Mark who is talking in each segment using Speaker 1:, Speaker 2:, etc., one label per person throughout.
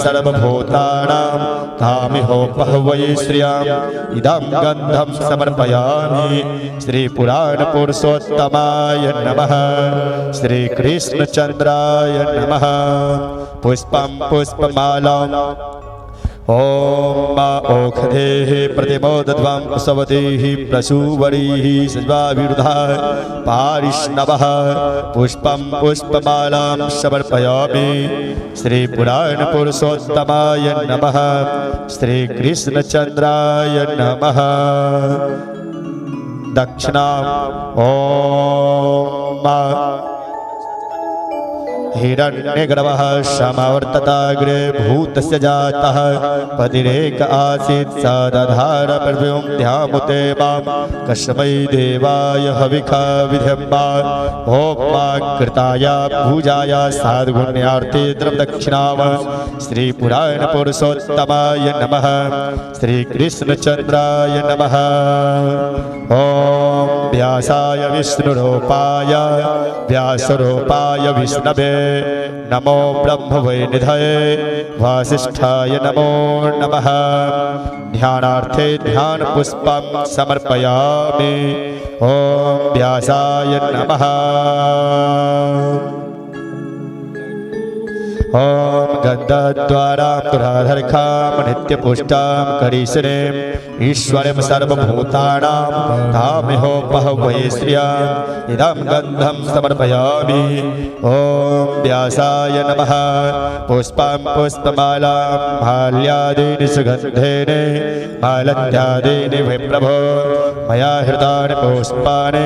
Speaker 1: सर्वभूतानां तामिहोपहवै श्रियाम् इदं गन्धं समर्पयामि श्रीपुराणपुरुषोत्तमाय नमः श्रीकृष्णचन्द्राय नमः पुष्पं पुष्पमालां ॐ ओषधेः प्रतिमोदध्वं कुसवतीः प्रसूवरीः सज्वाविरुधाः पारिष्णवः पुष्पं पुष्पमालां समर्पयामि श्रीपुराणपुरुषोत्तमाय नमः श्रीकृष्णचन्द्राय नमः दक्षिणाम् ॐ हिरण्यगर्भः समावर्तताग्रे भूतस्य जातः पतिरेक आसीत् स दधार पृथिवीं ध्यामुते मां कस्मै देवाय हविखा विधम्बा कृताय पूजाय साधुगुण्यार्थे द्रवदक्षिणाम श्रीपुराणपुरुषोत्तमाय नमः श्रीकृष्णचन्द्राय नमः ॐ व्यासाय विष्णुरूपाय व्यासरूपाय विष्णवे नमो ब्रह्मवैनिधये वासिष्ठाय नमो नमः ध्यानार्थे ध्यानपुष्पं समर्पयामि ॐ व्यासाय नमः ॐ गन्धद्वारां दुराधर्खां नित्यपुष्टां करीश्वरीं ईश्वरीं सर्वभूतानां तामिहोपहवै श्रियाम् इदं गन्धं समर्पयामि ॐ व्यासाय नमः पुष्पं पुष्पमालां माल्यादीनि सुगन्धेन मालत्यादीनि विप्रभो मया हृतानि पुष्पाणि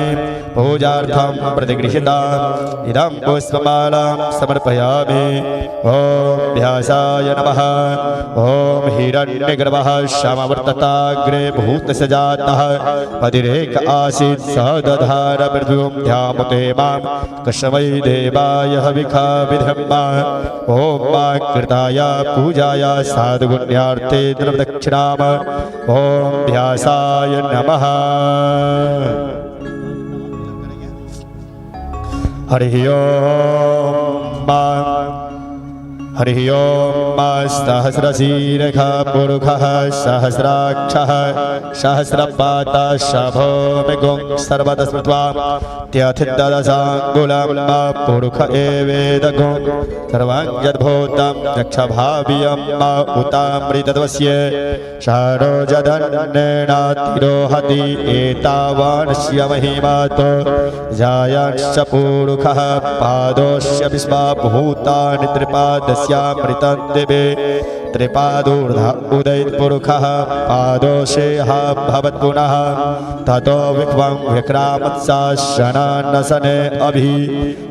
Speaker 1: पूजार्थं प्रतिगृहीताम् इदं पुष्पमालां समर्पयामि ॐ व्यासाय नमः ॐ हिरण्यगर्भः समवर्तताग्रे भूतस्य जातः पतिरेक आसीत् स दधार पृथिवीं ध्यामुते मां कस्मै देवाय हविखा विधम्मा ॐ कृताय पूजाय साधुगुण्यार्थे द्रवदक्षिणाम ॐ व्यासाय नमः हरिः ओम सहस्रशीर्षः पुरुषः सहस्राक्षः सहस्रपादः शभोमिगुं सर्वतः स्मृत्वा त्यथिदशाङ्गुलं पुरुष एवेदगुं सर्वं यद्भूतं यक्षभाव्यं उतामृतत्वस्य शारोजदन्नेनातिरोहति एतावानस्य महिमातो जायांश्च पुरुषः पादोस्य विश्वभूतानि त्रिपादस्यामृतं दिवे त्रिपादूर्धा उदयपुरुषः पादोषेह भवत्पुनः ततो विक्वं विक्रामत्साशनानसने अभि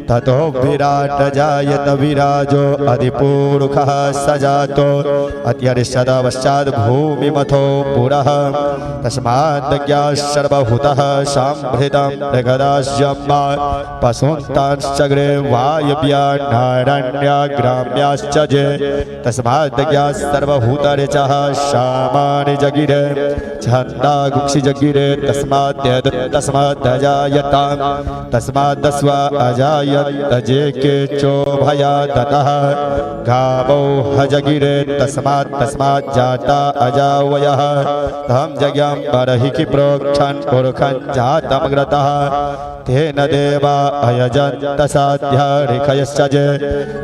Speaker 1: ततो विराट जायत विराजो अधिपुरुषः सजातो अत्यरिष्यदवश्चाद् भूमिमथो पुरः तस्माद्ज्ञाः सर्वभूतः संभृतं प्रगदास्यम्मा पशून्तांश्चग्रे वायव्यानारण्याग्राम्याश्च जे तस्माद्ज्ञाः सर्वभूतरिचः सामानि जगिरे छन्दागुक्षि जगिरे तस्मादजायतां तस्मादस्व अजायत जे केचो भया दतः गावो हजगिरे तस्मात् जाता अजावयः तम जज्ञं बर्हिः प्रोक्षन् पुरुषं जातमग्रतः तेन देवा अयजन्त साध्या ऋषयश्च जे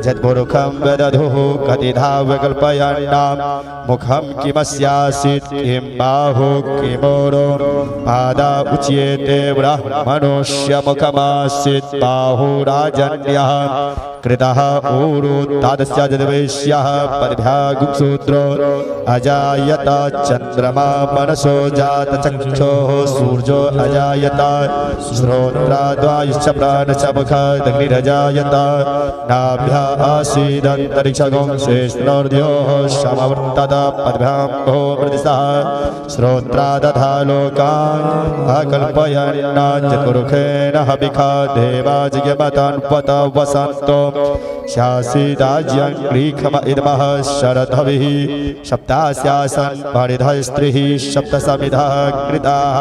Speaker 1: यत्पुरुषं वेदधुः कतिधा विकल्पयन्नां मुखं किमस्यासीत् किं बाहु किमोरो पादा उच्येते ब्राह्मणोऽस्य मुखमासीत् बाहुराजन्यः कृतः ऊरु तादस्य जद्वैश्यः परिभ्यागुसूत्रो अजायत चन्द्रमा मनसो जात चक्षुः सूर्यो अजायत श्रोत्राद्वायुश्च प्राणश्च मुखादग्निरजायत नाभ्या आसीदन्तरिक्षगं शेषनोर्ध्योः समवर्तत पद्भ्यां भूमृदिशः श्रोत्रादधा लोकान् अकल्पयन्नाच्च पुरुषेण हविखा देवाजयमतन्वत वसन्तो स्यासीदाज्यं ग्रीखम इदमः शरधभिः सप्तास्यासन् परिधः स्त्रीः सप्तसमिधः कृताः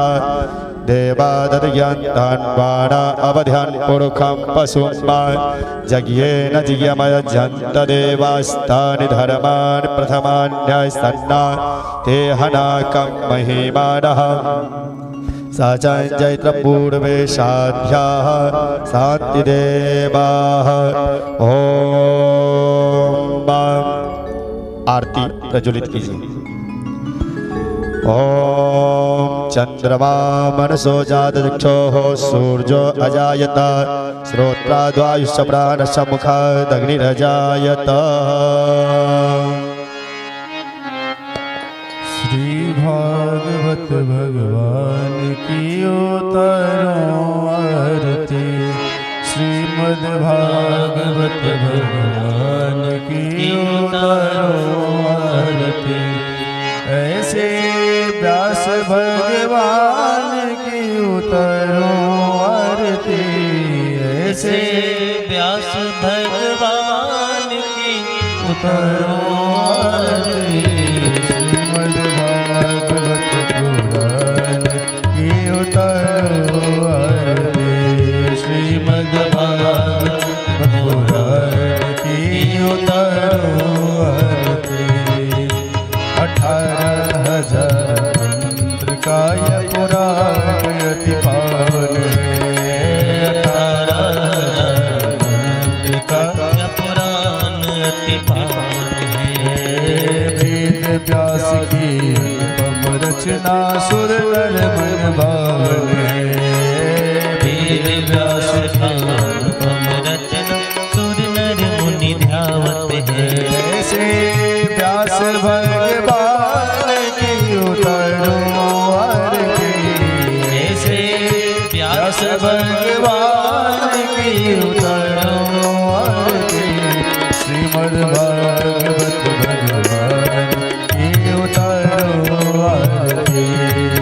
Speaker 1: देवादर्यन्तान्वाण अवध्यन् पुरुखं पशुमान् जज्ञेन जिज्ञमयजन्त देवास्तानि धर्मान् प्रथमान्यसन्नान् ते हनाकं महिमानः सा चैत्रपूर्वे साध्याः शान्तिदेवाः ओम। आरती प्रज्वलित कीजिए। ओम चंद्रमा मनसो जातचक्षुः सूर्यो अजायत श्रोत्राद्वायुश्च प्राणश्च मुखादग्निरजायत।
Speaker 2: श्री भागवत भगवान की उतरो आरती। श्रीमद् भागवत भगवान की उतरो आरती। ऐसे व्यास भगवान की उतरो आरती। ऐसे
Speaker 3: व्यास भगवान की
Speaker 2: उतरो आरती। श्रीमद् भागवत पुराण की उतरो आरती। श्रीमद् भागवत पुराण की उतरो आरती। 18,000 मंत्र का यह पुराण अति पावन है। 18,000 मंत्र का
Speaker 3: यह पुराण अति पावन है।
Speaker 2: वेद व्यास की अनुपम रचना सुर नर मन भावन है।
Speaker 3: वेद व्यास की अनुपम रचना सुर नर मुनि ध्यावत है।
Speaker 2: ऐसे व्यास भगवान की उतरो आरती। ऐसे व्यास भगवान की उतरो आरती। श्रीमद् भागवत भगवान की उतरो आरती।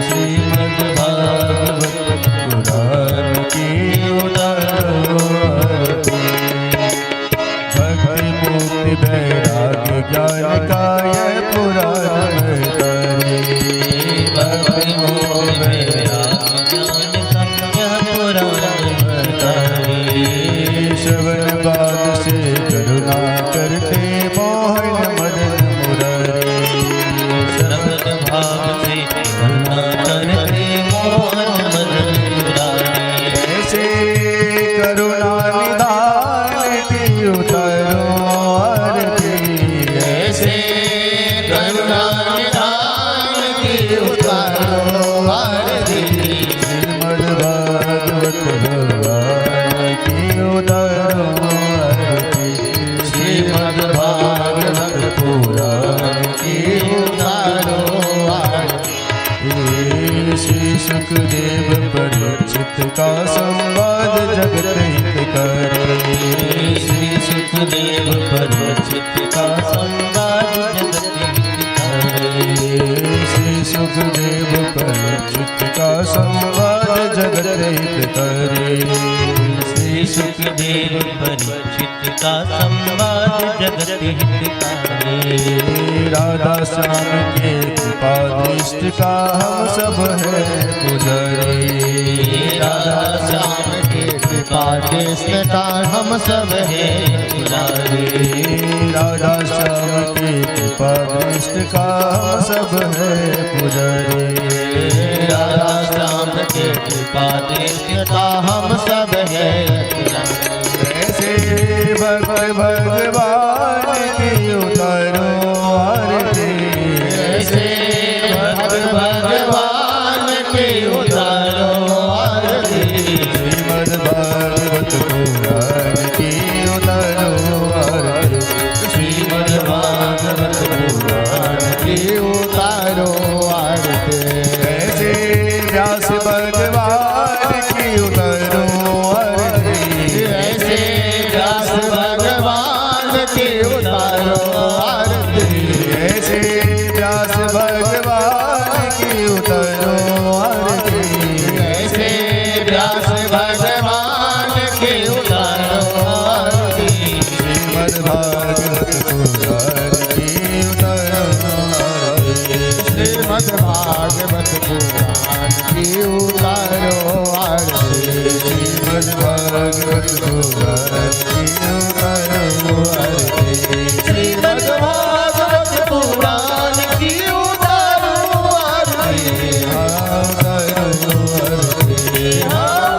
Speaker 2: श्रीमद् भागवत पुराण की उतरो आरती। भक्ति मुक्ति वैराग्य ज्ञान का यह पुराण करे। भक्ति मुक्ति वैराग्य
Speaker 3: ज्ञान का यह पुराण करे।
Speaker 2: श्रवण बाद से करुणा करते मोहन मदन मुरारी।
Speaker 3: श्रवण भाव से करुणा करते मोहन मदन मुरारी।
Speaker 2: ऐसे करुणा निधान की उतरो आरती। ऐसे करुणा निधान की उतरो आरती। श्रीमद् भागवत भगवान की उतरो आरती। श्रीमद् भागवत पुराण की उतरो आरती। श्री सुखदेव परीक्षित का संवाद जगत हित करे।
Speaker 3: श्री सुखदेव परीक्षित का संवाद जगत हित करे।
Speaker 2: श्री सुखदेव परीक्षित का संवाद जगत हित करे।
Speaker 3: श्री सुखदेव परीक्षित का संवाद जगत हित करे।
Speaker 2: राधा श्याम के कृपा दृष्टि का हम सब है पुजारी।
Speaker 3: राधा श्याम के कृपा दृष्टि का हम सब है पुजारी।
Speaker 2: राधा श्याम के कृपा दृष्टि का हम सब है पुजारी।
Speaker 3: राधा श्याम के कृपा दृष्टि का हम सब है पुजारी।
Speaker 2: ऐसे भगवान की उतरो आरती। ऐसे
Speaker 3: भगवान की उतारो आरती।
Speaker 2: श्रीमद् भागवत पुराण की उतरो आरती। श्रीमद् भागवत पुराण की उतारो आरती। ऐसे व्यास भगवान की उतरो आरती। ऐसे व्यास भगवान की उतारो आरती। ऐसे व्यास भगवान की उतरो आरती। ऐसे व्यास भगवान की उतरो आरती।
Speaker 3: भागवत पुराण की उतारो आरती
Speaker 2: श्रीमद् भागवत पुराण की उतारो आरती
Speaker 3: श्रीमद् भागवत पुराण की उतारो आरती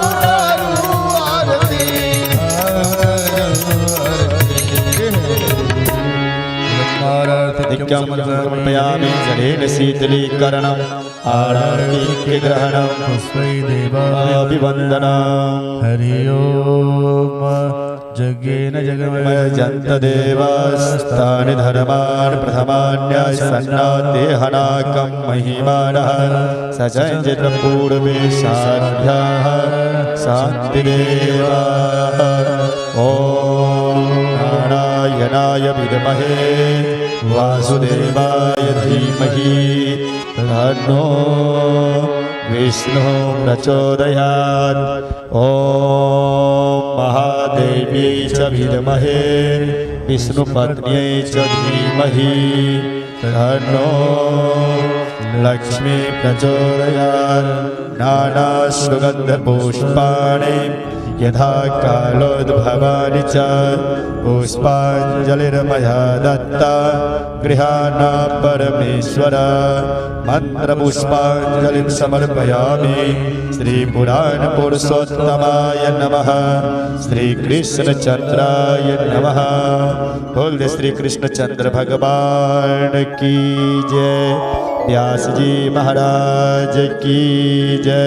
Speaker 3: उतारो आरती
Speaker 1: नित्यं समर्पयामि जलेन शीतलीकरणम् आरतिग्रहणं
Speaker 2: पुष्पै देवाय
Speaker 1: अभिवन्दनम्
Speaker 2: हरि ओम जगेन जगमय
Speaker 1: जन्तदेवास्तानि धर्मान् प्रथमान्यासन्नादेहनाकं महिमानः सचञ्चितपूर्वे साध्याः शान्तिदेवाः ॐ नारायणाय विद्महे वासुदेवाय धीमहि तन्नो विष्णुः प्रचोदयात् ॐ महादेवी च विद्महे विष्णुपत्न्यै च धीमहि तन्नो लक्ष्मी प्रचोदयात् नानासुगन्धपुष्पाणि यथा कालोद्भवानि च पुष्पाञ्जलिर्मया दत्ता गृहाणा परमेश्वर मन्त्रपुष्पाञ्जलिं समर्पयामि श्रीपुराणपुरुषोत्तमाय नमः श्रीकृष्णचन्द्राय नमः। बोल दे श्री कृष्णचंद्र भगवान की जय। व्यास जी महाराज की जय।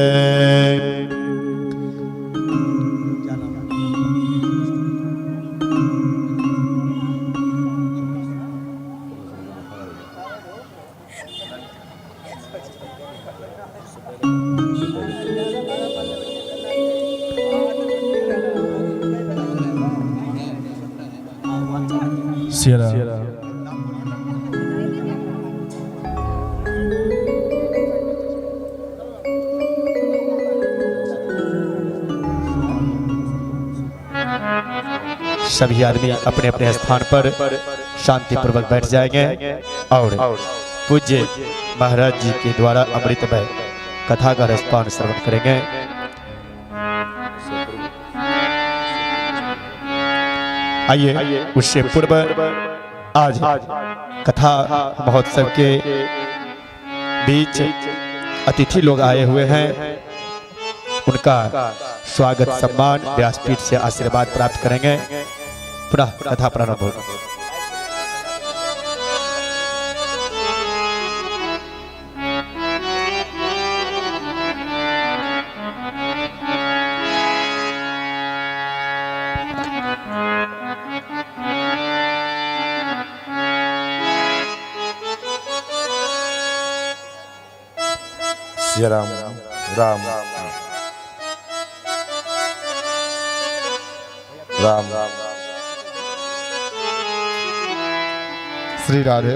Speaker 2: सिया
Speaker 1: सभी आदमी अपने अपने स्थान पर शांति पूर्वक बैठ जाएंगे और पूज्य महाराज जी के द्वारा अमृतमय कथा का रसपान श्रवण करेंगे। आइए उससे पूर्व आज कथा महोत्सव के बीच अतिथि लोग आए हुए हैं, उनका स्वागत सम्मान व्यासपीठ से आशीर्वाद प्राप्त करेंगे। पुनः कथा प्रारंभ होगी।
Speaker 4: श्री राम राम राम
Speaker 3: श्री राधे।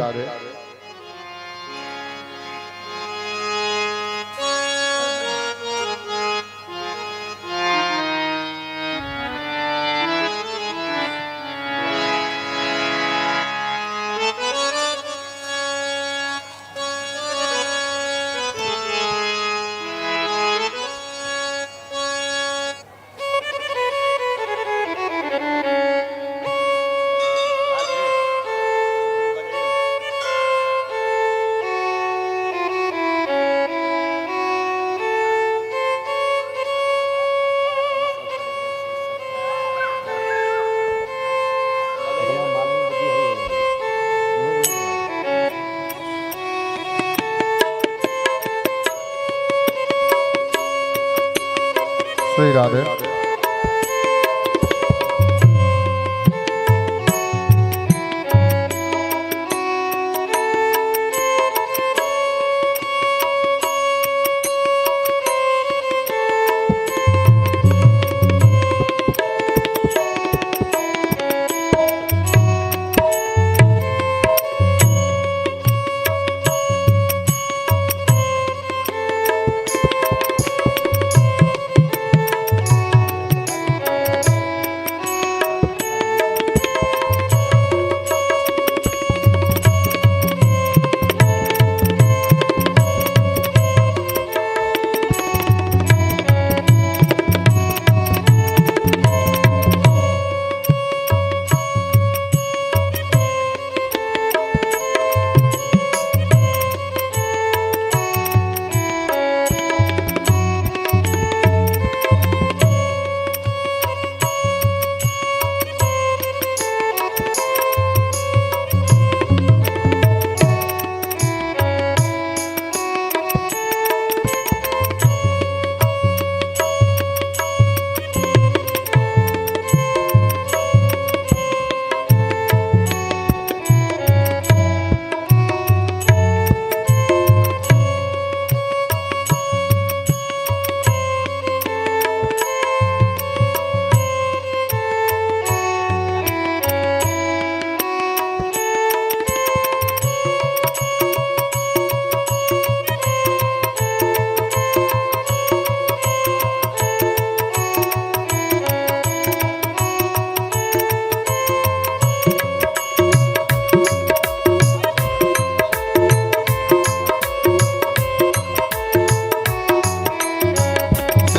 Speaker 3: श्री राधे।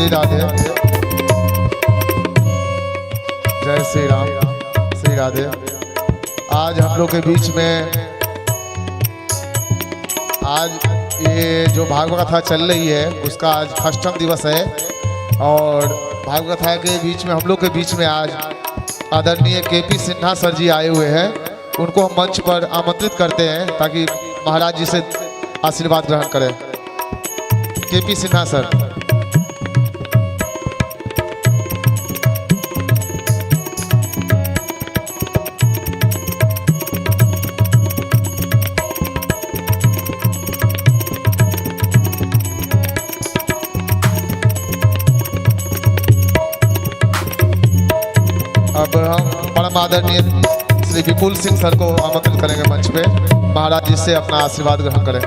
Speaker 3: श्री राधे। जय श्री राम, श्री राधे। आज हम लोग के बीच में आज ये जो भागवत कथा चल रही है उसका आज अष्टम दिवस है और भागवत कथा के बीच में हम लोग के बीच में आज आदरणीय केपी सिन्हा सर जी आए हुए हैं। उनको हम मंच पर आमंत्रित करते हैं ताकि महाराज जी से आशीर्वाद ग्रहण करें। KP Sinha sir. अब हम परम आदरणीय श्री विपुल सिंह सर को आमंत्रित करेंगे मंच पे। महाराज जी से अपना आशीर्वाद ग्रहण करें।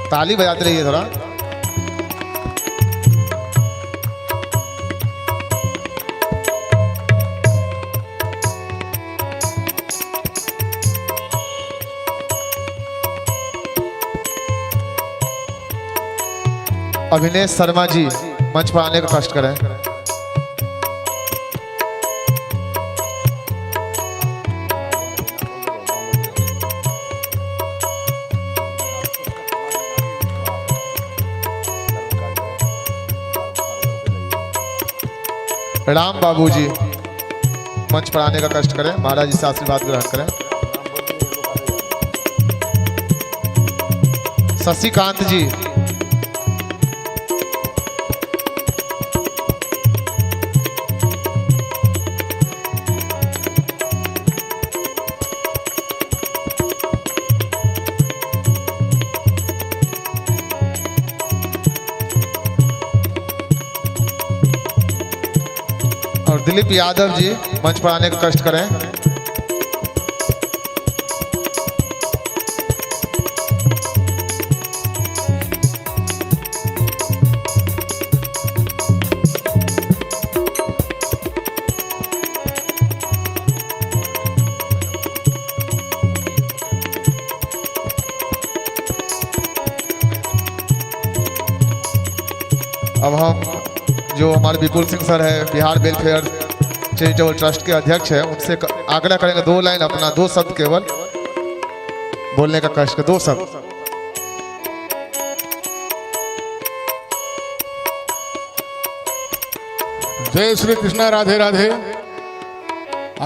Speaker 3: ताली बजाते रहिए थोड़ा। अभिनेश शर्मा जी मंच पर आने का कष्ट करें। राम बाबू जी मंच पर आने का कष्ट करें। महाराज जी से आशीर्वाद ग्रहण करें। शशिकांत जी। और दिलीप यादव जी मंच पर आने का कष्ट करें। अब हम जो हमारे विपुल सिंह सर है बिहार वेलफेयर चैरिटेबल ट्रस्ट के अध्यक्ष है उनसे आग्रह करेंगे 2 लाइन अपना 2 शब्द केवल बोलने का कष्ट। 2 शब्द।
Speaker 5: जय श्री कृष्णा, राधे राधे।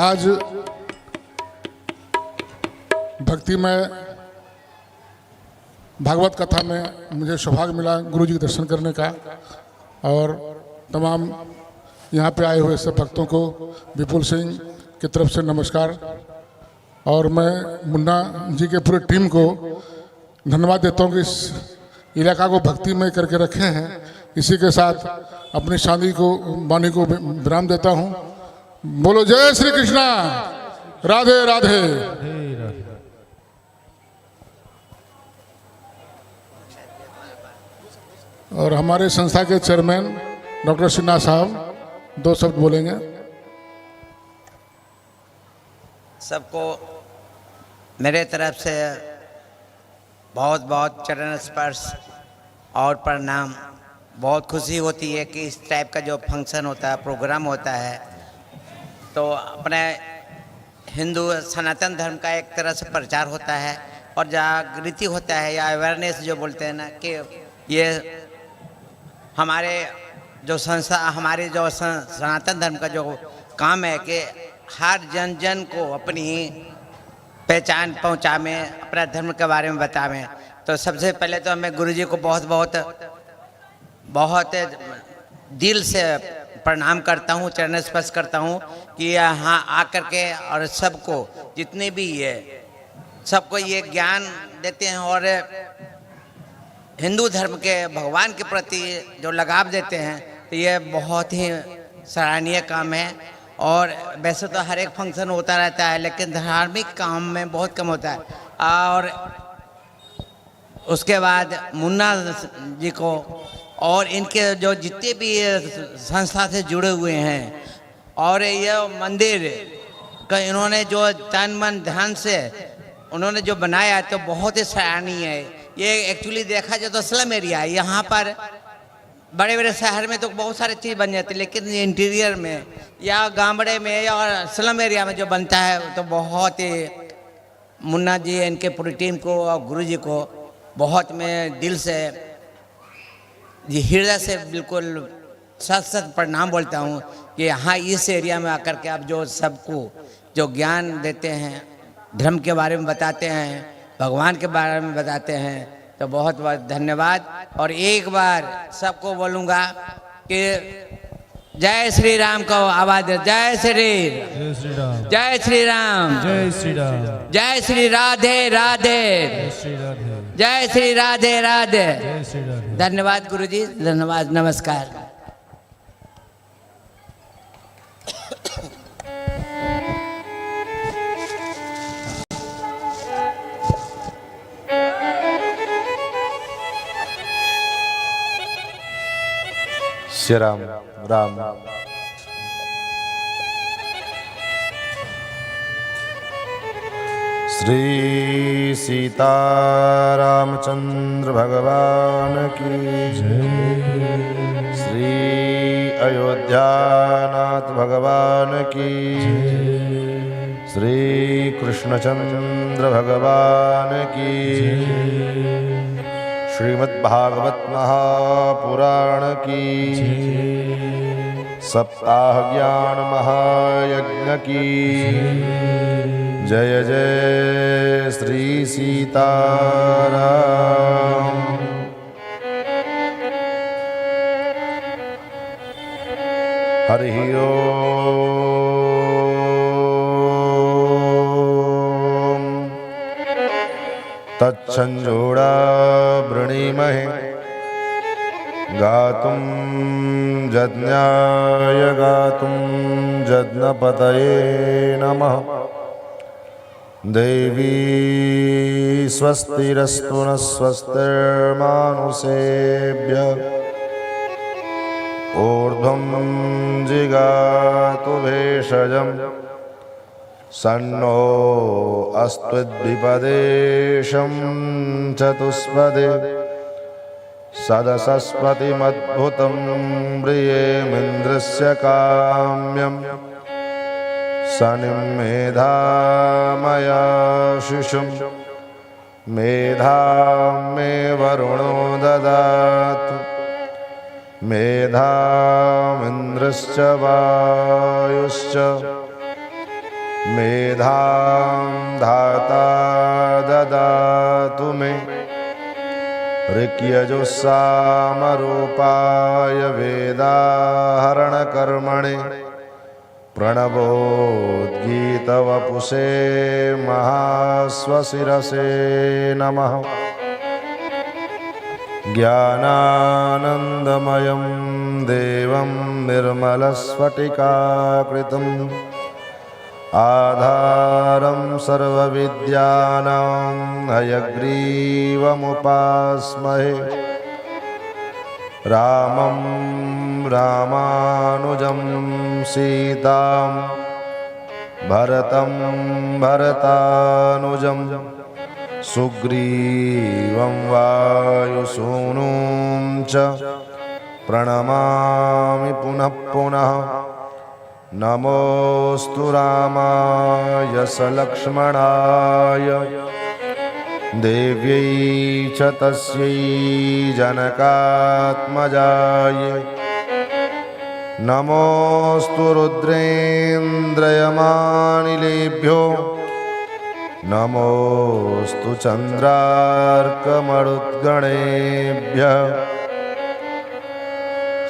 Speaker 5: आज भक्ति में भागवत कथा में मुझे सौभाग्य मिला गुरु जी के दर्शन करने का और तमाम यहाँ पे आए हुए सब भक्तों को विपुल सिंह की तरफ से नमस्कार। और मैं मुन्ना जी के पूरे टीम को धन्यवाद देता हूँ कि इस इलाका को भक्ति में करके रखे हैं। इसी के साथ अपनी वाणी को विराम देता हूँ। बोलो जय श्री कृष्णा, राधे राधे। और हमारे संस्था के चेयरमैन डॉक्टर सिन्हा साहब 2 शब्द बोलेंगे।
Speaker 6: सबको मेरे तरफ से बहुत बहुत चरण स्पर्श और प्रणाम। बहुत खुशी होती है कि इस टाइप का जो फंक्शन होता है, प्रोग्राम होता है, तो अपने हिंदू सनातन धर्म का एक तरह से प्रचार होता है और जागृति होता है या अवेयरनेस जो बोलते हैं ना कि ये हमारे जो संस्था, हमारे जो सनातन धर्म का जो काम है कि हर जन जन को अपनी पहचान पहुँचावें, अपना धर्म के बारे में बतावें। तो सबसे पहले तो मैं गुरुजी को बहुत बहुत बहुत दिल से प्रणाम करता हूँ, चरण स्पर्श करता हूँ कि यहाँ आकर के और सबको जितने भी ये सबको ये ज्ञान देते हैं और हिंदू धर्म के भगवान के प्रति जो लगाव देते हैं, तो ये बहुत ही सराहनीय काम है। और वैसे तो हर एक फंक्शन होता रहता है लेकिन धार्मिक काम में बहुत कम होता है। और उसके बाद मुन्ना जी को और इनके जो जितने भी संस्था से जुड़े हुए हैं, और ये मंदिर का इन्होंने जो तन मन ध्यान से उन्होंने जो बनाया है तो बहुत ही सराहनीय है। ये एक्चुअली देखा जाए तो स्लम एरिया है। यहाँ पर बड़े बड़े शहर में तो बहुत सारी चीज़ बन जाती है, लेकिन इंटीरियर में या गामड़े में या स्लम एरिया में जो बनता है तो बहुत ही मुन्ना जी इनके पूरी टीम को और गुरु जी को बहुत मैं दिल से जी हृदय से बिल्कुल सच सच प्रणाम बोलता हूँ कि यहाँ इस एरिया में आकर के आप जो सबको जो ज्ञान देते हैं, धर्म के बारे में बताते हैं, भगवान के बारे में बताते हैं, तो बहुत बहुत धन्यवाद। और एक बार सबको बोलूँगा कि जय श्री राम को आवाज दे, जय श्री
Speaker 2: राम,
Speaker 6: जय श्री राम,
Speaker 2: जय श्री राम,
Speaker 6: जय श्री राधे राधे,
Speaker 2: जय श्री राधे,
Speaker 6: जय श्री राधे राधे।
Speaker 2: जय श्री राधे।
Speaker 6: धन्यवाद गुरुजी, धन्यवाद, नमस्कार।
Speaker 4: श्री राम राम। श्री सीता रामचंद्र भगवान की जय। श्री अयोध्यानाथ भगवान की जय। श्री कृष्णचंद्र भगवान की जय। श्रीमद्भागवत महापुराण की सप्ताह ज्ञान महायज्ञ की जय जय श्री सीताराम। हरि ओम। तच्छंजोड़ा वृणीमहे गातुं यज्ञाय गातुं यज्ञपतये नमः। देवी स्वस्तिरस्तु नः स्वस्तिर्मानुषेभ्यः ऊर्ध्वं जिगातु भेषजम् सन्नो अस्त्विद्विपदेशं चतुष्पदे सदसस्पतिमद्भुतं म्रियेमिन्द्रस्य काम्यं शनिं मेधामया शिशुं मेधां मे वरुणो ददातु मेधामिन्द्रश्च वायुश्च मेधां धाता ददातु मे। ऋक्यजुस्सामरूपाय वेदाहरणकर्मणे प्रणवोद्गीतवपुषे महाश्वशिरसे नमः। ज्ञानानन्दमयं देवं निर्मलस्फटिकाकृतिम् आधारं सर्वविद्यानां हयग्रीवमुपास्महे। रामं रामानुजं सीतां भरतं भरतानुजं सुग्रीवं वायुसूनुं च प्रणमामि पुनः पुनः। नमोस्तु रामाय सलक्ष्मणाय देव्यै च तस्यै जनकात्मजायै। नमोस्तु रुद्रेन्द्रयमानिलेभ्यो नमोस्तु चन्द्रार्कमरुद्गणेभ्यः।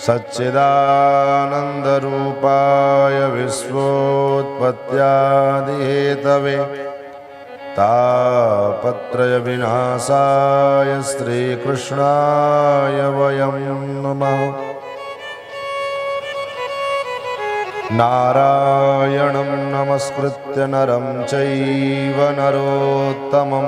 Speaker 4: सच्चिदानन्दरूपाय विश्वोत्पत्त्यादिहेतवे तापत्रयविनाशाय श्रीकृष्णाय वयं नमः। नारायणं नमस्कृत्य नरं चैव नरोत्तमं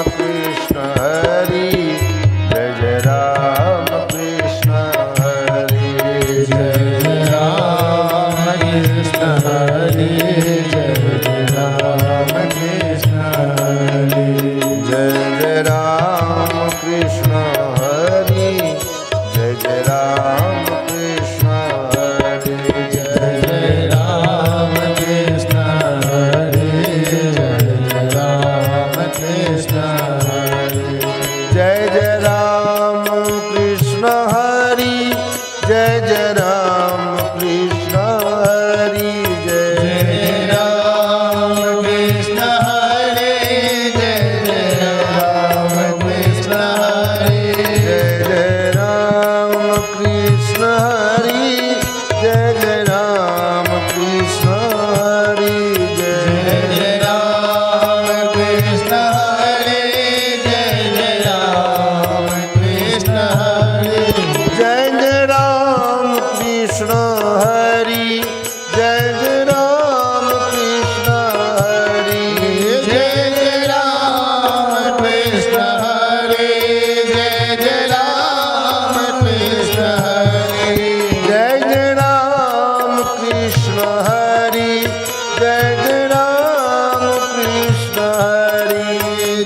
Speaker 4: कृष्ण हरि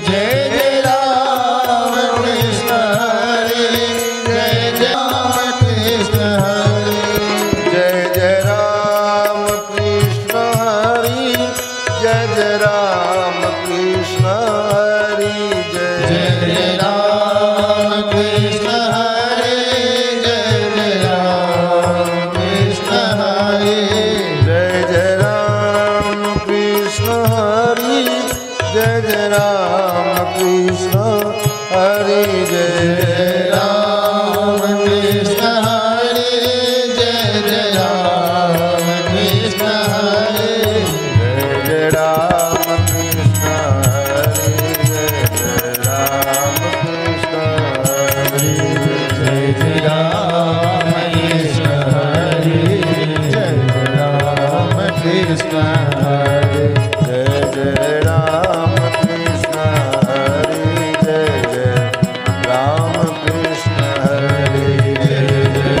Speaker 3: जय जय राम कृष्ण हरे जय जय राम कृष्ण हरे
Speaker 4: जय जय राम कृष्ण हरि जय जय राम कृष्ण हरि जय
Speaker 3: जय राम कृष्ण हरे जय जय राम कृष्ण हरे
Speaker 4: जय जय राम कृष्ण हरि जय जय राम कृष्ण हरि जय
Speaker 3: राम कृष्ण हरे जय जय राम कृष्ण हरे
Speaker 4: जय जय राम कृष्ण हरि जय जय राम कृष्ण हरि
Speaker 3: जय जय राम कृष्ण हरे जय जय राम कृष्ण हरे
Speaker 4: जय जय राम कृष्ण हरि जय जय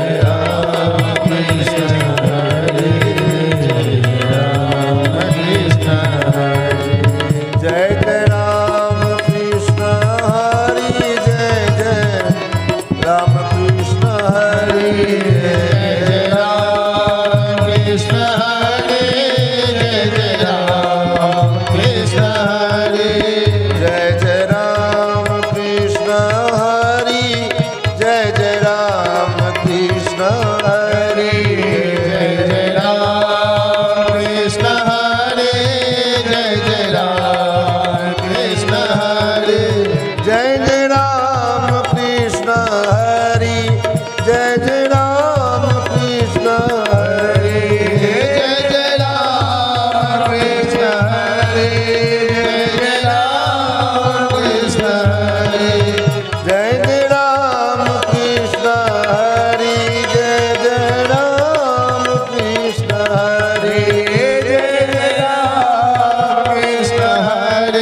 Speaker 4: राम कृष्ण हरि
Speaker 3: जय जय राम कृष्ण हरे जय जय राम कृष्ण हरे
Speaker 4: जय जय राम कृष्ण हरि जय जय राम कृष्ण हरि
Speaker 3: जय जय राम कृष्ण हरे जय जय राम कृष्ण हरे
Speaker 4: जय जय राम कृष्ण हरि जय जय राम कृष्ण हरि
Speaker 3: जय जय राम कृष्ण हरे जय जय राम कृष्ण हरे
Speaker 4: जय जय राम कृष्ण हरि जय जय राम कृष्ण हरि
Speaker 3: जय जय राम कृष्ण हरे जय जय राम कृष्ण हरे
Speaker 4: जय जय राम कृष्ण हरि जय जय राम कृष्ण हरि
Speaker 3: जय जय राम कृष्ण हरे जय जय राम कृष्ण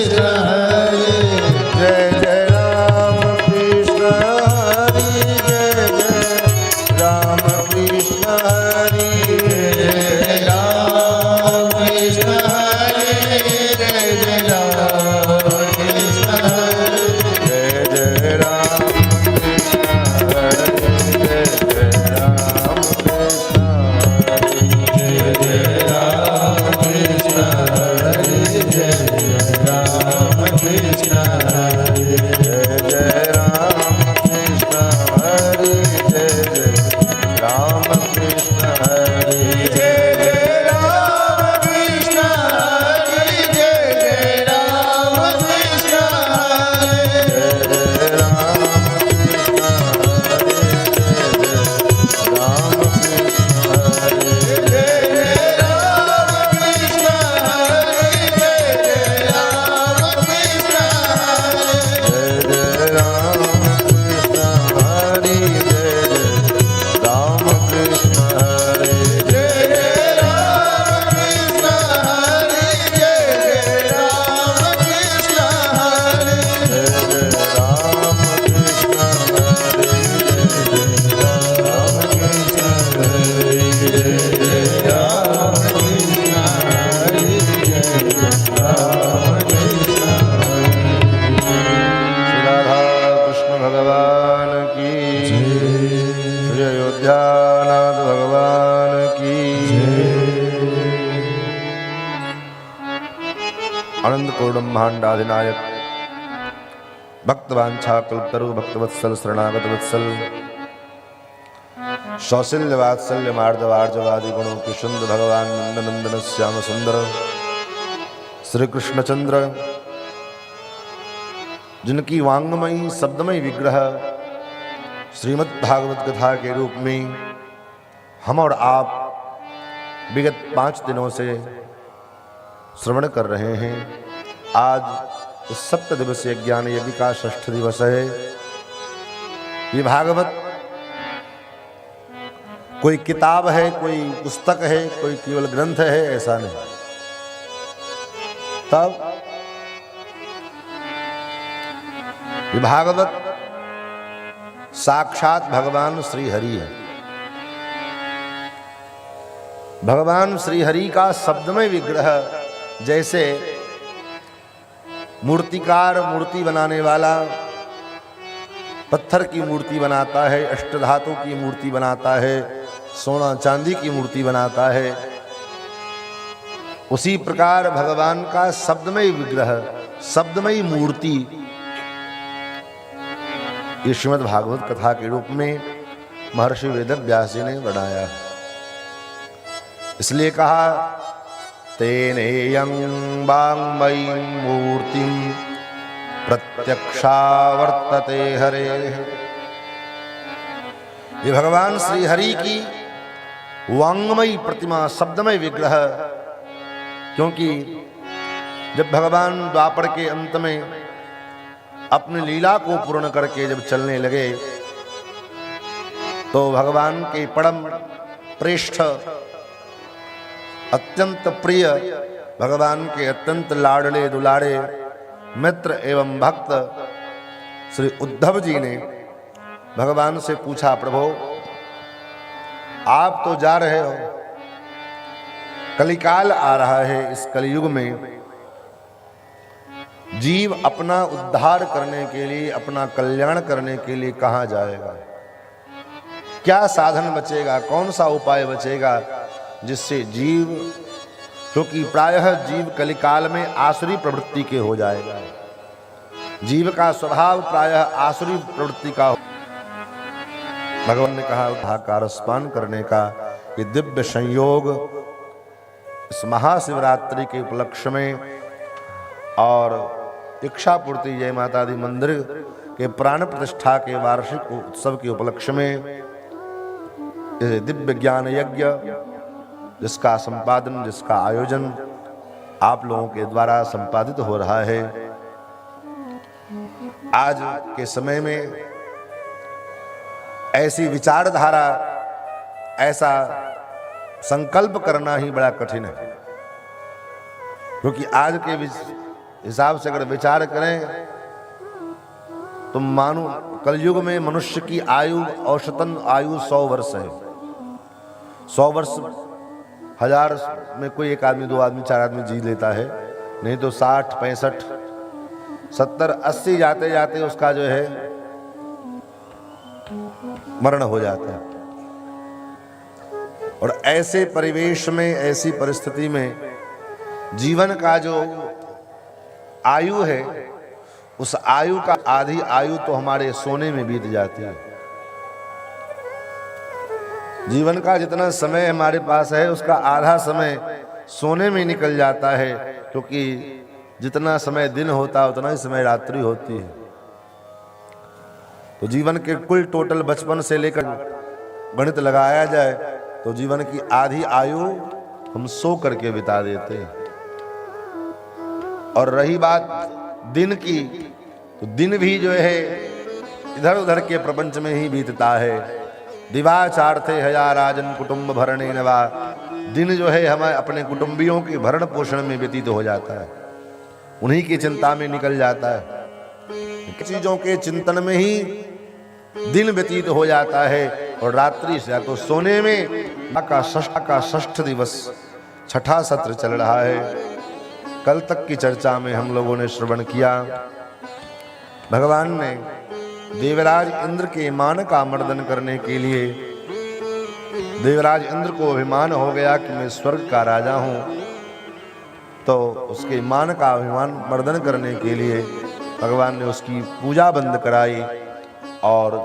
Speaker 3: हरे
Speaker 4: जय जय राम कृष्ण हरि जय जय राम कृष्ण हरि
Speaker 3: जय राम कृष्ण हरे जय जय राम कृष्ण हरे
Speaker 4: जय जय राम कृष्ण हरि जय जय राम कृष्ण हरि
Speaker 3: जय जय राम कृष्ण हरे जय जय राम कृष्ण हरे
Speaker 4: जय जय राम कृष्ण हरि जय जय राम कृष्ण हरि
Speaker 3: जय जय राम कृष्ण हरे जय जय राम कृष्ण हरे
Speaker 4: जय जय राम कृष्ण हरि जय जय राम कृष्ण हरि
Speaker 3: जय जय राम कृष्ण हरे जय जय राम कृष्ण हरे
Speaker 4: जय जय राम कृष्ण हरि जय जय राम कृष्ण हरि
Speaker 3: जय जय राम कृष्ण हरे जय जय राम कृष्ण हरे
Speaker 4: जय जय राम कृष्ण हरि जय जय राम कृष्ण हरि
Speaker 3: जय जय राम कृष्ण हरे जय जय राम कृष्ण हरे
Speaker 4: श्री राधा कृष्ण भगवान की श्री अयोध्यानाथ भगवान की अनंत कोट ब्रह्मांडाधिनायक भक्तवांछा कल्पतरु भक्तवत्सल शरणागत वत्सल शौशल्य वात्सल्य मार्दवार्जवादि गुणों के सुंदर भगवान नंदनंदन श्याम सुंदर श्री कृष्णचंद्र जिनकी वांगमयी शब्दमयी विग्रह श्रीमद् भागवत कथा के रूप में हम और आप विगत 5 दिनों से श्रवण कर रहे हैं। आज इस 7 दिवसीय ज्ञान यज्ञ का 6ठ दिवस है। ये भागवत कोई किताब है, कोई पुस्तक है, कोई केवल ग्रंथ है, ऐसा नहीं। तब ये भागवत साक्षात भगवान श्री हरि है। भगवान श्री हरि का शब्दमय विग्रह जैसे मूर्तिकार मूर्ति बनाने वाला पत्थर की मूर्ति बनाता है, अष्टधातु की मूर्ति बनाता है, सोना चांदी की मूर्ति बनाता है, उसी प्रकार भगवान का शब्दमय विग्रह, शब्दमय मूर्ति ये श्रीमद् भागवत कथा के रूप में महर्षि वेदव्यास जी ने बनाया। इसलिए कहा तेनेयं वाङ्मयीं मूर्तिं प्रत्यक्षावर्तते हरे। ये भगवान श्री हरि की वाङ्मयी प्रतिमा, शब्दमय विग्रह, क्योंकि जब भगवान द्वापर के अंत में अपनी लीला को पूर्ण करके जब चलने लगे तो भगवान के परम श्रेष्ठ अत्यंत प्रिय, भगवान के अत्यंत लाडले दुलारे मित्र एवं भक्त श्री उद्धव जी ने भगवान से पूछा, प्रभु आप तो जा रहे हो, कलिकाल आ रहा है, इस कलयुग में जीव अपना उद्धार करने के लिए, अपना कल्याण करने के लिए कहाँ जाएगा? क्या साधन बचेगा, कौन सा उपाय बचेगा जिससे जीव, क्योंकि प्रायः जीव कलिकाल में आसुरी प्रवृत्ति के हो जाएगा, जीव का स्वभाव प्रायः आसुरी प्रवृत्ति का। भगवान ने कहा हाहाकार स्नान करने का ये दिव्य संयोग इस महाशिवरात्रि के उपलक्ष्य में और इच्छा पूर्ति जय माता दी मंदिर के प्राण प्रतिष्ठा के वार्षिक उत्सव के उपलक्ष्य में दिव्य ज्ञान यज्ञ जिसका संपादन, जिसका आयोजन आप लोगों के द्वारा संपादित हो रहा है। आज के समय में ऐसी विचारधारा, ऐसा संकल्प करना ही बड़ा कठिन है, क्योंकि आज के हिसाब से अगर विचार करें तो मानो कलयुग में मनुष्य की आयु, औसतन आयु 100 वर्ष है। 100 वर्ष 1000 में कोई एक आदमी, 2 आदमी, 4 आदमी जी लेता है, नहीं तो 60, 65, 70, 80 जाते जाते उसका जो है मरण हो जाता है। और ऐसे परिवेश में, ऐसी परिस्थिति में जीवन का जो आयु है, उस आयु का आधी आयु तो हमारे सोने में बीत जाती है। जीवन का जितना समय हमारे पास है उसका आधा समय सोने में निकल जाता है, क्योंकि जितना समय दिन होता है उतना ही समय रात्रि होती है। तो जीवन के कुल टोटल बचपन से लेकर गणित लगाया जाए तो जीवन की आधी आयु हम सो करके बिता देते हैं। और रही बात दिन की, तो दिन भी जो है इधर उधर के प्रपंच में ही बीतता है। दिवाचार्थे हया राजन कुटुंब भरणे नवा, दिन जो है हमें अपने कुटुंबियों के भरण पोषण में व्यतीत हो जाता है, उन्हीं की चिंता में निकल जाता है। चीजों के चिंतन में ही दिन व्यतीत हो जाता है और रात्रि से तो सोने में का षष्ठ दिवस, छठा सत्र चल रहा है। कल तक की चर्चा में हम लोगों ने श्रवण किया, भगवान ने देवराज इंद्र के मान का मर्दन करने के लिए, देवराज इंद्र को अभिमान हो गया कि मैं स्वर्ग का राजा हूं, तो उसके मान का अभिमान मर्दन करने के लिए भगवान ने उसकी पूजा बंद कराई और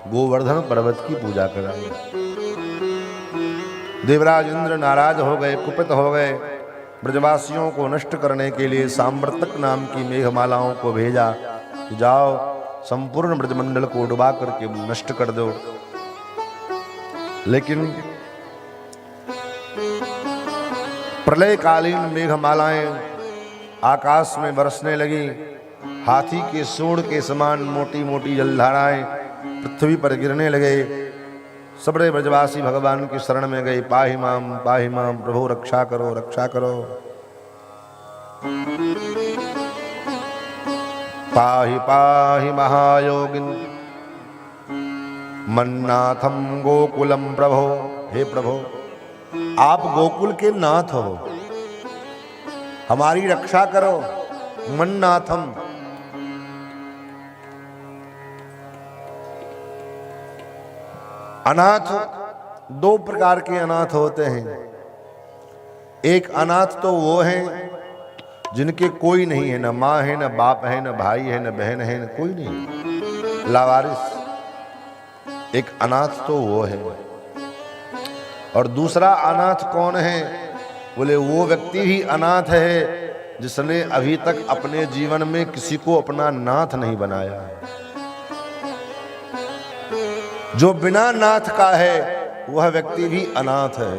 Speaker 4: गोवर्धन पर्वत की पूजा कराई। देवराज इंद्र नाराज हो गए, कुपित हो गए, ब्रजवासियों को नष्ट करने के लिए सांवर्तक नाम की मेघमालाओं को भेजा कि जाओ संपूर्ण ब्रजमंडल को डुबा करके नष्ट कर दो। लेकिन प्रलयकालीन मेघमालाएं आकाश में बरसने लगी, हाथी के सूंड के समान मोटी मोटी जलधाराएं पृथ्वी पर गिरने लगे। सबरे ब्रजवासी भगवान की शरण में गए, पाहि माम प्रभु रक्षा करो, रक्षा करो। पाहि पाहि महायोगिन मन्नाथम गोकुलम प्रभो, हे प्रभो आप गोकुल के नाथ हो, हमारी रक्षा करो। मन्नाथम, अनाथ दो प्रकार के अनाथ होते हैं। एक अनाथ तो वो हैं जिनके कोई नहीं है, न माँ है, न बाप है, न भाई है, न बहन है, न कोई नहीं, लावारिस। एक अनाथ तो वो है। और दूसरा अनाथ कौन है? बोले वो व्यक्ति ही अनाथ है जिसने अभी तक अपने जीवन में किसी को अपना नाथ नहीं बनाया। जो बिना नाथ का है वह व्यक्ति भी अनाथ है।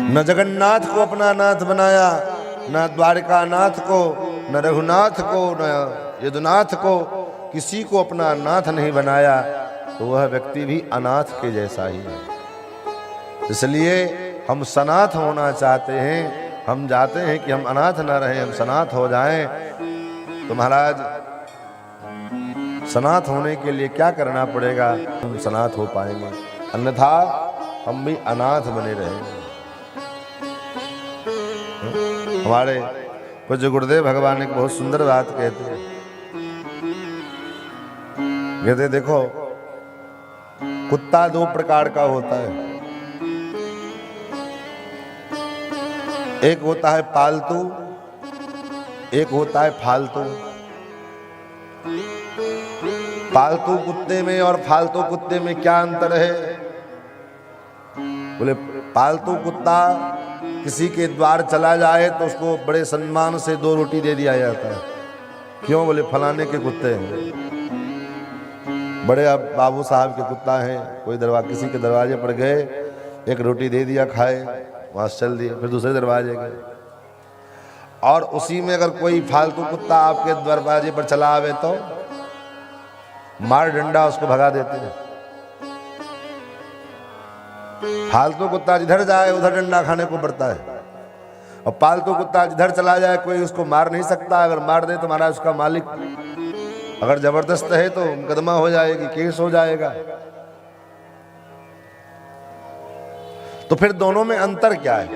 Speaker 4: न जगन्नाथ को अपना नाथ बनाया, न द्वारका नाथ को, न रघुनाथ को, न यदुनाथ को, किसी को अपना नाथ नहीं बनाया, तो वह व्यक्ति भी अनाथ के जैसा ही है। इसलिए हम सनाथ होना चाहते हैं। हम चाहते हैं कि हम अनाथ न रहें, हम सनाथ हो जाएं। तो महाराज सनाथ होने के लिए क्या करना पड़ेगा? हम सनाथ हो पाएंगे, अन्यथा हम भी अनाथ बने रहेंगे। हमारे पूज्य गुरुदेव भगवान एक बहुत सुंदर बात कहते देखो, कुत्ता दो प्रकार का होता है। एक होता है पालतू, एक होता है फालतू। पालतू कुत्ते में और फालतू कुत्ते में क्या अंतर है? बोले पालतू कुत्ता किसी के द्वार चला जाए तो उसको बड़े सम्मान से 2 रोटी दे दिया जाता है। क्यों? बोले फलाने के कुत्ते हैं, बड़े अब बाबू साहब के कुत्ता है, कोई किसी के दरवाजे पर गए, एक रोटी दे दिया, खाए, वहां से चल दिए, फिर दूसरे दरवाजे गए। और उसी में अगर कोई फालतू कुत्ता आपके दरवाजे पर चला आवे तो मार डंडा उसको भगा देते हैं। फालतू कुत्ता जिधर जाए उधर डंडा खाने को पड़ता है, और पालतू कुत्ता जिधर चला जाए कोई उसको मार नहीं सकता। अगर मार दे तो महाराज उसका मालिक अगर जबरदस्त है तो मुकदमा हो जाएगी, केस हो जाएगा। तो फिर दोनों में अंतर क्या है?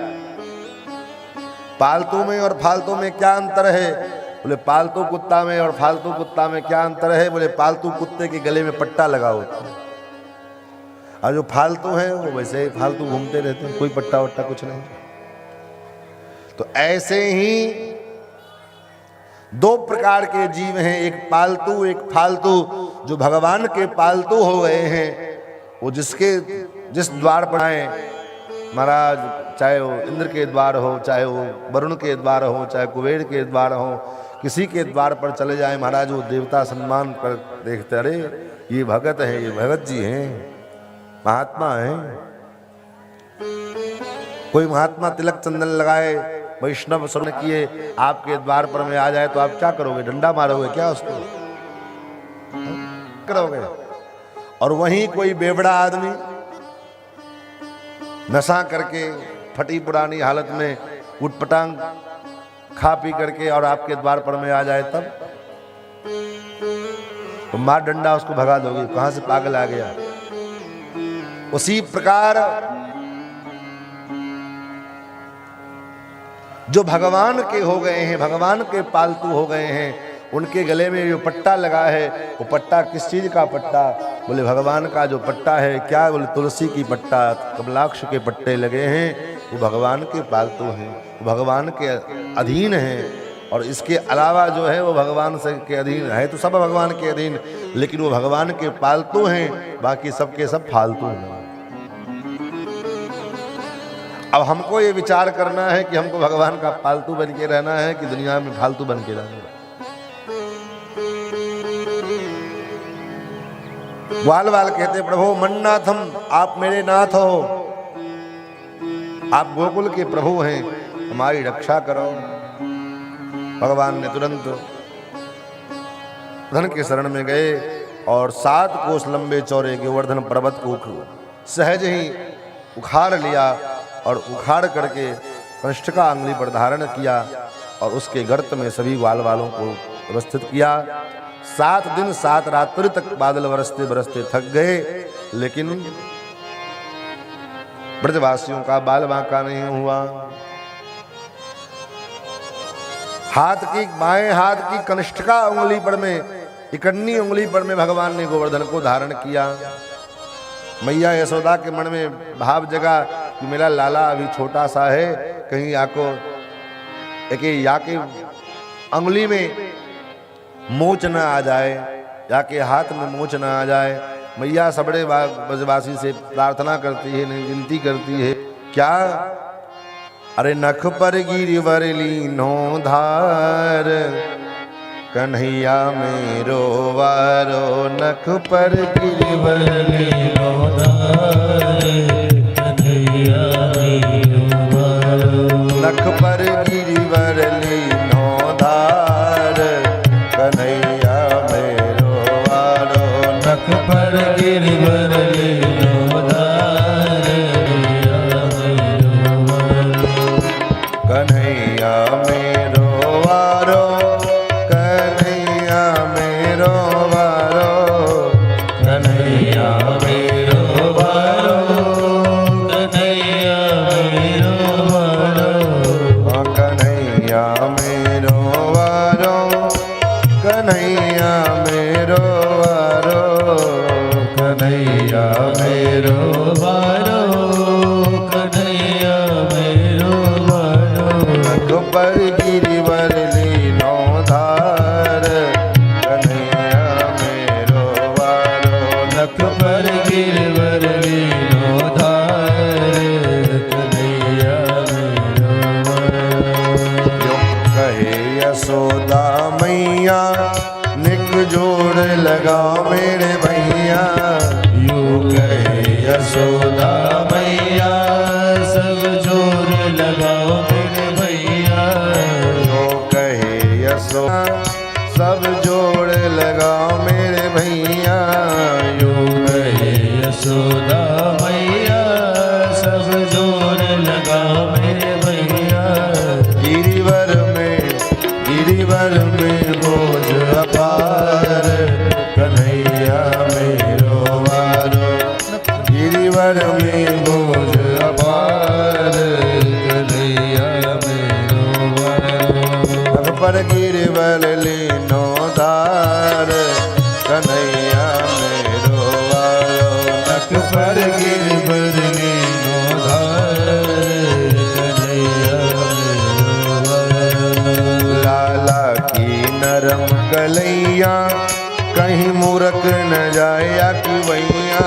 Speaker 4: पालतू में और फालतू में क्या अंतर है? बोले पालतू कुत्ता में और फालतू कुत्ता में क्या अंतर है? बोले पालतू कुत्ते के गले में पट्टा लगा होता है, और जो फालतू है वो वैसे ही फालतू घूमते रहते हैं, कोई पट्टा वट्टा कुछ नहीं। तो ऐसे ही 2 प्रकार के जीव हैं, एक पालतू एक फालतू। जो भगवान के पालतू हो गए हैं, वो जिस द्वार पर आए महाराज, चाहे वो इंद्र के द्वार हो, चाहे वो वरुण के द्वार हो, चाहे कुबेर के द्वार हो, किसी के द्वार पर चले जाए महाराज, वो देवता सम्मान पर देखते, अरे ये भगत है, ये भगत जी हैं, महात्मा हैं। कोई महात्मा तिलक चंदन लगाए, वैष्णव स्वर्ण किए, आपके द्वार पर में आ जाए तो आप क्या करोगे? डंडा मारोगे क्या उसको? करोगे? और वहीं कोई बेवड़ा आदमी नशा करके फटी पुरानी हालत में उटपटांग खा पी करके और आपके द्वार पर में आ जाए तब तो मार डंडा उसको भगा दोगे, कहां से पागल आ गया। उसी प्रकार जो भगवान के हो गए हैं, भगवान के पालतू हो गए हैं, उनके गले में जो पट्टा लगा है, वो पट्टा किस चीज का पट्टा? बोले भगवान का जो पट्टा है। क्या? बोले तुलसी की पट्टा, कमलाक्ष के पट्टे लगे हैं, वो भगवान के पालतू हैं, वो भगवान के अधीन हैं। और इसके अलावा जो है वो भगवान से के अधीन है, तो सब भगवान के अधीन, लेकिन वो भगवान के पालतू हैं, बाकी सबके सब फालतू हैं। अब हमको ये विचार करना है कि हमको भगवान का पालतू बन के रहना है कि दुनिया में फालतू बन के रहना है। वाल वाल कहते प्रभु मन्नाथम, आप मेरे नाथ हो, आप गोकुल के प्रभु हैं, हमारी रक्षा करो। भगवान ने तुरंत धन के शरण में गए और 7 कोस लंबे चौड़े गोवर्धन पर्वत को सहज ही उखाड़ लिया और उखाड़ करके कनिष्ठ का अंगुली पर धारण किया और उसके गर्त में सभी ग्वाल वालों को व्यवस्थित किया। 7 दिन 7 रात्रि तक बादल बरसते बरसते थक गए, लेकिन ब्रजवासियों का बाल बांका नहीं हुआ। हाथ की बाएं हाथ की कनिष्ठिका उंगली पर में, इकन्नी उंगली पर में भगवान ने गोवर्धन को धारण किया। मैया यशोदा के मन में भाव जगा कि मेरा लाला अभी छोटा सा है, कहीं आको या के अंगुली में मोच न आ जाए, या के हाथ में मोच न आ जाए। मैया सबड़े ब्रजवासी से प्रार्थना करती है, विनती करती है, क्या? अरे नख पर गिरिवर लीनो धार, कन्हैया मेरो वारो, नख पर गिरिवर लीनो धार, कन्हैया मेरो वारो, नख पर गिरिवर लीनो धार, कन्हैया मेरो वारो, नख पर गिरिवर लीनो धार, कन्हैया मेरो वारो, कन्हैया मेरो वारो, कन्हैया मेरो वारो, कन्हैया मेरो वारो, कन्हैया मेरो वारो, कन्हैया मेरो वारो, कन्हैया मेरो वारो, कन्हैया मेरो वारो, नख पर गिरिवर लीनो धार, कन्हैया मेरो वारो, नख पर गिरिवर लीनो धार, कन्हैया मेरो वारो। कहे यशोदा मैया निक जोड़ लगाओ मेरे भैया, यूं कहे यशोदा मैया सब जोड़ लगाओ मेरे भैया, यूं कहे यशोदा सब जोड़ लगाओ मेरे भैया, यूं कहे यशोदा मैया सब जोड़ लगाओ मेरे भैया। गिरिवर में बोझ अपार, कन्हैया मेरो वारो, गिरिवर में बोझ अपार, कन्हैया मेरो वारो, नख पर गिरिवर लीनो धार, कन्हैया मेरो वारो, नख पर गिरिवर लीनो धार, कन्हैया मेरो वारो। लाला की नरम कलैया कहीं मूरख न जाए कि भैया,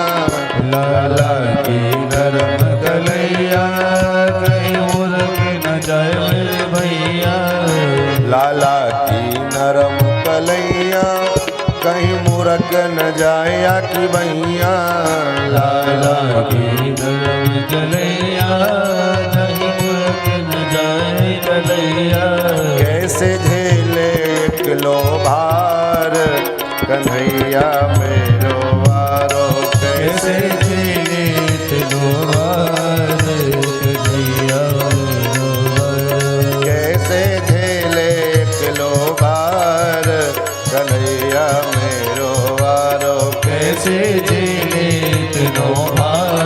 Speaker 4: लाला की नरम कलैया कहीं मूरख न जाए मेरे भैया, लाला की नरम कलैया कहीं मूरख न जाए कि भैया, लाला की नरम कलैया कहीं मूरख न जाए कलैया। कैसे झेले किलो भार, कन्हैया मेरो वारो, कैसे झेले किलो भार, कन्हैया मेरो वारो, कैसे झेले किलो भार, कन्हैया मेरो वारो, कैसे झेले किलो भार,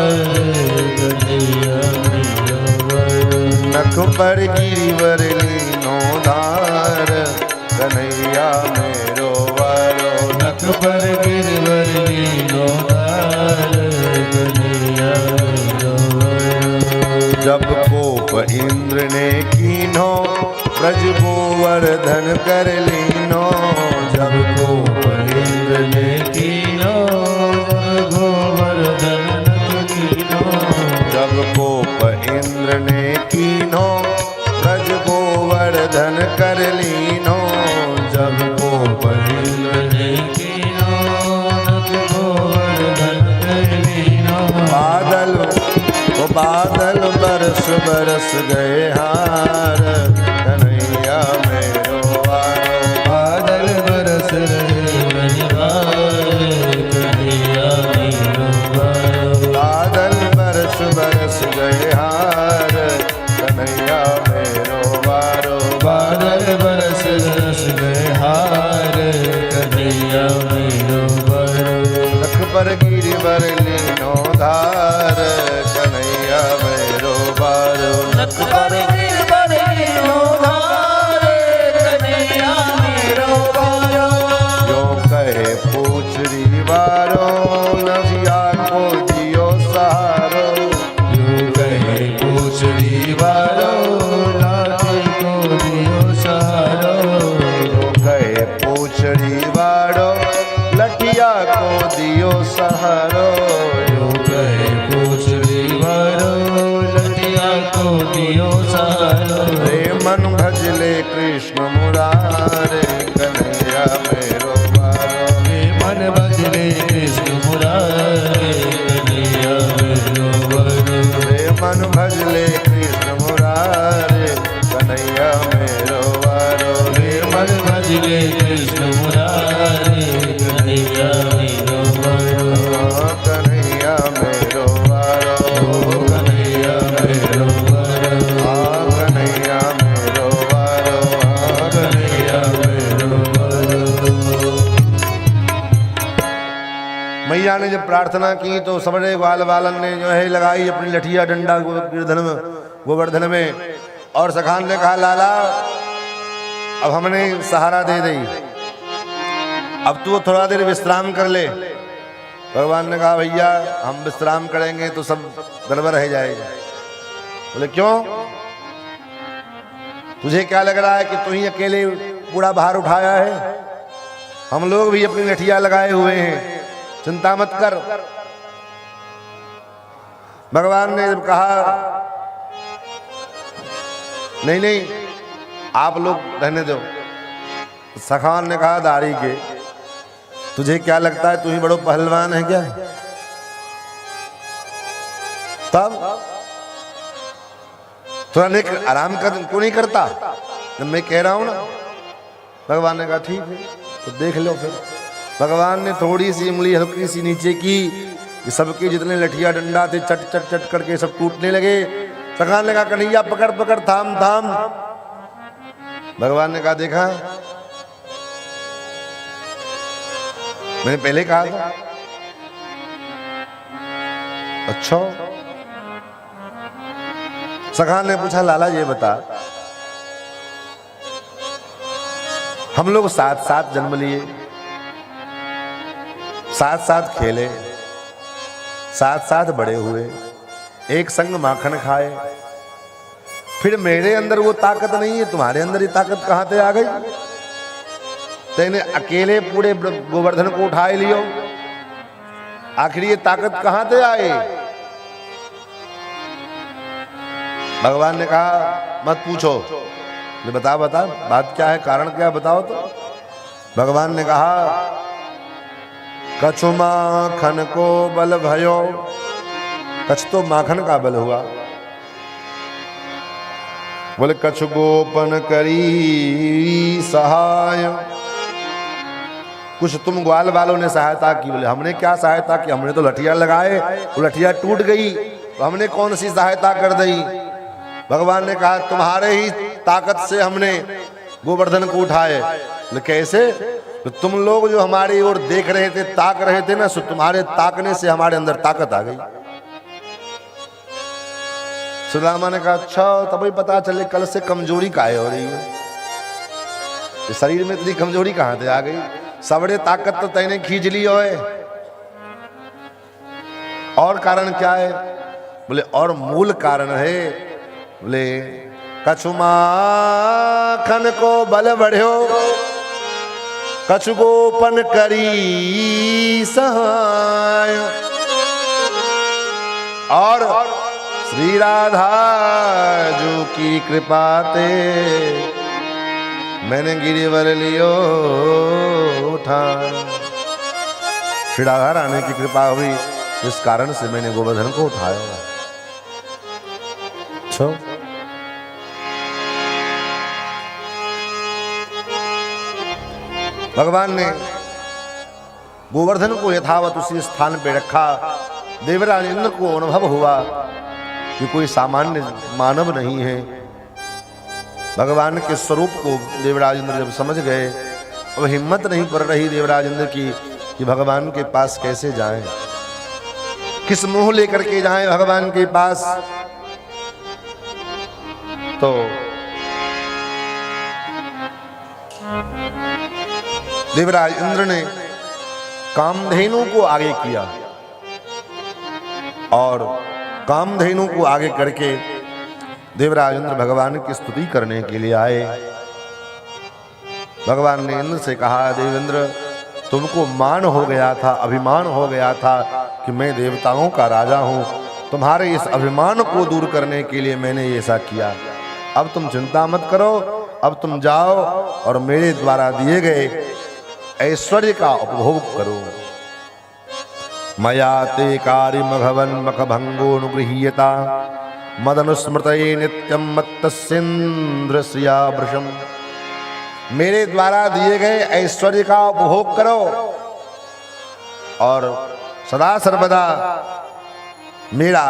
Speaker 4: कन्हैया मेरो वारो। नख पर गिरिवर लीनो धार, कन्हैया मेरो वारो, नख पर गिरिवर लीनो धार, कन्हैया मेरो वारो। जब कोप इंद्र ने कीनो, ब्रज गोवर्धन कर लीनो, जब कोप इंद्र ने कीनो, गोवर्धन कीनो, जब कोप इंद्र ने कीनो, ब्रज गोवर्धन कर लीनो, जब कोप इंद्र ने कीनो, गोवर्धन कर लीनो। बादल वो बादल बरस बरस गए हार, कन्हैया मेरो वारो, बादल बरस रहे हार, कन्हैया मेरो वारो, बादल बरस बरस गए हार, कन्हैया मेरो वारो, बादल बरस बरस गए हार, कन्हैया
Speaker 2: कन्हैया को दियो सहारा।
Speaker 4: रे मन भजले कृष्ण मुरारे कन्हैया मेरो वारो।
Speaker 2: रे मन भजले कृष्ण मुरारे कन्हैया मेरो वारो।
Speaker 4: रे मन भजले कृष्ण मुरारे कन्हैया मेरो वारो।
Speaker 2: रे मन भजले कृष्ण मुरारे कन्हैया मेरो वारो।
Speaker 4: कन्हैया मेरो वारो।
Speaker 2: कन्हैया मेरो वारो।
Speaker 4: कन्हैया मेरो वारो।
Speaker 2: कन्हैया मेरो वारो।
Speaker 4: मैया ने जब प्रार्थना की तो सबरे ग्वाल बालन ने जो है लगाई अपनी लठिया डंडा गोवर्धन में, और सखान ने कहा लाला अब हमने सहारा दे दी, अब तू थोड़ा देर विश्राम कर ले। भगवान ने कहा भैया हम विश्राम करेंगे तो सब गड़बड़ रह जाएगा। बोले क्यों, तुझे क्या लग रहा है कि तू ही अकेले पूरा भार उठाया है? हम लोग भी अपनी लठिया लगाए हुए हैं, चिंता मत कर। भगवान ने जब कहा नहीं नहीं आप लोग रहने दो, सखान ने कहा दाढ़ी के तुझे क्या लगता है तू ही बड़ो पहलवान है क्या? तब थोड़ा नेक आराम कर क्यों नहीं करता जब मैं कह रहा हूं ना? भगवान ने कहा ठीक है तो देख लो फिर। भगवान ने थोड़ी सी उंगली हल्की सी नीचे की, सबके जितने लठिया डंडा थे चट चट चट करके सब टूटने लगे। सखान ने कहा कन्हैया पकड़ पकड़ थाम थाम। भगवान ने कहा देखा मैंने पहले कहा था। अच्छा, सखान ने पूछा लाला ये बता, हम लोग साथ साथ जन्म लिए, साथ साथ खेले, साथ साथ बड़े हुए, एक संग माखन खाए, फिर मेरे अंदर वो ताकत नहीं है, तुम्हारे अंदर ये ताकत कहां से आ गई? तेने अकेले पूरे गोवर्धन को उठाए लियो, आखिर ये ताकत कहां से आए? भगवान ने कहा मत पूछो, बता बता बात क्या है, कारण क्या है बताओ तो। भगवान ने कहा कछु माखन को बल भयो, कछ तो माखन का बल हुआ। बोले कछु गोपन करी सहाय, कुछ तुम ग्वाल वालों ने सहायता की। बोले हमने क्या सहायता की, हमने तो लठिया लगाए, वो लठिया टूट गई तो हमने कौन सी सहायता कर दी? भगवान ने कहा तुम्हारे ही ताकत से हमने गोवर्धन को उठाए। बोले कैसे? तो तुम लोग जो हमारी ओर देख रहे थे, ताक रहे थे ना, सो तुम्हारे ताकने से हमारे अंदर ताकत आ गई। सुदामा ने कहा अच्छा तभी पता चले कल से कमजोरी काहे हो रही है, तो शरीर में इतनी कमजोरी कहां से आ गई? सबड़े ताकत तो तैने खींच ली होए, और कारण क्या है? बोले और मूल कारण है, बोले कछु माखन को बल बढ़्यो, कछु गोपन करी सहाय, और श्री राधा जो की कृपा ते मैंने गिरिवर लियो उठा। श्री राधा रानी की कृपा हुई, इस कारण से मैंने गोवर्धन को उठाया। छो भगवान ने गोवर्धन को यथावत उसी स्थान पे रखा। देवराज इंद्र को अनुभव हुआ कि कोई सामान्य मानव नहीं है। भगवान के स्वरूप को देवराज इंद्र जब समझ गए, अब हिम्मत नहीं पड़ रही देवराज इंद्र की कि भगवान के पास कैसे जाएं, किस मुंह लेकर के जाएं भगवान के पास। तो देवराज इंद्र ने कामधेनु को आगे किया और कामधेनु को आगे करके देवराज इंद्र भगवान की स्तुति करने के लिए आए। भगवान ने इंद्र से कहा देवेंद्र तुमको मान हो गया था, अभिमान हो गया था कि मैं देवताओं का राजा हूं, तुम्हारे इस अभिमान को दूर करने के लिए मैंने ऐसा किया। अब तुम चिंता मत करो, अब तुम जाओ और मेरे द्वारा दिए गए ऐश्वर्य का उपभोग करो। मया ते कार्य मघवन मखभंगो अनुगृह्यता मदनुस्मृतये नित्यम मत्तस्येन्द्रस्या वृषम। मेरे द्वारा दिए गए ऐश्वर्य का उपभोग करो और सदा सर्वदा मेरा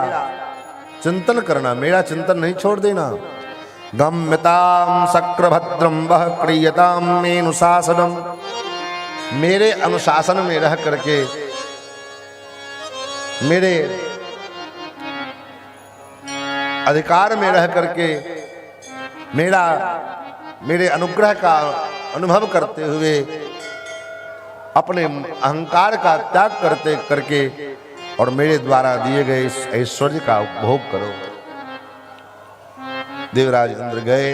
Speaker 4: चिंतन करना, मेरा चिंतन नहीं छोड़ देना। गम्यताम शक्रभद्रम वह क्रियताम मेनुशासनम। मेरे अनुशासन में रह करके, मेरे अधिकार में रह करके मेरे अनुग्रह का अनुभव करते हुए अपने अहंकार का त्याग करते करके और मेरे द्वारा दिए गए इस ऐश्वर्य का उपभोग करो। देवराज इंद्र गए।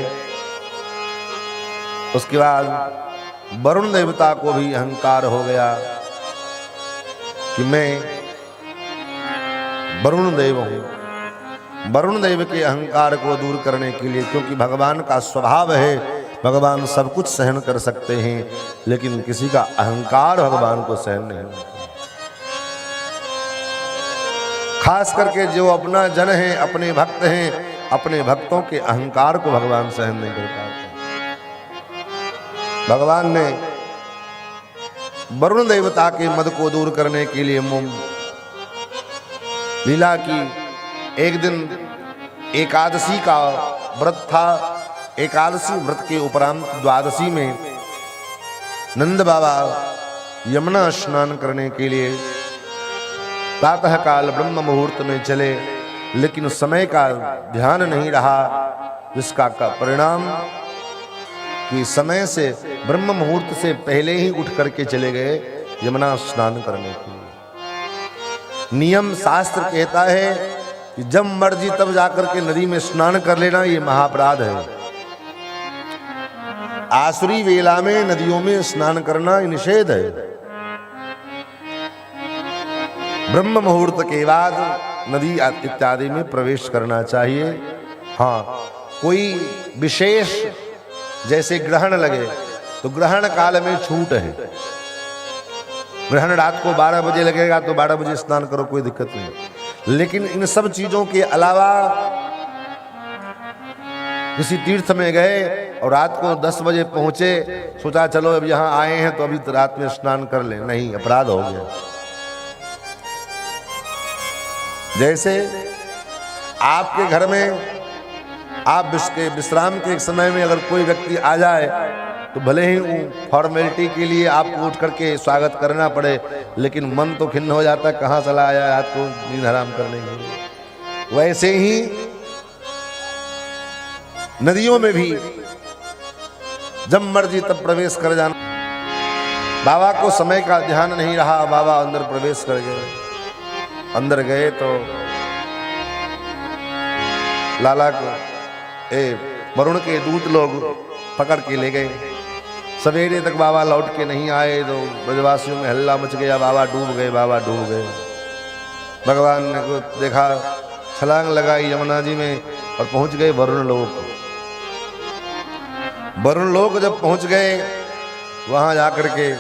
Speaker 4: उसके बाद वरुण देवता को भी अहंकार हो गया कि मैं वरुण देव हूं। वरुण देव के अहंकार को दूर करने के लिए, क्योंकि भगवान का स्वभाव है, भगवान सब कुछ सहन कर सकते हैं, लेकिन किसी का अहंकार भगवान को सहन नहीं होता। खास करके जो अपना जन है, अपने भक्त हैं, अपने भक्तों के अहंकार को भगवान सहन नहीं कर पाते। भगवान ने वरुण देवता के मद को दूर करने के लिए लीला की। एक दिन एकादशी का व्रत था। एकादशी व्रत के उपरांत द्वादशी में नंद बाबा यमुना स्नान करने के लिए प्रातः काल ब्रह्म मुहूर्त में चले, लेकिन समय का ध्यान नहीं रहा, जिसका परिणाम कि समय से ब्रह्म मुहूर्त से पहले ही उठ करके चले गए यमुना स्नान करने के लिए। नियम शास्त्र कहता है कि जब मर्जी तब जाकर के नदी में स्नान कर लेना, ये महापराध है। आसुरी वेला में नदियों में स्नान करना निषेध है। ब्रह्म मुहूर्त के बाद नदी इत्यादि में प्रवेश करना चाहिए। हाँ, कोई विशेष जैसे ग्रहण लगे तो ग्रहण काल में छूट है। ग्रहण रात को 12 बजे लगेगा तो 12 बजे स्नान करो, कोई दिक्कत नहीं। लेकिन इन सब चीजों के अलावा किसी तीर्थ में गए और रात को 10 बजे पहुंचे, सोचा चलो अब यहां आए हैं तो अभी तो रात में स्नान कर लें, नहीं, अपराध हो गया। जैसे आपके घर में आप विश्राम के समय में अगर कोई व्यक्ति आ जाए तो भले ही फॉर्मेलिटी के लिए आपको उठ करके स्वागत करना पड़े, लेकिन मन तो खिन्न हो जाता है, कहाँ चला आया रात को नींद हराम करने के लिए। वैसे ही नदियों में भी जब मर्जी तब प्रवेश कर जाना। बाबा को समय का ध्यान नहीं रहा, बाबा अंदर प्रवेश कर गए। अंदर गए तो लाला को वरुण के दूत लोग पकड़ के ले गए। सवेरे तक बाबा लौट के नहीं आए तो ब्रजवासियों में हल्ला मच गया, बाबा डूब गए, बाबा डूब गए। भगवान ने को देखा, छलांग लगाई यमुना जी में और पहुंच गए वरुण लोक। वरुण लोक जब पहुंच गए, वहां जाकर के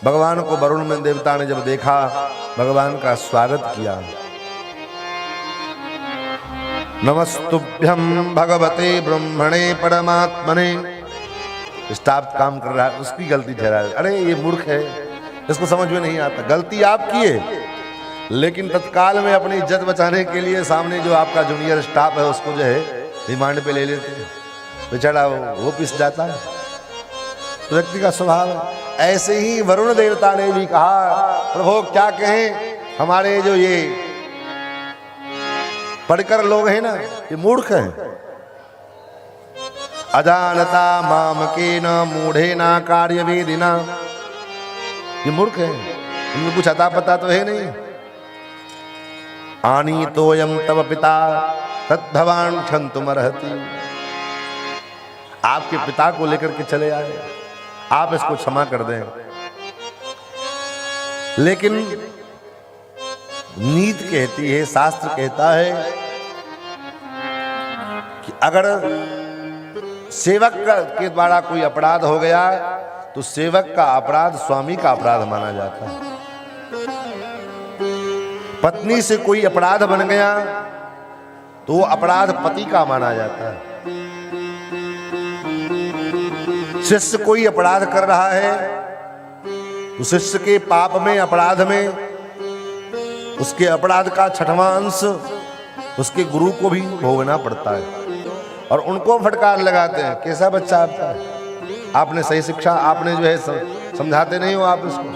Speaker 4: भगवान को वरुण में देवता ने जब देखा, भगवान का स्वागत किया। नमस्तुभ्यं भगवते ब्रह्मणे परमात्मने। स्टाफ काम कर रहा है, उसकी गलती ठहरा है। अरे ये मूर्ख है, इसको समझ में नहीं आता। गलती आपकी है, लेकिन तत्काल में अपनी इज्जत बचाने के लिए सामने जो आपका जूनियर स्टाफ है उसको जो है रिमांड पे ले लेते हैं, बेचारा वो पिस जाता है। तो व्यक्ति का स्वभाव है। ऐसे ही वरुण देवता ने भी कहा, प्रभु क्या कहें, हमारे जो ये पढ़कर लोग हैं ना, ये मूर्ख हैं। अजानता मामकेन मूढ़ेना कार्यवेदिना, ये मूर्ख हैं, इनमें कुछ अता पता तो है नहीं। आनी तोयम तव पिता तद्भवान क्षंतुमर्हति। आपके पिता को लेकर के चले आए, आप इसको क्षमा कर दें। लेकिन नीति कहती है, शास्त्र कहता है कि अगर सेवक के द्वारा कोई अपराध हो गया तो सेवक का अपराध स्वामी का अपराध माना जाता है। पत्नी से कोई अपराध बन गया तो वो अपराध पति का माना जाता है। शिष्य कोई अपराध कर रहा है तो शिष्य के पाप में, अपराध में, उसके अपराध का 6वां अंश उसके गुरु को भी भोगना पड़ता है और उनको फटकार लगाते हैं। कैसा बच्चा आपका है, आपने सही शिक्षा, आपने जो है समझाते नहीं हो आप इसको,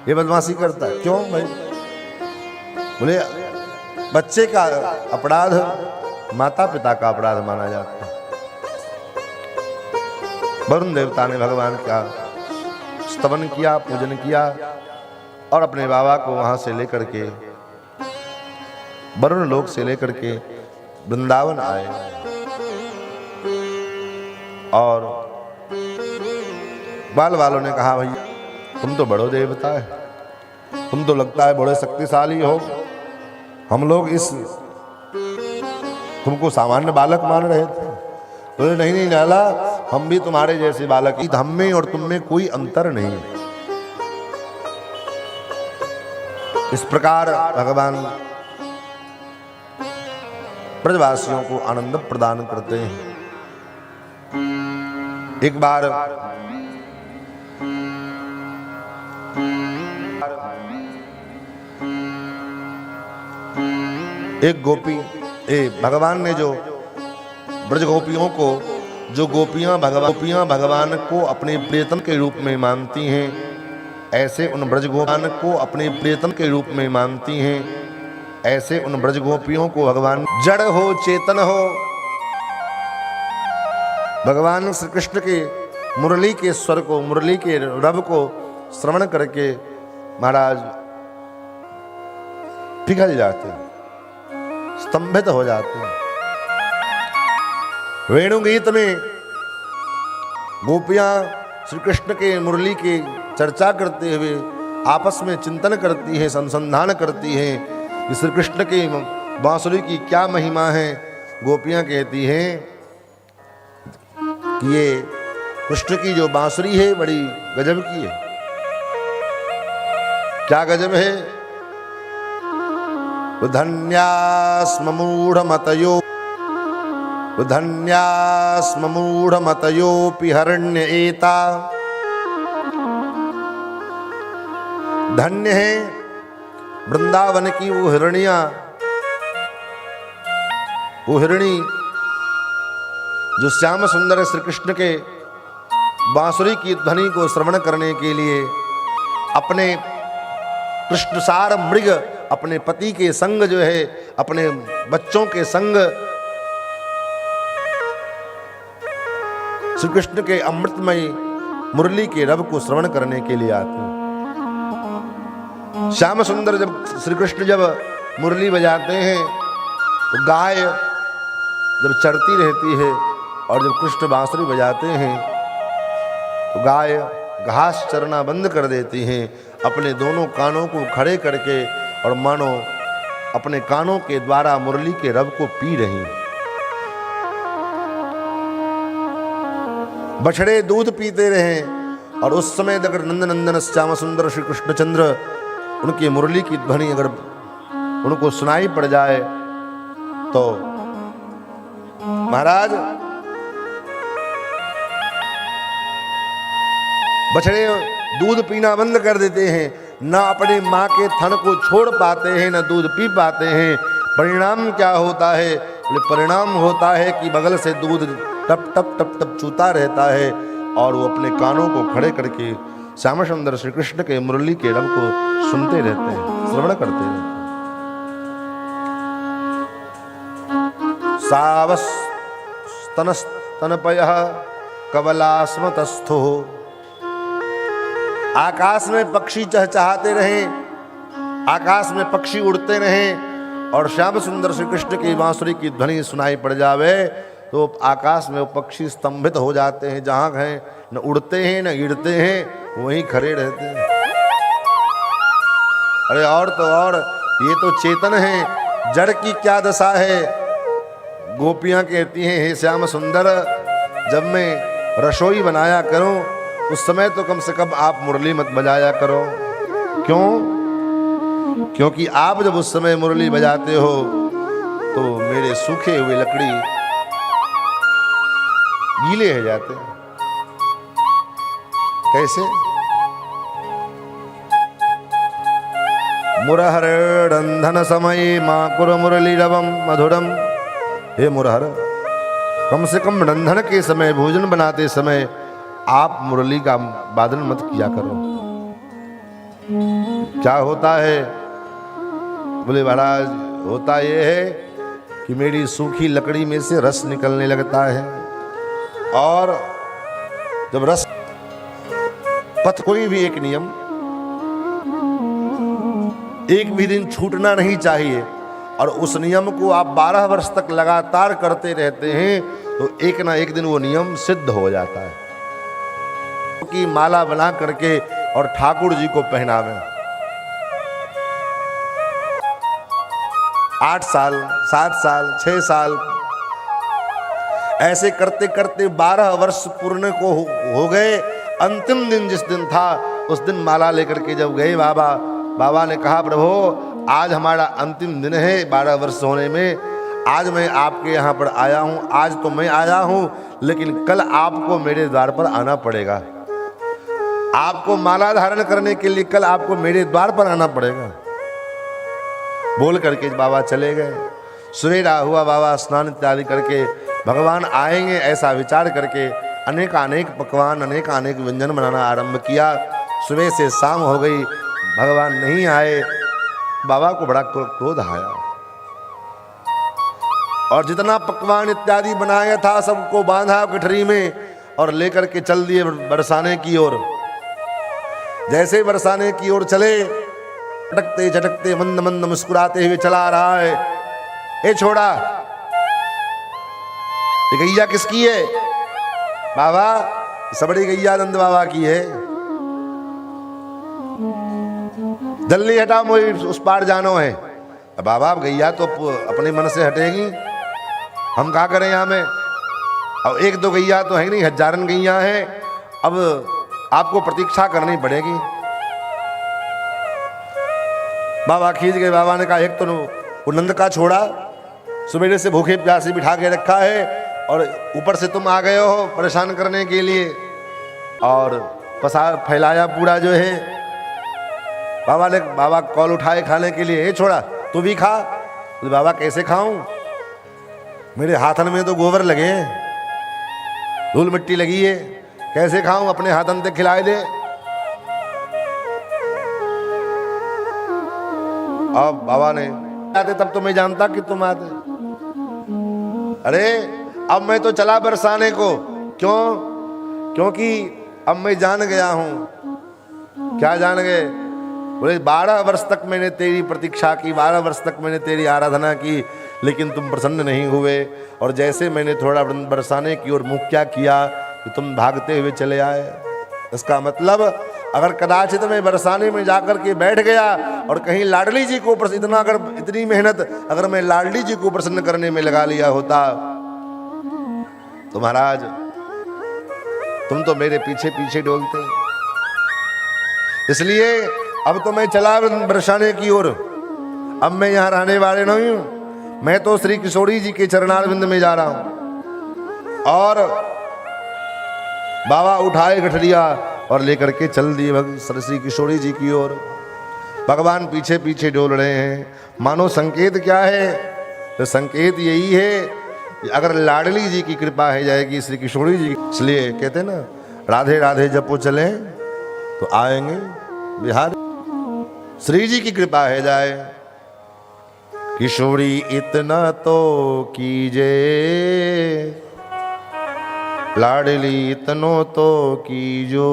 Speaker 4: ये बदमाशी करता है। क्यों भाई? बोले बच्चे का अपराध माता पिता का अपराध माना जाता है। वरुण देवता ने भगवान का स्तवन किया, पूजन किया और अपने बाबा को वहां से लेकर के, वरुण लोक से लेकर के वृंदावन आए और बाल वालों ने कहा भैया तुम तो बड़ो देवता है, तुम तो लगता है बड़े शक्तिशाली हो, हम लोग इस तुमको सामान्य बालक मान रहे थे। बोले नहीं नहीं लाला, हम भी तुम्हारे जैसे बालक, हम में और तुम में कोई अंतर नहीं है। इस प्रकार भगवान ब्रजवासियों को आनंद प्रदान करते हैं। एक बार एक गोपी भगवान ने जो ब्रज गोपियों को, जो गोपियां भगवान को अपने प्रियतम के रूप में मानती हैं, ऐसे उन ब्रज गोपियों को अपने प्रियतम के रूप में मानती हैं, ऐसे उन ब्रज गोपियों को भगवान जड़ हो चेतन हो, भगवान श्री कृष्ण के मुरली के स्वर को, मुरली के रब को श्रवण करके महाराज पिघल जाते हैं, स्तंभित हो जाते हैं। वेणु गीत में गोपियां श्री कृष्ण के मुरली की चर्चा करते हुए आपस में चिंतन करती हैं, संसंधान करती हैं कि श्री कृष्ण की बांसुरी की क्या महिमा है। गोपियां कहती हैं कि ये कृष्ण की जो बांसुरी है बड़ी गजब की है। क्या गजब है? धन्यास्म मूढ़मतयो, धन्यास्म मूढ़मतयोऽपि हरण्य एता। धन्य है वृंदावन की वो हिरणियां, वो हिरणी जो श्याम सुंदर श्री कृष्ण के बांसुरी की ध्वनि को श्रवण करने के लिए अपने कृष्णसार मृग, अपने पति के संग जो है, अपने बच्चों के संग श्री कृष्ण के अमृतमयी मुरली के रब को श्रवण करने के लिए आते हैं। श्याम सुंदर जब श्री कृष्ण जब मुरली बजाते हैं तो गाय जब चरती रहती है और जब कृष्ण बांसुरी बजाते हैं तो गाय घास चरना बंद कर देती हैं, अपने दोनों कानों को खड़े करके और मानो अपने कानों के द्वारा मुरली के रब को पी रही हैं। बछड़े दूध पीते रहे और उस समय अगर नंदनंदन श्याम सुंदर श्री कृष्णचंद्र उनकी मुरली की ध्वनि अगर उनको सुनाई पड़ जाए तो महाराज बछड़े दूध पीना बंद कर देते हैं, ना अपने माँ के थन को छोड़ पाते हैं, ना दूध पी पाते हैं। परिणाम क्या होता है? परिणाम होता है कि बगल से दूध टप टप टप टप चूता रहता है और वो अपने कानों को खड़े करके श्याम सुंदर श्री कृष्ण के मुरली के रब को सुनते रहते हैं, श्रवण करते रहते हैं। सावस स्तनपयः कवलास्मतस्थो। आकाश में पक्षी चहचहाते रहें, आकाश में पक्षी उड़ते रहें और श्याम सुंदर श्री कृष्ण की बांसुरी की ध्वनि सुनाई पड़ जावे तो आकाश में वो पक्षी स्तंभित हो जाते हैं। जहाँ हैं न उड़ते हैं न गिरते हैं, वहीं खड़े रहते हैं। अरे और तो और ये तो चेतन है, जड़ की क्या दशा है। गोपियां कहती हैं, हे श्याम सुंदर, जब मैं रसोई बनाया करूं उस समय तो कम से कम आप मुरली मत बजाया करो। क्यों? क्योंकि आप जब उस समय मुरली बजाते हो तो मेरे सूखे हुए लकड़ी गीले हो जाते हैं। कैसे? मुरहर रंधन समय माकुर मुरली रवम मधुरम। हे मुरहर, कम से कम रंधन के समय, भोजन बनाते समय आप मुरली का वादन मत किया करो। क्या होता है? बोले महाराज, होता ये है कि मेरी सूखी लकड़ी में से रस निकलने लगता है, और जब रस पथ, कोई भी एक नियम एक भी दिन छूटना नहीं चाहिए, और उस नियम को आप 12 वर्ष तक लगातार करते रहते हैं तो एक ना एक दिन वो नियम सिद्ध हो जाता है कि माला बना करके और ठाकुर जी को पहनावे। 8 साल, 7 साल, 6 साल ऐसे करते करते 12 वर्ष पूर्ण को हो गए। अंतिम दिन जिस दिन था, उस दिन माला लेकर के जब गए बाबा ने कहा, प्रभु आज हमारा अंतिम दिन है 12 वर्ष होने में, आज मैं आपके यहाँ पर आया हूँ। आज तो मैं आया हूँ, लेकिन कल आपको मेरे द्वार पर आना पड़ेगा। आपको माला धारण करने के लिए कल आपको मेरे द्वार पर आना पड़ेगा। बोल करके बाबा चले गए। सवेरा हुआ, बाबा स्नान इत्यादि करके भगवान आएंगे ऐसा विचार करके अनेक पकवान, अनेक व्यंजन बनाना आरंभ किया। सुबह से शाम हो गई, भगवान नहीं आए। बाबा को बड़ा क्रोध आया, और जितना पकवान इत्यादि बनाया था सबको बांधा गठरी में और लेकर के चल दिए बरसाने की ओर। जैसे बरसाने की ओर चले, झटकते झटकते मंद मंद मुस्कुराते हुए चला रहा है। ए छोड़ा, ये गैया किसकी है? बाबा, सबड़ी गैया नंद बाबा की है। जल्दी हटा, मुझे उस पार जानो है। बाबा, अब गैया तो अपने मन से हटेगी, हम क्या करें यहाँ में? अब 1-2 गैया तो है नहीं, हजारन गैया हैं। अब आपको प्रतीक्षा करनी पड़ेगी। बाबा खींच गए। बाबा ने कहा, एक तो वो नंद का छोड़ा सवेरे से भूखे प्यासे बिठा के रखा है, और ऊपर से तुम आ गए हो परेशान करने के लिए, और पसार फैलाया पूरा जो है। बाबा कॉल उठाए खाने के लिए, छोड़ा तू भी खा। तो बाबा, कैसे खाऊं? मेरे हाथन में तो गोबर लगे हैं, धूल मिट्टी लगी है, कैसे खाऊं? अपने हाथन से खिलाए दे। अब बाबा ने आते, तब तो मैं जानता कि तुम आते। अरे अब मैं तो चला बरसाने को। क्यों? क्योंकि अब मैं जान गया हूं। क्या जान गए? बोले 12 वर्ष तक मैंने तेरी प्रतीक्षा की, 12 वर्ष तक मैंने तेरी आराधना की, लेकिन तुम प्रसन्न नहीं हुए। और जैसे मैंने थोड़ा बरसाने की ओर मुख क्या किया कि तुम भागते हुए चले आए। इसका मतलब अगर कदाचित मैं बरसाने में जाकर के बैठ गया और कहीं लाडली जी को इतनी मेहनत अगर मैं लाडली जी को प्रसन्न करने में लगा लिया होता तो महाराज तुम तो मेरे पीछे पीछे डोलते। इसलिए अब तो मैं चला बरसाने की ओर। अब मैं यहाँ रहने वाले नहीं हूँ, मैं तो श्री किशोरी जी के चरणारविंद में जा रहा हूँ। और बाबा उठाए गठरिया और लेकर के चल दिए श्री किशोरी जी की ओर। भगवान पीछे पीछे डोल रहे हैं। मानो संकेत क्या है? तो संकेत यही है कि अगर लाडली जी की कृपा है जाएगी श्री किशोरी जी, इसलिए कहते ना राधे राधे जपो चले तो आएंगे बिहार। श्री जी की कृपा है जाए। किशोरी इतना तो कीजे, लाडली इतनो तो कीजो।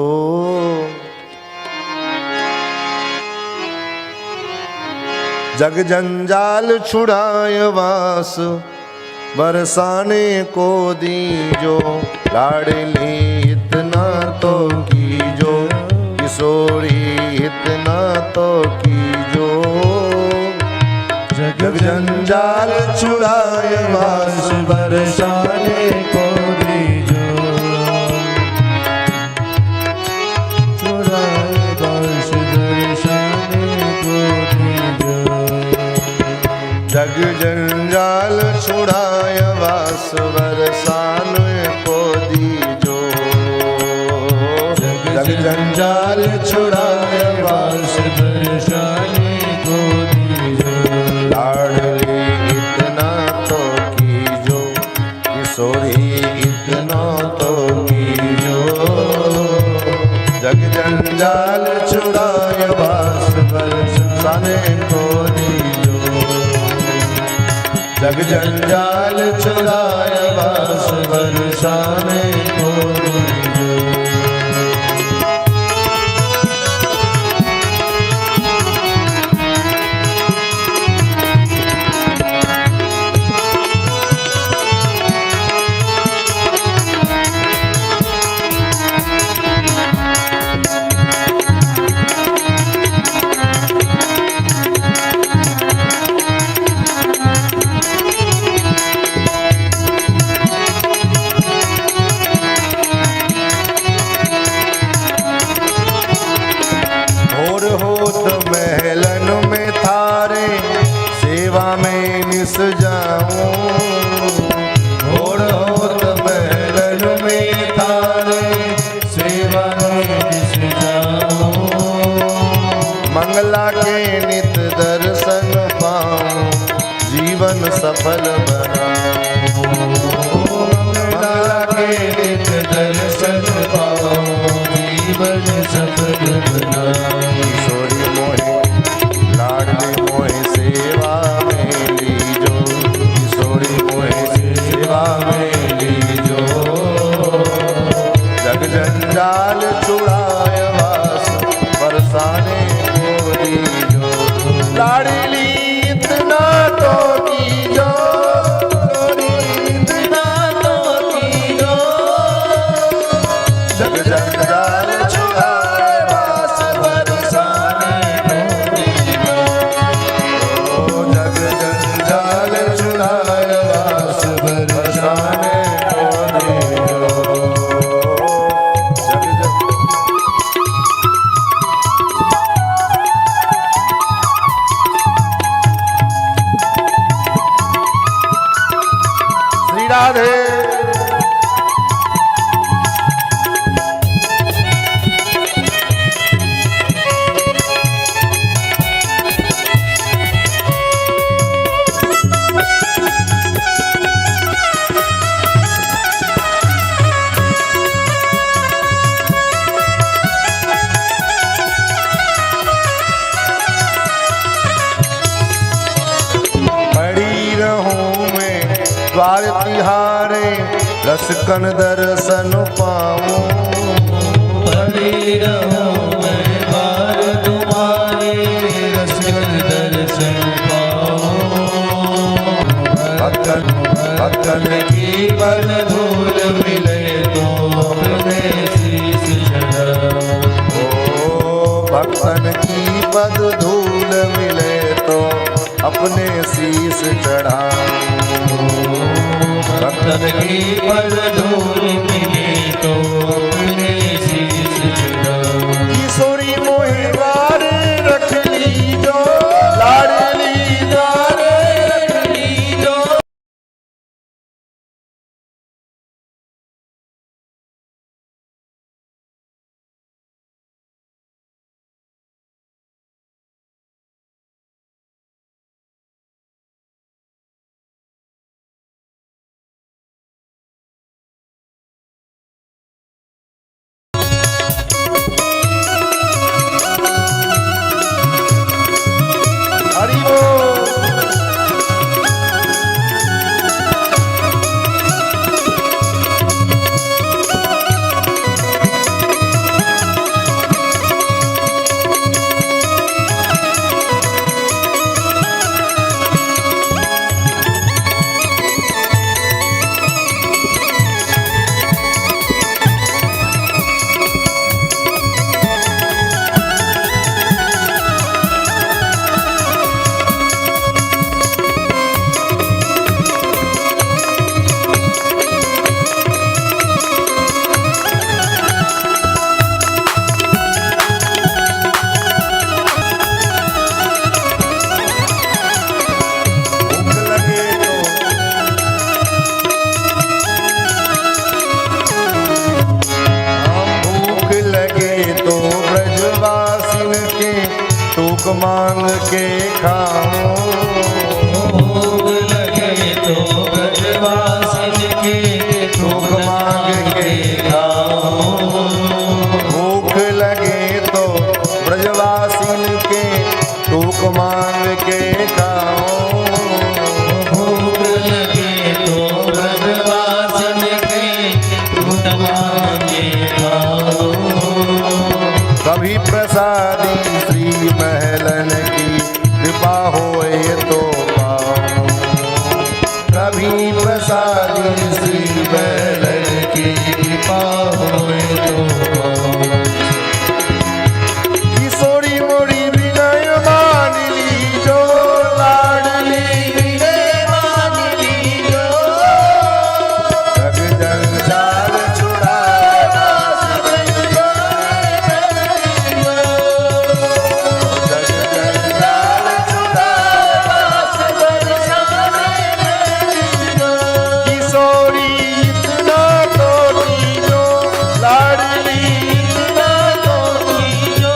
Speaker 4: जग जंजाल छुड़ाय वास, बरसाने को दीजो। लाडली इतना तो कीजो, किशोरी इतना तो कीजो। जग जंजाल छुड़ाए वास
Speaker 2: बरसाने को दीजो, छुड़ाए वास बरसाने को दीजो।
Speaker 4: जग जंजाल छुड़ाए वास बरसाने को दीजो, जग जंजाल छुड़ाए वास
Speaker 2: बरसाने को दीजो।
Speaker 4: लाडली इतना तो कीजो, किशोरी इतना तो कीजो, जग जंजाल छुड़ाए वास बरसाने को दीजो, जग जंजाल छुड़ाए वास बरसाने को दीजो। भोर होत महलन में थारे सेवा में निस जाऊं, भोर होत महलन में थारे
Speaker 2: सेवा में निस जाऊं।
Speaker 4: मंगला के नित दर्शन पाऊं, जीवन सफल बनाऊं, मंगला के नित दर्शन पाऊं,
Speaker 2: जीवन सफल बनाऊं।
Speaker 4: किशोरी मोहे लाडली मोहे सेवा में लीजो, किशोरी मोहे सेवा में लीजो, जग जंजाल छुड़ाए वास बरसाने को दीजो। लाडली इतना तो कीजो, इतना तो कीजो, जग जंजाल छुड़ाए वास बरसाने को दीजो, जग जंजाल छुड़ाए वास बरसाने को दीजो, जग श्री राधे। पड़ी रहूं मैं द्वार तिहारे, रसकन दर्शन पाऊं,
Speaker 2: पड़ी रहूं मैं बार तुम्हारे, रसगन दर्शन पाऊं।
Speaker 4: भक्तन भक्तन की
Speaker 2: पद धूल मिले तो अपने शीश चढ़ाऊं।
Speaker 4: ओ भक्तन की पद धूल मिले तो अपने शीस चढ़ाऊं,
Speaker 2: भक्तन की पद धूल मिले तो अपने शीश चढ़ाऊं।
Speaker 4: किशोरी मोहे वार रख लीजो, लाडली के खाओ,
Speaker 2: भोग लगे तो ब्रजवासिन के
Speaker 4: भूख मांग के खाओ, भूख लगे तो ब्रजवासिन के टूक मांग के खाओ,
Speaker 2: भोग लगे तो ब्रजवासिन के टूक मांग के खाओ।
Speaker 4: कभी प्रसादी श्री महलन की कृपा होए तो पाओ, कभी प्रसादी श्री महलन की कृपा होए तो पाओ। किशोरी मोरी विनय मान लीजो, लाडली विनय मान लीजो, जग जंजाल छुड़ावा किशोरी इतना तो लीजो, लाडली इतना तो लीजो,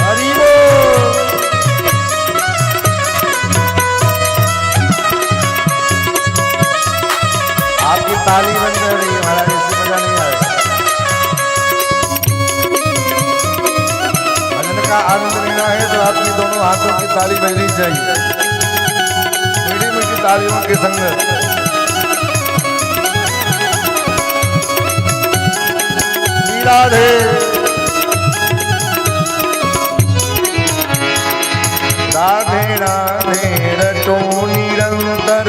Speaker 4: हरि बोल। आपकी ताली बंद कर रही है महाराज, इससे मजा नहीं आया। भजन का आनंद लेना है तो आपकी दोनों हाथों की ताली बजनी चाहिए, मीठी मीठी तालियों के संग। राधे राधे राधे रटो निरंतर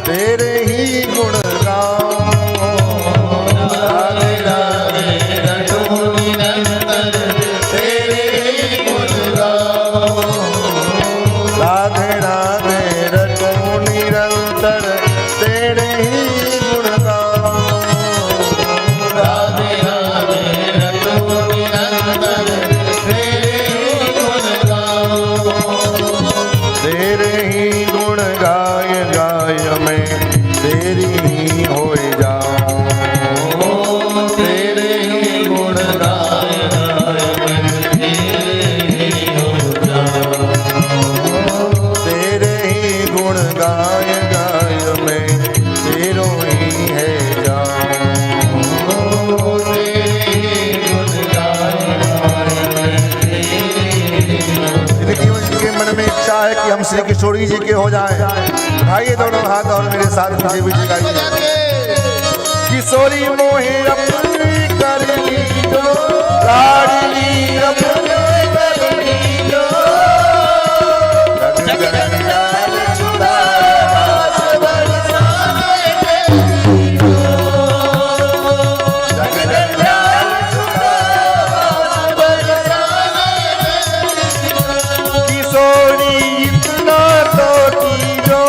Speaker 4: तेरे ही गुण गाओ, राधे राधे रटो निरंतर तेरे ही गुण गाओ, राधे राधे रटो निरंतर तेरे ही गुण गाओ, राधे राधे रटो निरंतर तेरे ही गुण गाओ, तेरे ही गुण गाय गाय मैं तेरी ही हो जाऊं, तेरे ही गुण गाय गाय मैं तेरी ही हो जाऊं, तेरे ही गुण गाय गाय मैं तेरो ही है जाऊं, तेरे ही गुण गाय गाय मैं तेरी ही हो जाऊं। जिनके मन में इच्छा है कि हम श्री किशोरी जी के हो जाएं, उठाइए दोनों हाथ और मेरे साथ मुझे भी जगाइए। किशोरी मोहे अपनी कर लीजो, लाडली अपनी कर लीजो, जग जंजाल छुड़ावा बरसाने लीजो, जग जंजाल छुड़ावा बरसाने लीजो। किशोरी इतना तो कीजो,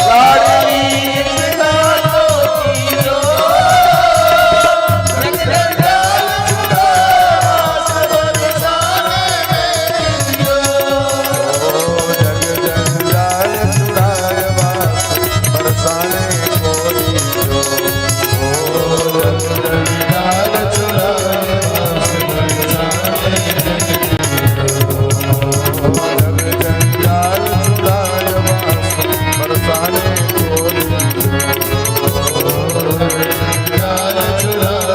Speaker 4: लाडली इतना तो कीजो, जग जंजाल छुड़ावा बरसाने लीजो, जग जंजाल छुड़ावा बरसाने को लीजो, जग जंजाल छुड़ावा बरसाने जग जंजाल छुड़ावा बरसाने को लीजो, जंजाल छुड़ावा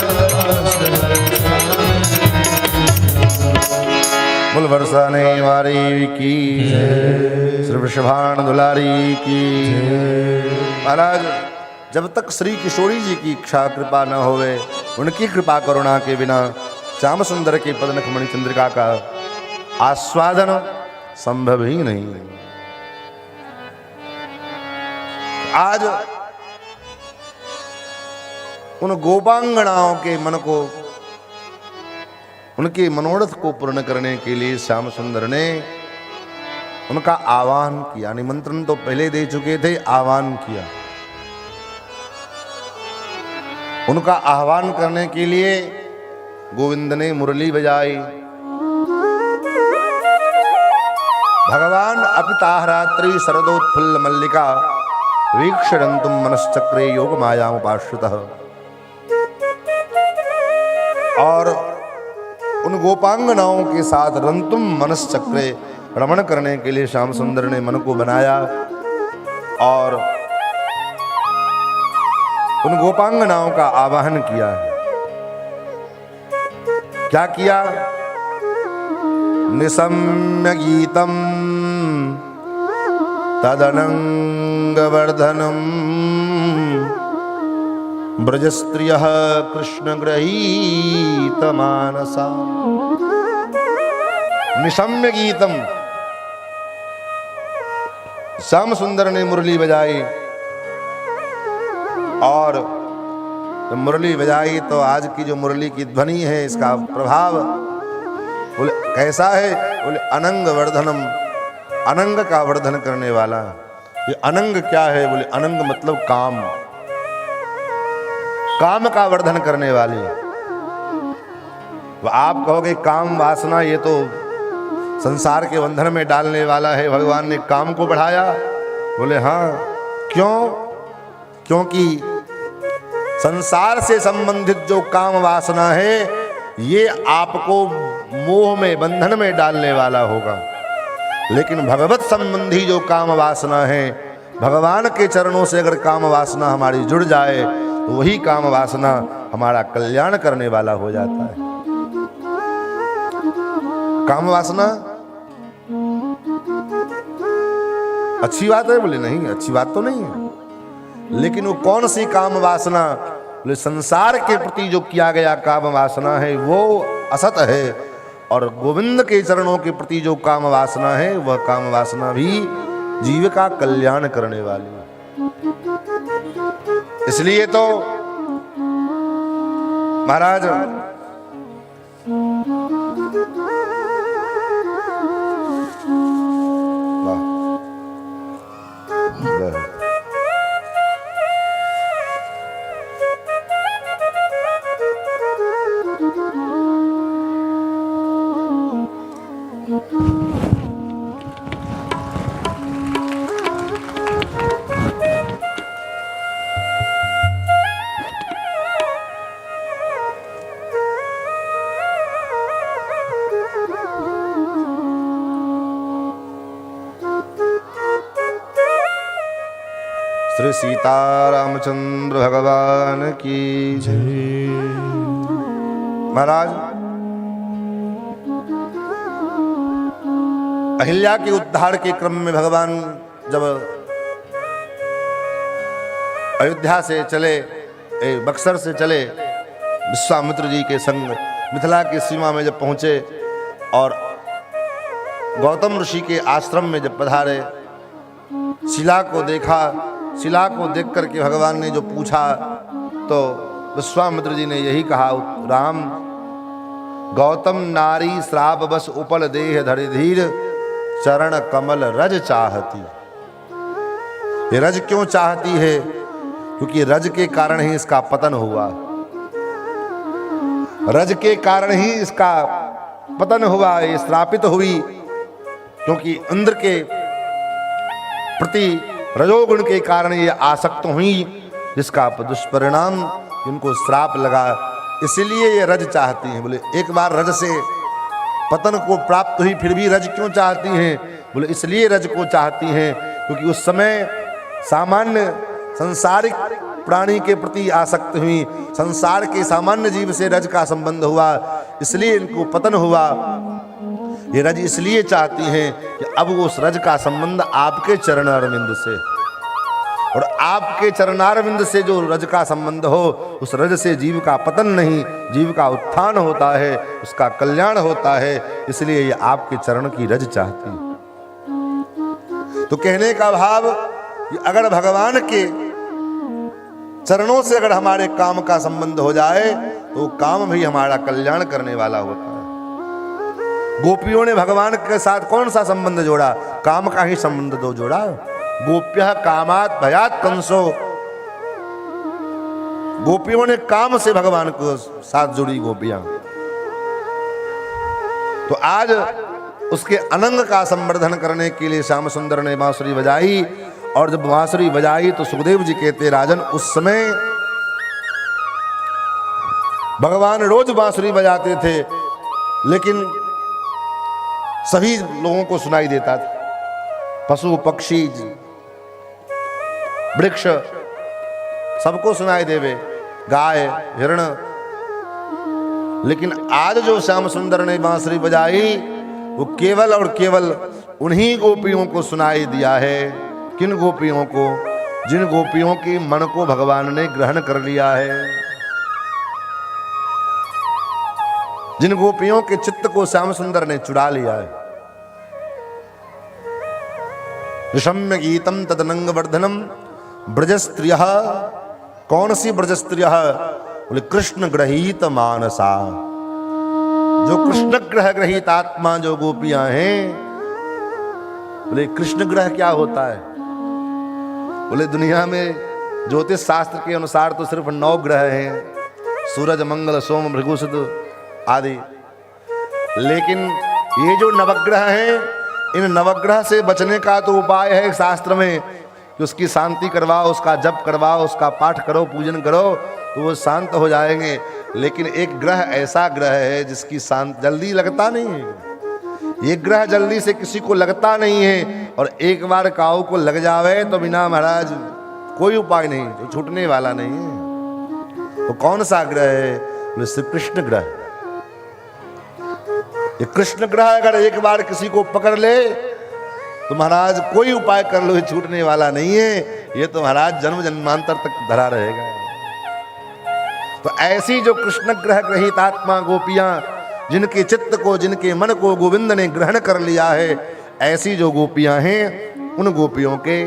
Speaker 4: बोल बरसाने वारी की श्री वृषभान दुलारी की। महाराज जब तक श्री किशोरी जी की इच्छा कृपा न होवे, उनकी कृपा करुणा के बिना श्याम सुंदर के पदनख मणि चंद्रिका का आस्वादन संभव ही नहीं। आज उन गोपांगनाओं के मन को, उनके मनोरथ को पूर्ण करने के लिए श्याम सुंदर ने उनका आह्वान किया। निमंत्रण तो पहले दे चुके थे, आह्वान किया। उनका आह्वान करने के लिए गोविंद ने मुरली बजाई। भगवान अपिताहरात्रि शरदोत्फुल्ल मल्लिका वीक्षरंतुम मनश्चक्रे योग माया उपाश्रितः। और उन गोपांगनाओं के साथ रंतुम मनश्चक्रे रमण करने के लिए श्याम सुंदर ने मन को बनाया और उन गोपांगनाओं का आवाहन किया। क्या किया? निशम्य गीतम तदनंग वर्धनम ब्रजस्त्रियः कृष्ण गृहीत मानसा। निशम्य गीतम, श्याम सुंदर ने मुरली बजाई और जब मुरली बजाई तो आज की जो मुरली की ध्वनि है इसका प्रभाव बोले कैसा है? बोले अनंग वर्धनम, अनंग का वर्धन करने वाला। ये अनंग क्या है? बोले अनंग मतलब काम, काम का वर्धन करने वाली। आप कहोगे काम वासना ये तो संसार के बंधन में डालने वाला है, भगवान ने काम को बढ़ाया। बोले हाँ, क्यों? क्योंकि संसार से संबंधित जो काम वासना है ये आपको मोह में, बंधन में डालने वाला होगा, लेकिन भगवत संबंधी जो काम वासना है, भगवान के चरणों से अगर काम वासना हमारी जुड़ जाए तो वही काम वासना हमारा कल्याण करने वाला हो जाता है। काम वासना अच्छी बात है? बोले नहीं, अच्छी बात तो नहीं है, लेकिन वो कौन सी काम वासना? बोले संसार के प्रति जो किया गया काम वासना है वो असत है, और गोविंद के चरणों के प्रति जो काम वासना है वह काम वासना भी जीव का कल्याण करने वाली है। इसलिए तो महाराज श्री सीतारामचंद्र भगवान की जय। महाराज अहिल्या के उद्धार के क्रम में भगवान जब अयोध्या से चले, बक्सर से चले, विश्वामित्र जी के संग मिथिला की सीमा में जब पहुंचे और गौतम ऋषि के आश्रम में जब पधारे, शिला को देखा। शिला को देख करके भगवान ने जो पूछा तो विश्वामित्र जी ने यही कहा, राम गौतम नारी श्राप बस उपल देह धरि धीर चरण कमल रज चाहती। ये रज क्यों चाहती है? क्योंकि रज के कारण ही इसका पतन हुआ, रज के कारण ही इसका पतन हुआ, ये श्रापित हुई, क्योंकि इंद्र के प्रति रजोगुण के कारण ये आसक्त हुई, जिसका दुष्परिणाम इनको श्राप लगा, इसलिए ये रज चाहती हैं। बोले एक बार रज से पतन को प्राप्त हुई, फिर भी रज क्यों चाहती हैं? बोले इसलिए रज को चाहती हैं क्योंकि उस समय सामान्य संसारिक प्राणी के प्रति आसक्त हुई, संसार के सामान्य जीव से रज का संबंध हुआ, इसलिए इनको पतन हुआ। ये रज इसलिए चाहती हैं कि अब उस रज का संबंध आपके चरण अरविंद से, और आपके चरणारविंद से जो रज का संबंध हो, उस रज से जीव का पतन नहीं, जीव का उत्थान होता है, उसका कल्याण होता है। इसलिए ये आपके चरण की रज चाहती है। तो कहने का भाव कि अगर भगवान के चरणों से अगर हमारे काम का संबंध हो जाए तो काम भी हमारा कल्याण करने वाला होता है। गोपियों ने भगवान के साथ कौन सा संबंध जोड़ा? काम का ही संबंध तो जोड़ा। गोप्यः कामात् भयात् कंसो, गोपियों ने काम से भगवान को साथ जुड़ी गोपियां। तो आज उसके अनंग का संवर्धन करने के लिए श्याम सुंदर ने बांसुरी बजाई। और जब बांसुरी बजाई तो सुखदेव जी कहते, राजन उस समय भगवान रोज बांसुरी बजाते थे, लेकिन सभी लोगों को सुनाई देता था, पशु पक्षी वृक्ष सबको सुनाई देवे, गाय हिरण। लेकिन आज जो श्याम सुंदर ने बांसुरी बजाई वो केवल और केवल उन्हीं गोपियों को सुनाई दिया है। किन गोपियों को? जिन गोपियों के मन को भगवान ने ग्रहण कर लिया है, जिन गोपियों के चित्त को श्याम सुंदर ने चुरा लिया है। विषम्य गीतम तदनंग वर्धनम ब्रजस्त्रियः, कौन सी ब्रजस्त्रियः? बोले कृष्ण ग्रहीत मानसा, जो कृष्ण ग्रह ग्रहीत आत्मा जो गोपियां हैं। बोले कृष्ण ग्रह क्या होता है? बोले दुनिया में ज्योतिष शास्त्र के अनुसार तो सिर्फ 9 ग्रह हैं, सूरज मंगल सोम भृगुसुत आदि। लेकिन ये जो नवग्रह हैं, इन नवग्रह से बचने का तो उपाय है शास्त्र में कि उसकी शांति करवाओ, उसका जप करवाओ, उसका पाठ करो, पूजन करो, तो वो शांत हो जाएंगे। लेकिन एक ग्रह ऐसा ग्रह है जिसकी शांत जल्दी लगता नहीं है। ये ग्रह जल्दी से किसी को लगता नहीं है, और एक बार काऊ को लग जावे तो बिना महाराज कोई उपाय नहीं, तो छूटने वाला नहीं है। तो कौन सा ग्रह है? बोले श्री कृष्ण ग्रह। ये कृष्ण ग्रह अगर एक बार किसी को पकड़ ले तो महाराज कोई उपाय कर लो, ये छूटने वाला नहीं है। ये तो महाराज जन्म जन्मांतर तक धरा रहेगा। तो ऐसी जो कृष्ण ग्रह ग्रहित आत्मा गोपियां, जिनके चित्त को, जिनके मन को गोविंद ने ग्रहण कर लिया है, ऐसी जो गोपियां हैं, उन गोपियों के,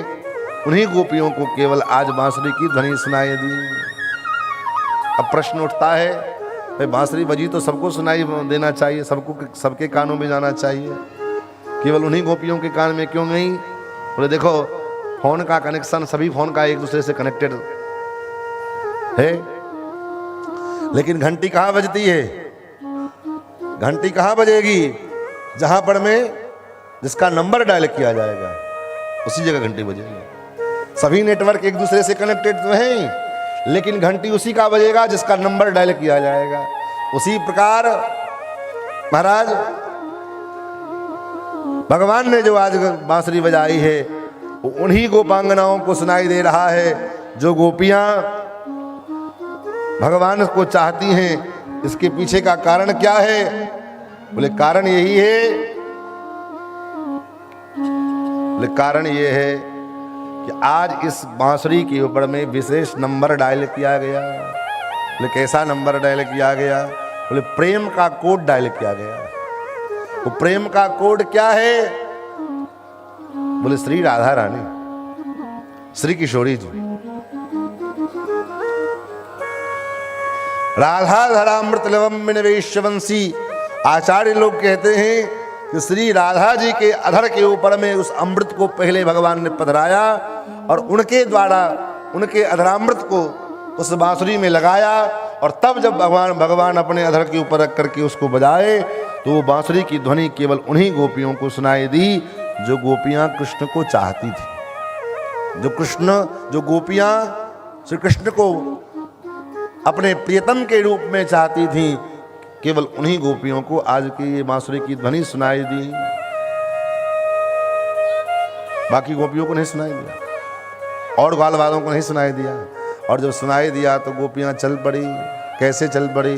Speaker 4: उन्हीं गोपियों को केवल आज बांसुरी की ध्वनि सुनाई दी। अब प्रश्न उठता है, भाई बांसुरी बजी तो सबको सुनाई देना चाहिए, सबको, सबके कानों में जाना चाहिए, केवल उन्हीं गोपियों के कान में क्यों नहीं? बोले देखो, फोन का कनेक्शन, सभी फोन का एक दूसरे से कनेक्टेड है, लेकिन घंटी कहाँ बजती है? घंटी कहाँ बजेगी? जहां पर में जिसका नंबर डायल किया जाएगा उसी जगह घंटी बजेगी। सभी नेटवर्क एक दूसरे से कनेक्टेड तो हैं, लेकिन घंटी उसी का बजेगा जिसका नंबर डायल किया जाएगा। उसी प्रकार महाराज भगवान ने जो आज बांसुरी बजाई है वो उन्हीं गोपांगनाओं को सुनाई दे रहा है जो गोपियां भगवान को चाहती हैं। इसके पीछे का कारण क्या है? बोले कारण यही है, बोले कारण ये है कि आज इस बांसुरी के ऊपर में विशेष नंबर डायल किया गया। बोले कैसा नंबर डायल किया गया? बोले प्रेम का कोड डायल किया गया। वो प्रेम का कोड क्या है? बोले श्री राधा रानी, श्री किशोरी जी। राधा धरामृत लवम वैश्यवंशी। आचार्य लोग कहते हैं कि श्री राधा जी के अधर के ऊपर में उस अमृत को पहले भगवान ने पधराया और उनके द्वारा उनके अधरामृत को उस बांसुरी में लगाया, और तब जब भगवान अपने अधर के ऊपर रख करके उसको बजाए तो वो बांसुरी की ध्वनि केवल उन्हीं गोपियों को सुनाई दी जो गोपियां कृष्ण को चाहती थी। जो गोपियां श्री कृष्ण को अपने प्रियतम के रूप में चाहती थी, केवल उन्हीं गोपियों को आज की ये बांसुरी की ध्वनि सुनाई दी, बाकी गोपियों को नहीं सुनाई दिया और ग्वाल वालों को नहीं सुनाई दिया। और जब सुनाई दिया तो गोपियां चल पड़ी। कैसे चल पड़ी?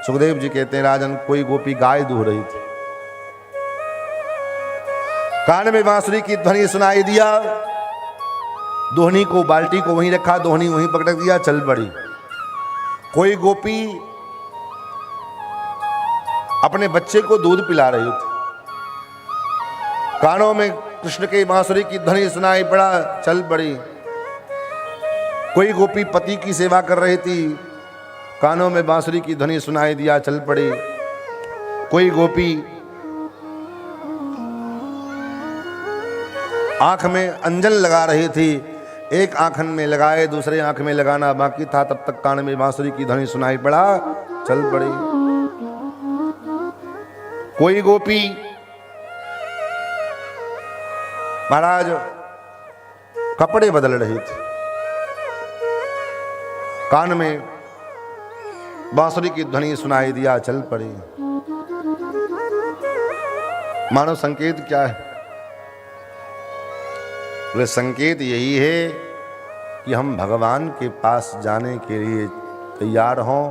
Speaker 4: सुखदेव जी कहते हैं, राजन कोई गोपी गाय दूह रही थी, कान में बांसुरी की ध्वनि सुनाई दिया, दोहनी को, बाल्टी को वहीं रखा, दोहनी वहीं पकड़ दिया, चल पड़ी। कोई गोपी अपने बच्चे को दूध पिला रही थी, कानों में कृष्ण के बांसुरी की ध्वनि सुनाई पड़ा, चल पड़ी। कोई गोपी पति की सेवा कर रही थी, कानों में बांसुरी की ध्वनि सुनाई दिया, चल पड़ी। कोई गोपी आंख में अंजन लगा रही थी, एक आंख में लगाए दूसरे आंख में लगाना बाकी था, तब तक कान में बांसुरी की ध्वनि सुनाई पड़ा, चल पड़ी। कोई गोपी महाराज कपड़े बदल रही थी, कान में बांसुरी की ध्वनि सुनाई दिया, चल पड़ी। मानो संकेत क्या है? वे संकेत यही है कि हम भगवान के पास जाने के लिए तैयार हों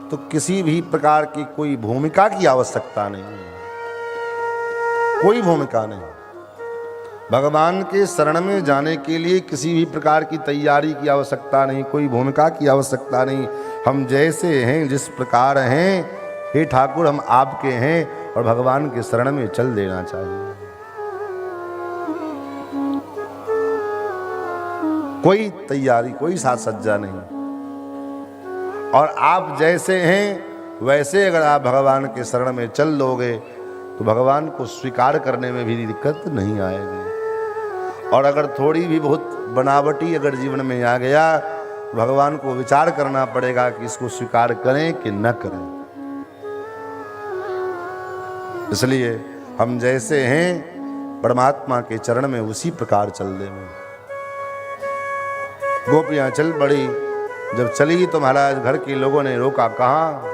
Speaker 4: तो किसी भी प्रकार की कोई भूमिका की आवश्यकता नहीं है, कोई भूमिका नहीं। भगवान के शरण में जाने के लिए किसी भी प्रकार की तैयारी की आवश्यकता नहीं, कोई भूमिका की आवश्यकता नहीं। हम जैसे हैं, जिस प्रकार हैं, हे ठाकुर हम आपके हैं और भगवान के शरण में चल देना चाहिए। कोई तैयारी, कोई साज सज्जा नहीं। और आप जैसे हैं वैसे अगर आप भगवान के शरण में चल लोगे तो भगवान को स्वीकार करने में भी दिक्कत नहीं आएगी। और अगर थोड़ी भी बहुत बनावटी अगर जीवन में आ गया, भगवान को विचार करना पड़ेगा कि इसको स्वीकार करें कि न करें। इसलिए हम जैसे हैं परमात्मा के चरण में उसी प्रकार चल दें। गोपियां चल पड़ी। जब चली तो महाराज घर के लोगों ने रोका, कहाँ?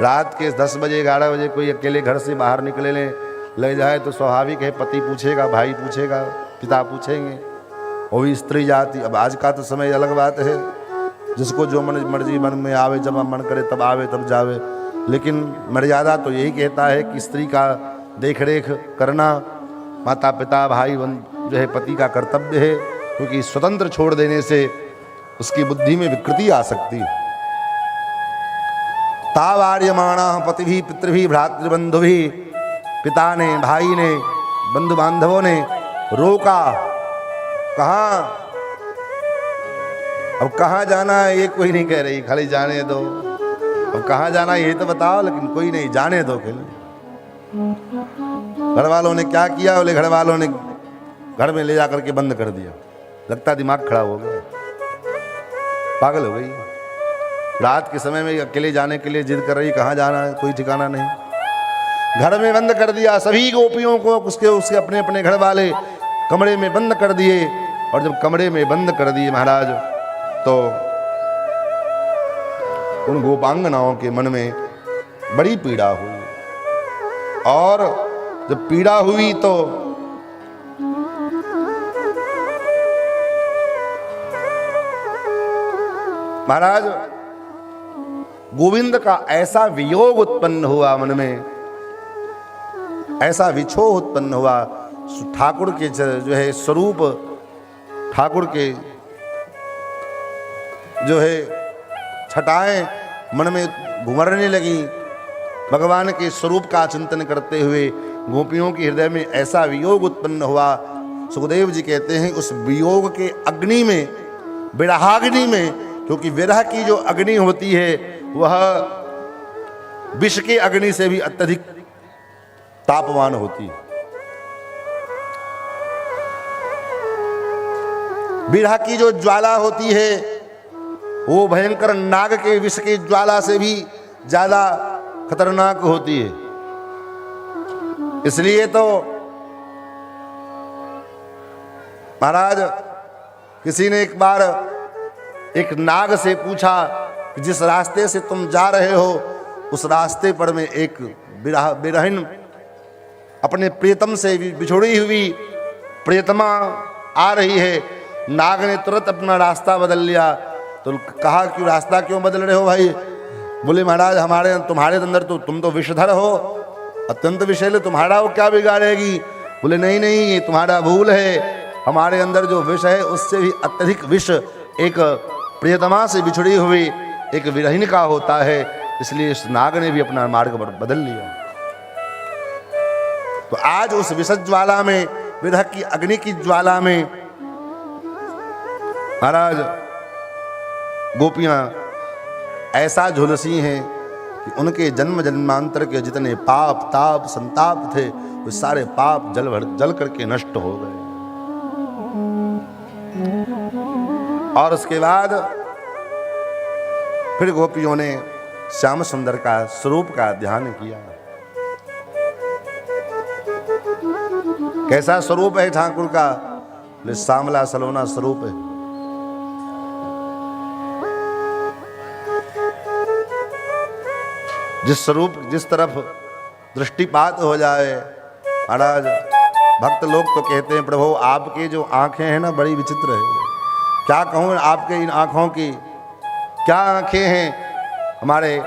Speaker 4: रात के 10 बजे 11 बजे कोई अकेले घर से बाहर निकले ले जाए तो स्वाभाविक है पति पूछेगा, भाई पूछेगा, पिता पूछेंगे, वो भी स्त्री जाति। अब आज का तो समय अलग बात है, जिसको जो मर्जी मन में आवे, जब मन करे तब आवे तब जावे। लेकिन मर्यादा तो यही कहता है कि स्त्री का देख रेख करना माता पिता भाई जो है पति का कर्तव्य है, क्योंकि स्वतंत्र छोड़ देने से उसकी बुद्धि में विकृति आ सकती है। तावार्यमाणा पति भी पितृ भी भ्रातृबंधु भी, पिता ने, भाई ने, बंधु बांधवों ने रोका। कहाँ? अब कहाँ जाना है ये कोई नहीं कह रही, खाली जाने दो। अब कहाँ जाना है ये तो बताओ, लेकिन कोई नहीं, जाने दो। घर वालों ने क्या किया? बोले घर वालों ने घर में ले जाकर के बंद कर दिया। लगता दिमाग खराब हो गया, पागल हो गई। रात के समय में अकेले जाने के लिए जिद कर रही, कहाँ जाना है कोई ठिकाना नहीं। घर में बंद कर दिया सभी गोपियों को, उसके अपने अपने घर वाले कमरे में बंद कर दिए। और जब कमरे में बंद कर दिए महाराज, तो उन गोपांगनाओं के मन में बड़ी पीड़ा हुई। और जब पीड़ा हुई तो महाराज गोविंद का ऐसा वियोग उत्पन्न हुआ मन में, ऐसा विक्षोभ उत्पन्न हुआ। ठाकुर के जो है स्वरूप, ठाकुर के जो है छटाएं मन में घुमरने लगी। भगवान के स्वरूप का चिंतन करते हुए गोपियों के हृदय में ऐसा वियोग उत्पन्न हुआ। सुखदेव जी कहते हैं उस वियोग के अग्नि में, विरहाग्नि में, क्योंकि विरह की जो अग्नि होती है वह विष के अग्नि से भी अत्यधिक तापमान होती है। विरह की जो ज्वाला होती है वो भयंकर नाग के विष की ज्वाला से भी ज्यादा खतरनाक होती है। इसलिए तो महाराज किसी ने एक बार एक नाग से पूछा कि जिस रास्ते से तुम जा रहे हो उस रास्ते पर में एक विरहिन अपने प्रियतम से बिछुड़ी हुई प्रियतमा आ रही है। नाग ने तुरंत अपना रास्ता बदल लिया। तो कहा कि रास्ता क्यों बदल रहे हो भाई? बोले महाराज तुम्हारे अंदर तो तुम तो विषधर हो, अत्यंत विषैले, तुम्हारा वो क्या बिगाड़ेगी? बोले नहीं नहीं, ये तुम्हारा भूल है, हमारे अंदर जो विष है उससे भी अत्यधिक विष एक प्रियतमा से बिछड़ी हुई एक विरहीन का होता है। इसलिए इस नाग ने भी अपना मार्ग बदल लिया। तो आज उस विषद ज्वाला में, विरह की अग्नि की ज्वाला में महाराज गोपियां ऐसा झुलसी हैं कि उनके जन्म जन्मांतर के जितने पाप ताप संताप थे वो सारे पाप जल करके नष्ट हो गए। और उसके बाद फिर गोपियों ने श्याम सुंदर का स्वरूप का ध्यान किया। कैसा स्वरूप है ठाकुर का? सांवला सलोना स्वरूप है। जिस स्वरूप जिस तरफ दृष्टिपात हो जाए महाराज, भक्त लोग तो कहते हैं प्रभु आपके जो आंखें हैं ना बड़ी विचित्र है। क्या कहूँ आपके इन आंखों की, क्या आंखें हैं। हमारे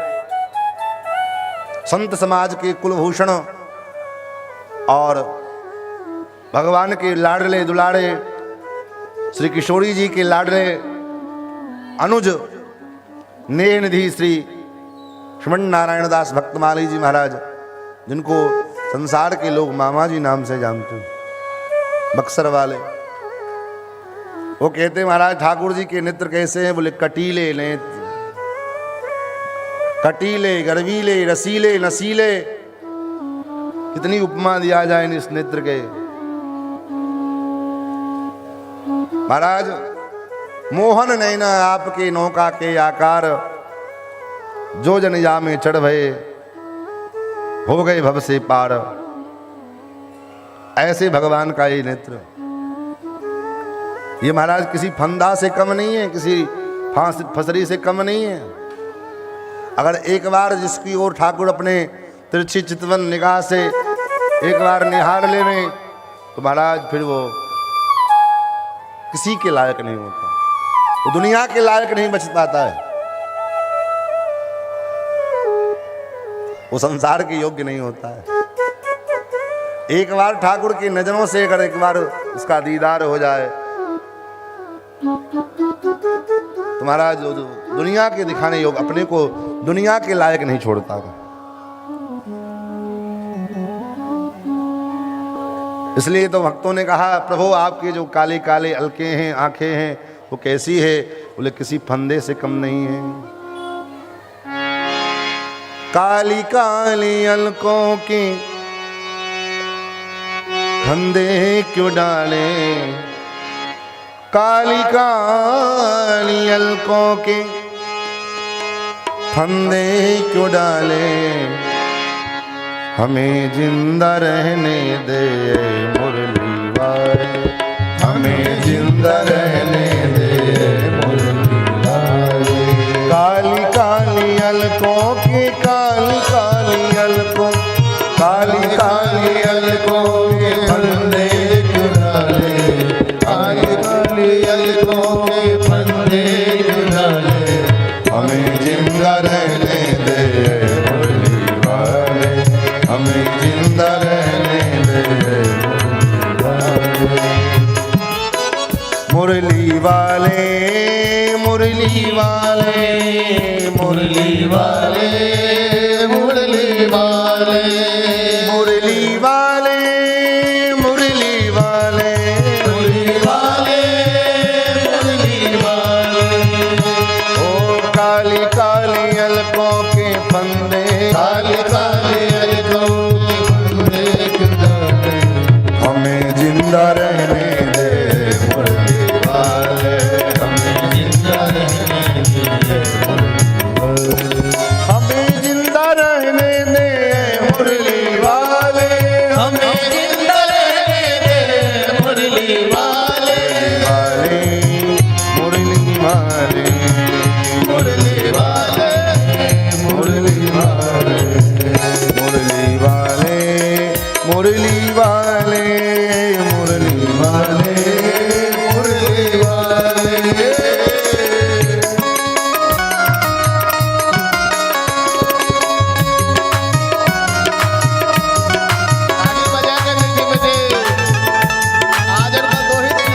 Speaker 4: संत समाज के कुलभूषण और भगवान के लाडले दुलारे श्री किशोरी जी के लाडले अनुज नेह निधि श्री श्रीमन नारायण दास भक्तमाली जी महाराज, जिनको संसार के लोग मामा जी नाम से जानते हैं, बक्सर वाले, वो कहते महाराज ठाकुर जी के नेत्र कैसे हैं? बोले कटीले नेत्र, कटीले गर्वीले रसीले नसीले। कितनी उपमा दिया जाए इस नेत्र के। महाराज मोहन नैना आपके नौका के आकार, जो जन या में चढ़ भये हो गए भव से पार। ऐसे भगवान का ये नेत्र, ये महाराज किसी फंदा से कम नहीं है, किसी फसरी से कम नहीं है। अगर एक बार जिसकी ओर ठाकुर अपने तिरछी चितवन निगाह से एक बार निहार ले में, तो महाराज फिर वो किसी के लायक नहीं होता, वो दुनिया के लायक नहीं बच पाता है, वो संसार के योग्य नहीं होता है। एक बार ठाकुर की नजरों से अगर एक बार उसका दीदार हो जाए तो महाराज जो दुनिया के दिखाने योग अपने को दुनिया के लायक नहीं छोड़ता। इसलिए तो भक्तों ने कहा प्रभु आपके जो काले काले अलके हैं आंखें हैं वो कैसी है? बोले किसी फंदे से कम नहीं है। काली काली अलकों के फंदे क्यों डाले, काली काली अलकों के फंदे क्यों डाले। हमें जिंदा रहने दे मुरली वाले, हमें जिंदा रहने दे मुरली वाले। काली काली अलकों की, काली काली अलकों, काली काली अलकों के फंदे क्यों डाले, काली काली अलकों के फंदे क्यों डाले। हमें जिंदा रहने दे मुरली वाले, हमें जिंदा रहने दे मुरली वाले। मुरली वाले, मुरली वाले, मुरली वाले, मुरली वाले, मुरली वाले, मुरली वाले, मुरली वाले। ओ काली काली अलकों के फंदे, काली काली अलकों के फंदे क्यों डाले। हमें जिंदा रहने दे मुरली वाले, हमें जिंदा रहने दे हमें जिंदा रहने दे मुरली वाले, हमें जिंदा रहने दे मुरली वाले। मुरली वाले, मुरली वाले, मुरली वाले, मुरली वाले, मुरली वाले, मुरली वाले, मुरली वाले।
Speaker 3: आगे बजा के मीठी मीठी, आज और कल 2 ही दिन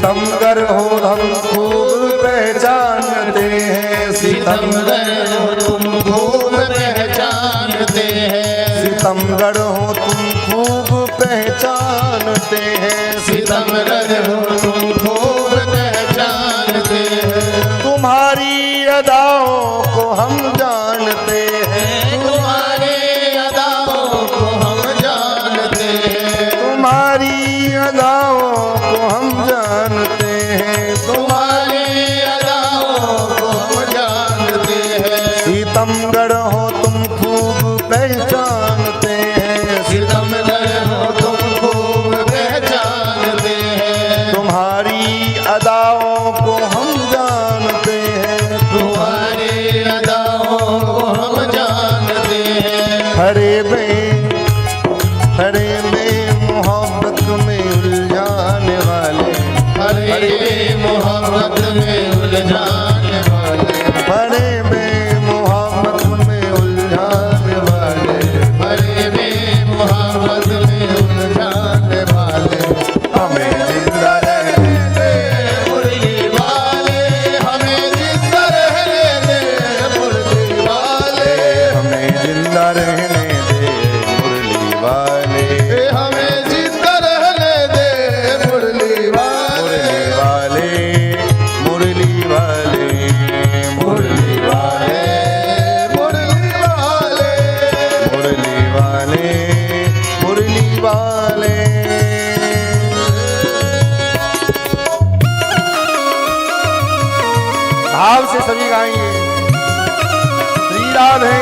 Speaker 4: सितमगर हो हम खूब पहचानते हैं, सितमगर हो तुम खूब पहचानते हैं, सितमगर हो तुम खूब पहचानते हैं, सितमगर हो तुम खूब पहचानते हैं। तुम्हारी अदाओं को हम जानते हैं, तुम्हारी अदाओं को हम जानते हैं, तुम्हारी अदाओं को हम जानते हैं, तुम्हारी अदाओं को हम जानते हैं। सितमगर हो तुम खूब पहचानते हैं, सितमगर हो तुम खूब पहचानते हैं, तुम्हारी अदाओं को हम जानते हैं, तुम्हारी अदाओं को हम जानते हैं। हरे में मोहब्बत में उलझाने वाले, हरे मोहब्बत में उलझाने वाले, हरे में मोहब्बत में उलझाने वाले, हरे में मोहब्बत में उलझाने वाले। हमें जिंदा रहने दे मुरली वाले, हमें जिंदा रहने दे मुरली वाले, हमें जिंदा रहने दे मुरली वाले, हमें जिंदा रहने दे मुरली वाले, मुरली वाले, मुरली वाले, मुरली वाले, मुरली वाले, मुरली वाले। भाव से सभी गाएंगे श्री राधे।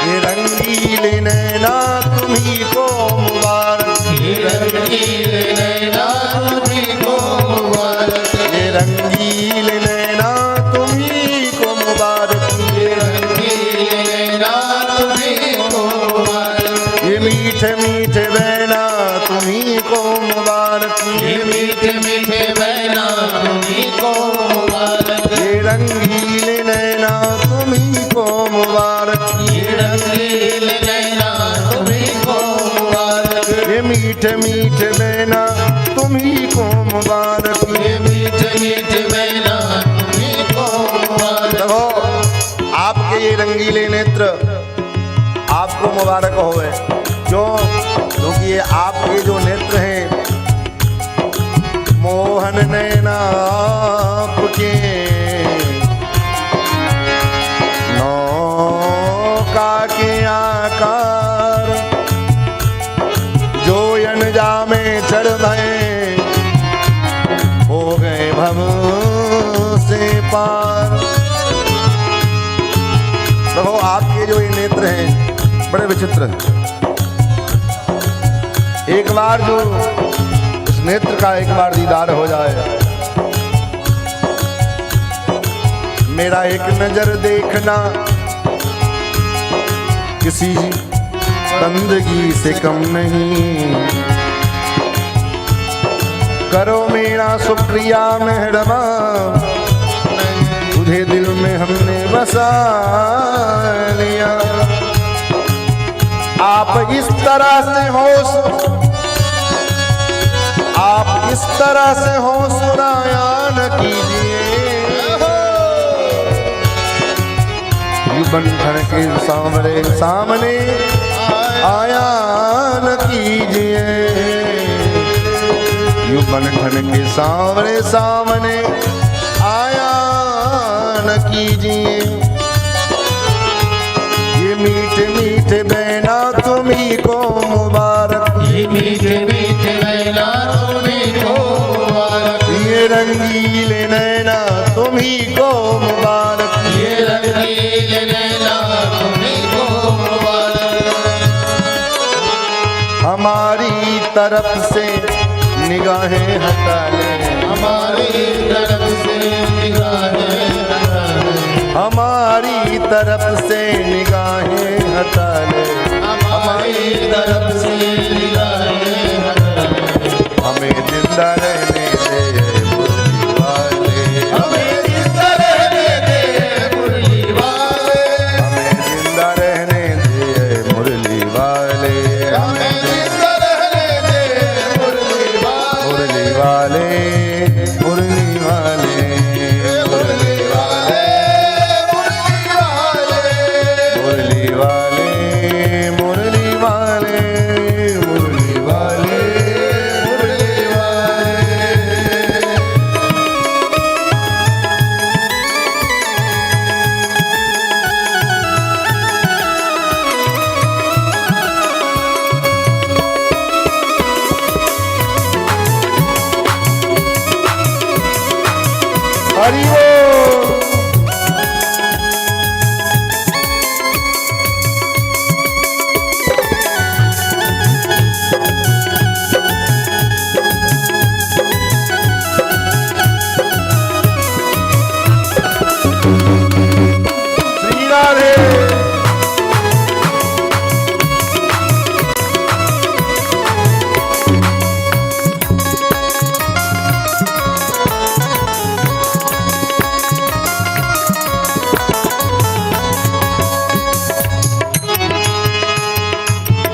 Speaker 4: ये रंगीले नैना तुम्ही को मुबारक, ये रंगीले नैना तुम्ही को मुबारक, ये रंगीले नैना तुम्ही को मुबारक, ये रंगीले नैना तुम्ही को मुबारक, ये मीठे मीठे बहना तुम्ही को मुबारक, ये मीठे मीठे बहना तुम्ही को मुबारक, ये रंगीले नैना तुम्ही को मुबारक, ये रंगीले नैना तुम्ही को मुबारक, ये मीठे मीठे बहना तुम्ही को मुबारक, ये मीठे मीठे बहना तुम्ही को मुबारक। देखो आपके ये रंगीले नेत्र आपको मुबारक होवे। क्यों? क्योंकि ये आपके जो नेत्र हैं मोहन नैना आपके, नौका के आकार जो अनजा में चढ़ गए हो गए भव से पार। देखो आपके जो ये नेत्र हैं बड़े विचित्र हैं। एक बार जो इस नेत्र का एक बार दीदार हो जाए, मेरा एक नजर देखना किसी बंदगी से कम नहीं, करो मेरा शुक्रिया मेहरबान, तुझे दिल में हमने बसा लिया। आप इस तरह से हो, आप इस तरह से हो सुनाया न कीजिए, बंधन के सामने सामने आया न कीजिए, यू बंधन के सामने सामने आया न कीजिए। ये मीठे मीठे बहना तुम्ही को मुबारक, ये मीठे मीठे बहना तुम्ही को मुबारक, ये रंगीले नैना तुम्ही को मुबारक,
Speaker 3: ये रंगीले नैना तुम्ही को मुबारक।
Speaker 4: हमारी तरफ से निगाहें हटा ले,
Speaker 3: हमारी तरफ से निगाहें हटा ले,
Speaker 4: हमारी तरफ से निगाहें हटा ले,
Speaker 3: हमारी तरफ से निगाहें हटा ले।
Speaker 4: हमें जिंदा रहने दे मुरली वाले,
Speaker 3: हमें जिंदा रहने दे मुरली वाले,
Speaker 4: हमें जिंदा रहने दे मुरली वाले,
Speaker 3: हमें जिंदा रहने दे मुरली वाले,
Speaker 4: मुरली वाले, मुरली वाले,
Speaker 3: मुरली वाले,
Speaker 4: मुरली वाले, मुरली वाले, मुरली वाले,
Speaker 3: मुरली वाले।
Speaker 4: हरि बोल। श्री राधे।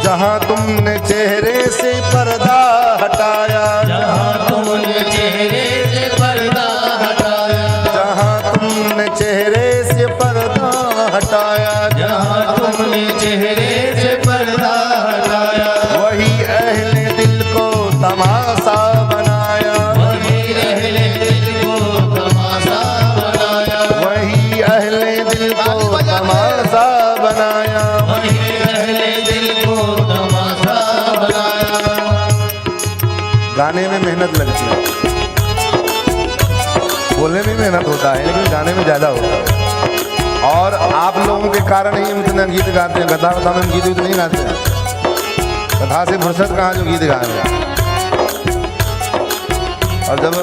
Speaker 4: जहाँ तुमने चेहरे से पर्दा हटाया,
Speaker 3: जहाँ तुमने चेहरे से पर्दा हटाया,
Speaker 4: जहाँ तुमने चेहरे से पर्दा हटाया,
Speaker 3: जहाँ तुमने चेहरे से पर्दा हटाया,
Speaker 4: वही अहले दिल को तमाशा बनाया,
Speaker 3: वही अहले दिल को तमाशा बनाया,
Speaker 4: वही अहले दिल को तमाशा बनाया।
Speaker 3: वही अहले दिल को तमाशा बनाया।
Speaker 4: गाने में मेहनत लगती है, बोलने में मेहनत होता है लेकिन गाने में ज़्यादा होता है। और आप लोगों के कारण ही हम इतना गीत गाते हैं। कथा कथा में हम गीत नहीं गाते हैं, कथा से फुर्सत कहाँ जो गीत गाए हैं। और जब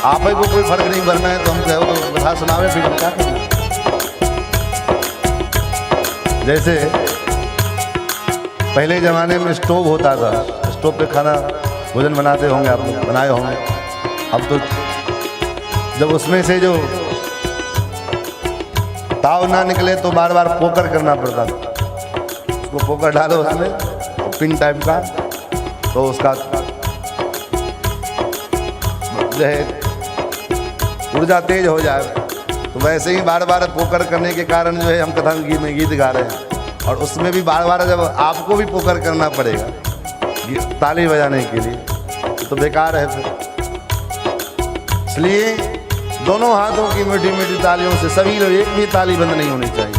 Speaker 4: आप ही को कोई फर्क नहीं करना है तो हम कहो तो कथा सुनावे, फिर हम क्या करें। जैसे पहले ज़माने में स्टोव होता था, स्टोव पे खाना भोजन बनाते होंगे आप लोग, बनाए होंगे। अब तो जब उसमें से जो ताव ना निकले तो बार बार पोकर करना पड़ता था। उसको पोकर डालो उसमें पिन टाइप का, तो उसका जो है ऊर्जा तेज हो जाए। तो वैसे ही बार बार पोकर करने के कारण जो है हम कथा में गीत गा रहे हैं। और उसमें भी बार बार जब आपको भी पोकर करना पड़ेगा ताली बजाने के लिए, तो बेकार है फिर। इसलिए दोनों हाथों की मीठी मीठी तालियों से सभी लोग, एक भी ताली बंद नहीं होनी चाहिए।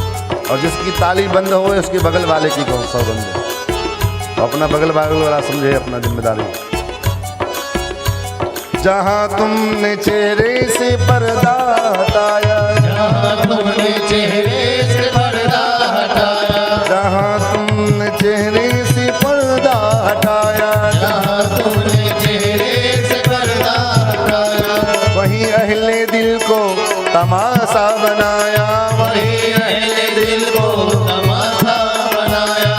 Speaker 4: और जिसकी ताली बंद हो उसके बगल वाले की कौन सा बंद है, तो अपना बगल वाला समझे अपना जिम्मेदारी। जहाँ तुमने चेहरे से पर्दा हटाया,
Speaker 3: जहाँ तुमने चेहरे से पर्दा हटाया,
Speaker 4: जहाँ तुमने चेहरे से पर्दा हटाया,
Speaker 3: जहाँ तुमने चेहरे से पर्दा हटाया,
Speaker 4: वही अहले दिल को तमाशा बनाया,
Speaker 3: वही अहले दिल को तमाशा बनाया।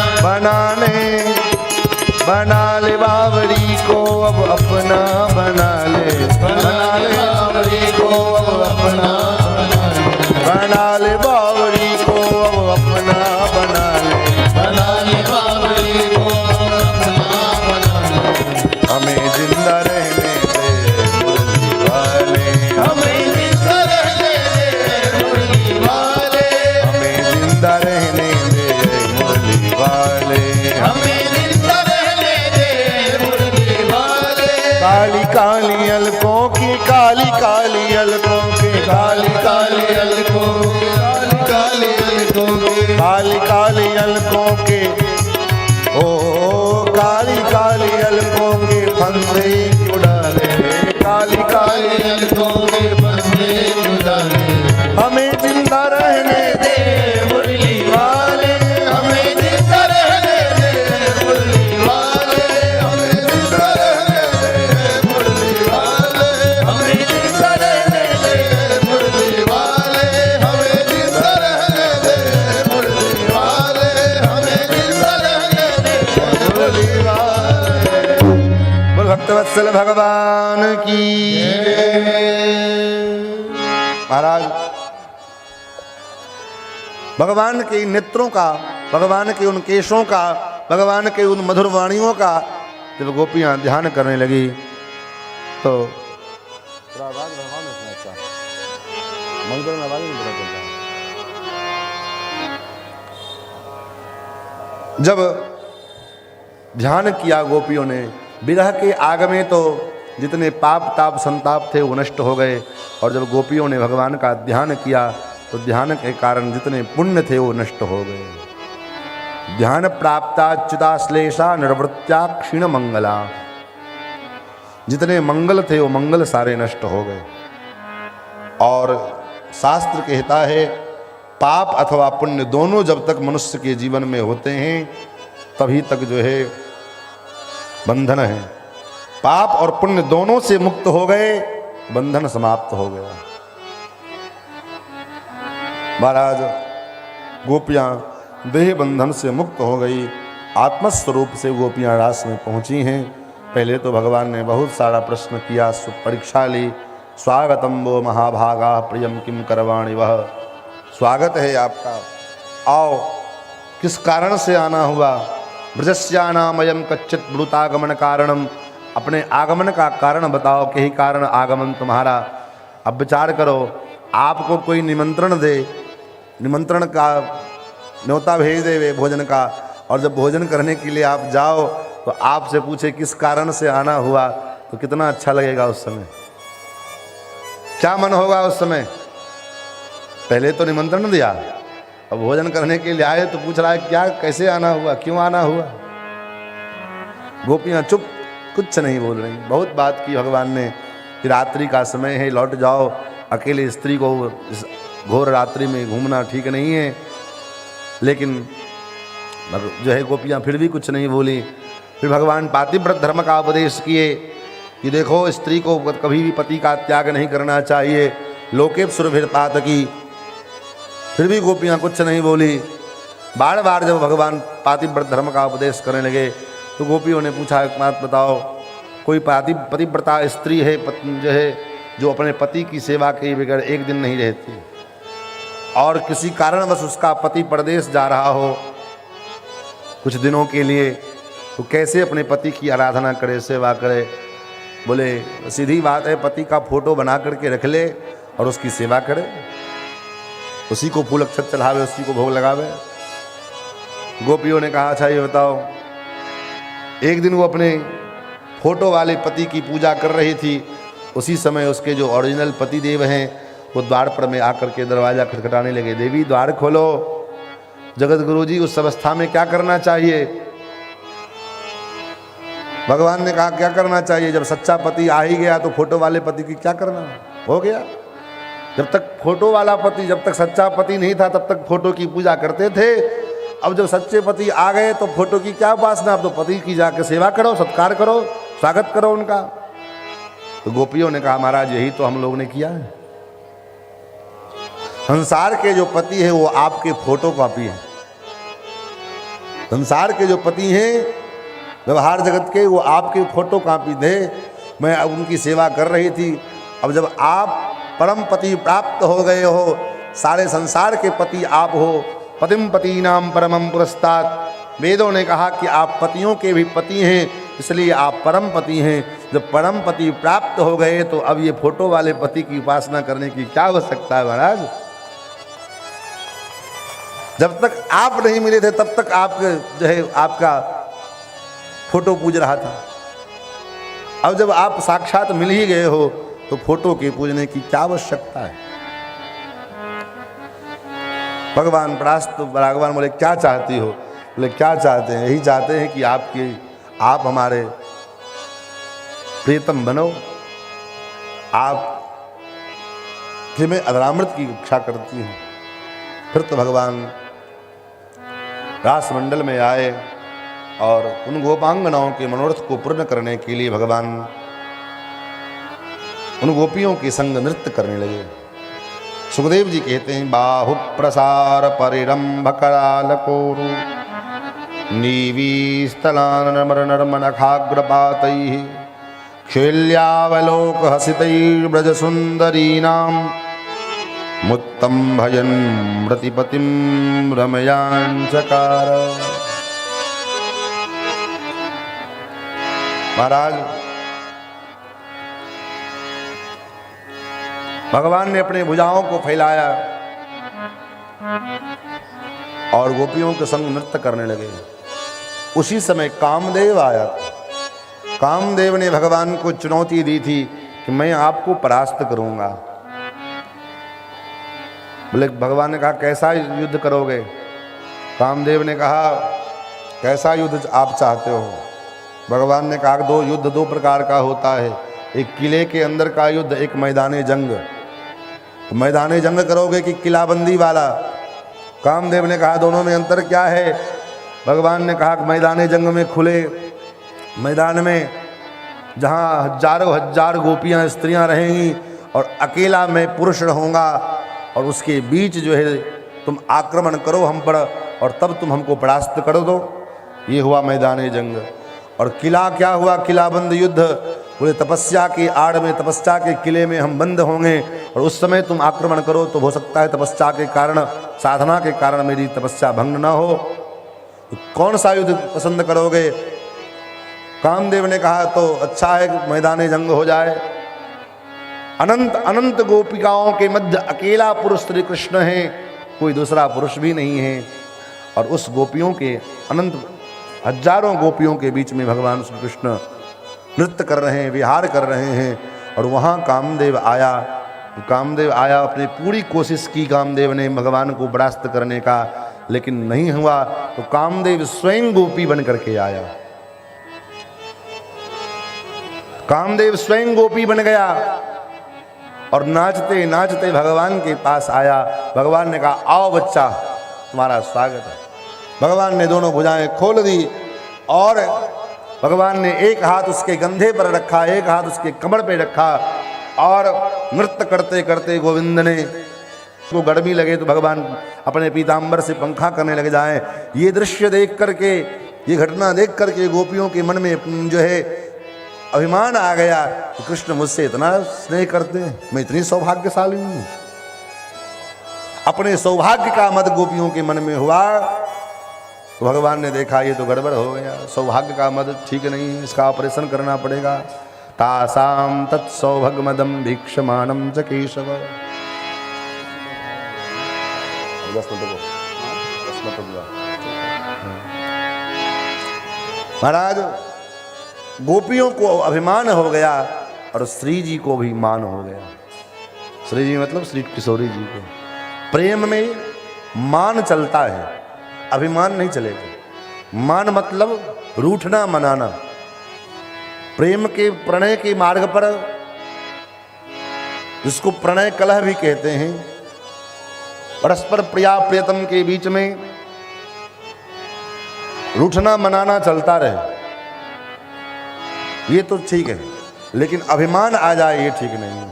Speaker 4: बना ले बावड़ी को अब अपना बना ले,
Speaker 3: बना ले बावड़ी को अब अपना बना ले,
Speaker 4: बना ले बावड़ी को अब अपना बना ले,
Speaker 3: बना ले बावड़ी को अपना बना ले।
Speaker 4: हमें जिंदा रहने दे मुरली वाले,
Speaker 3: हमें जिंदा रहने दे मुरली वाले,
Speaker 4: हमें जिंदा रहने दे मुरली वाले,
Speaker 3: हमें जिंदा रहने दे मुरली वाले।
Speaker 4: काली काली अलकों की, काली काली अलकों के, काली
Speaker 3: काली अलकों के, काली काली अलकों के,
Speaker 4: काली काली अलकों के, ओ काली काली अलकों के फंदे उड़ा ले, बालिकाएं
Speaker 2: तोरे बंदे दुलारे
Speaker 4: हमें जिंदा रहने दे
Speaker 2: मुरली वाले हमें जिंदा रहने दे मुरली वाले हमें जिंदा रहने दे मुरली वाले हमें जिंदा रहने दे मुरली वाले हमें जिंदा रहने दे मुरली वाले हमें जिंदा रहने दे मुरली वाले।
Speaker 4: बोल भक्तवत्सल भगवान की महाराज भगवान के इन नेत्रों का, भगवान के उन केशों का, भगवान के उन मधुर वाणियों का जब गोपियां ध्यान करने लगी तो जब ध्यान किया गोपियों ने, विरह के आग में तो जितने पाप ताप संताप थे वो नष्ट हो गए, और जब गोपियों ने भगवान का ध्यान किया तो ध्यान के कारण जितने पुण्य थे वो नष्ट हो गए। ध्यान प्राप्ताच्युताश्लेषा निर्वृत्त्या क्षीण मंगला, जितने मंगल थे वो मंगल सारे नष्ट हो गए। और शास्त्र कहता है पाप अथवा पुण्य दोनों जब तक मनुष्य के जीवन में होते हैं तभी तक जो है बंधन है। पाप और पुण्य दोनों से मुक्त हो गए, बंधन समाप्त हो गया। महाराज गोपियां देह बंधन से मुक्त हो गई, आत्मस्वरूप से गोपियां रास में पहुंची हैं। पहले तो भगवान ने बहुत सारा प्रश्न किया, परीक्षा ली। स्वागतम वो महाभागा प्रियम किम करवाणि वह, स्वागत है आपका, आओ किस कारण से आना हुआ। ब्रजस्यानामयम कच्चित ब्रूतागमन कारणम, अपने आगमन का कारण बताओ, यही कारण आगमन तुम्हारा। अब विचार करो, आपको कोई निमंत्रण दे, निमंत्रण का न्योता भेज दे वे भोजन का, और जब भोजन करने के लिए आप जाओ तो आपसे पूछे किस कारण से आना हुआ, तो कितना अच्छा लगेगा उस समय, क्या मन होगा उस समय। पहले तो निमंत्रण दिया, अब भोजन करने के लिए आए तो पूछ रहा है क्या, कैसे आना हुआ, क्यों आना हुआ। गोपियां चुप, कुछ नहीं बोल रही। बहुत बात की भगवान ने कि रात्रि का समय है, लौट जाओ, अकेले स्त्री को इस घोर रात्रि में घूमना ठीक नहीं है। लेकिन जो है गोपियां फिर भी कुछ नहीं बोली। फिर भगवान पातिव्रत धर्म का उपदेश किए कि देखो स्त्री को कभी भी पति का त्याग नहीं करना चाहिए, लोकेप सुरभिरपात की। फिर भी गोपियां कुछ नहीं बोली। बार बार जब भगवान पातिव्रत धर्म का उपदेश करने लगे तो गोपियों ने पूछा, एक बात बताओ, कोई पतिव्रता स्त्री है जो है जो अपने पति की सेवा के बगैर एक दिन नहीं रहती, और किसी कारणवश उसका पति परदेश जा रहा हो कुछ दिनों के लिए, तो कैसे अपने पति की आराधना करे, सेवा करे। बोले सीधी बात है, पति का फोटो बना करके रख ले और उसकी सेवा करे, उसी को फूल अक्षत चढ़ावे, उसी को भोग लगावे। गोपियों ने कहा अच्छा ये बताओ, एक दिन वो अपने फोटो वाले पति की पूजा कर रही थी, उसी समय उसके जो ओरिजिनल पति देव हैं वो द्वार पर में आकर के दरवाज़ा खटखटाने लगे, देवी द्वार खोलो। जगत गुरु जी उस अवस्था में क्या करना चाहिए। भगवान ने कहा क्या करना चाहिए, जब सच्चा पति आ ही गया तो फोटो वाले पति की क्या करना, हो गया। जब तक फोटो वाला पति, जब तक सच्चा पति नहीं था तब तक फोटो की पूजा करते थे। अब जब सच्चे पति आ गए तो फोटो की क्या उपासना, अब तो पति की जाकर सेवा करो, सत्कार करो, स्वागत करो उनका। तो गोपियों ने कहा महाराज यही तो हम लोग ने किया है। संसार के जो पति है वो आपके फोटो कॉपी है। संसार के जो पति हैं व्यवहार जगत के, वो आपके फोटो कॉपी थे। मैं अब उनकी सेवा कर रही थी। अब जब आप परम पति प्राप्त हो गए हो, सारे संसार के पति आप हो, पतिम पति नाम परमम पुरस्तात्। वेदों ने कहा कि आप पतियों के भी पति हैं, इसलिए आप परम पति हैं। जब परम पति प्राप्त हो गए तो अब ये फोटो वाले पति की उपासना करने की क्या आवश्यकता है महाराज। जब तक आप नहीं मिले थे तब तक आप जो है आपका फोटो पूज रहा था। अब जब आप साक्षात मिल ही गए हो तो फोटो के पूजने की क्या आवश्यकता है। भगवान भगवान बोले क्या चाहती हो, बोले क्या चाहते हैं, यही चाहते हैं कि आप हमारे प्रियतम बनो, आप कि मैं अधरामृत की इच्छा करती हूँ। फिर तो भगवान रास मंडल में आए और उन गोपांगनाओं के मनोरथ को पूर्ण करने के लिए भगवान उन गोपियों के संग नृत्य करने लगे। सुखदेव जी कहते हैं, बाहु प्रसार परिरंभ कराल कोरु नीवीस्थलानमर नर्मनखाग्रपातैः क्षेल्यावलोक हसितैर्ब्रज सुंदरीनां मुत्तं भजन् मृतिपतिं रमयांचकार। महाराज भगवान ने अपने भुजाओं को फैलाया और गोपियों के संग नृत्य करने लगे। उसी समय कामदेव आया। कामदेव ने भगवान को चुनौती दी थी कि मैं आपको परास्त करूंगा। बोले, भगवान ने कहा कैसा युद्ध करोगे? कामदेव ने कहा कैसा युद्ध आप चाहते हो? भगवान ने कहा दो युद्ध दो प्रकार का होता है, एक किले के अंदर का युद्ध, एक मैदान जंग। तो मैदान जंग करोगे कि किलाबंदी वाला? कामदेव ने कहा दोनों में अंतर क्या है? भगवान ने कहा कि मैदान जंग में खुले मैदान में जहाँ हजारों हजार गोपियाँ स्त्रियाँ रहेंगी और अकेला मैं पुरुष रहूँगा और उसके बीच जो है तुम आक्रमण करो हम पर और तब तुम हमको परास्त कर दो। ये हुआ मैदान जंग। और किला क्या हुआ? किलाबंद युद्ध। बोले तपस्या की आड़ में, तपस्या के किले में हम बंद होंगे और उस समय तुम आक्रमण करो तो हो सकता है तपस्या के कारण, साधना के कारण मेरी तपस्या भंग ना हो। तो कौन सा युद्ध पसंद करोगे? कामदेव ने कहा तो अच्छा है कि मैदान जंग हो जाए। अनंत अनंत गोपिकाओं के मध्य अकेला पुरुष श्री कृष्ण है, कोई दूसरा पुरुष भी नहीं है। और उस गोपियों के अनंत हजारों गोपियों के बीच में भगवान श्री कृष्ण नृत्य कर रहे हैं, विहार कर रहे हैं। और वहाँ कामदेव आया। कामदेव आया, अपनी पूरी कोशिश की कामदेव ने भगवान को परास्त करने का, लेकिन नहीं हुआ। तो कामदेव स्वयं गोपी बन करके आया। कामदेव स्वयं गोपी बन गया और नाचते नाचते भगवान के पास आया। भगवान ने कहा आओ बच्चा, तुम्हारा स्वागत है। भगवान ने दोनों भुजाएं खोल दी और भगवान ने एक हाथ उसके कंधे पर रखा, एक हाथ उसके कमर पे रखा और नृत्य करते करते गोविंद ने को गर्मी लगे तो भगवान अपने पीताम्बर से पंखा करने लग जाए। ये दृश्य देख करके, ये घटना देख करके गोपियों के मन में जो है अभिमान आ गया कि कृष्ण मुझसे इतना स्नेह करते हैं, मैं इतनी सौभाग्यशाली हूँ। अपने सौभाग्य का मत गोपियों के मन में हुआ तो भगवान ने देखा ये तो गड़बड़ हो गया, सौभाग्य का मद ठीक नहीं है, इसका ऑपरेशन करना पड़ेगा। तासाम तत्सौभाग्य मदम भीक्षमाणम च केशव। महाराज गोपियों को अभिमान हो गया और श्री जी को भी मान हो गया। श्री जी मतलब श्री किशोरी जी को। प्रेम में मान चलता है, अभिमान नहीं चलेगा। मान मतलब रूठना मनाना। प्रेम के प्रणय के मार्ग पर, जिसको प्रणय कलह भी कहते हैं, परस्पर प्रिया प्रियतम के बीच में रूठना मनाना चलता रहे, ये तो ठीक है, लेकिन अभिमान आ जाए ये ठीक नहीं है।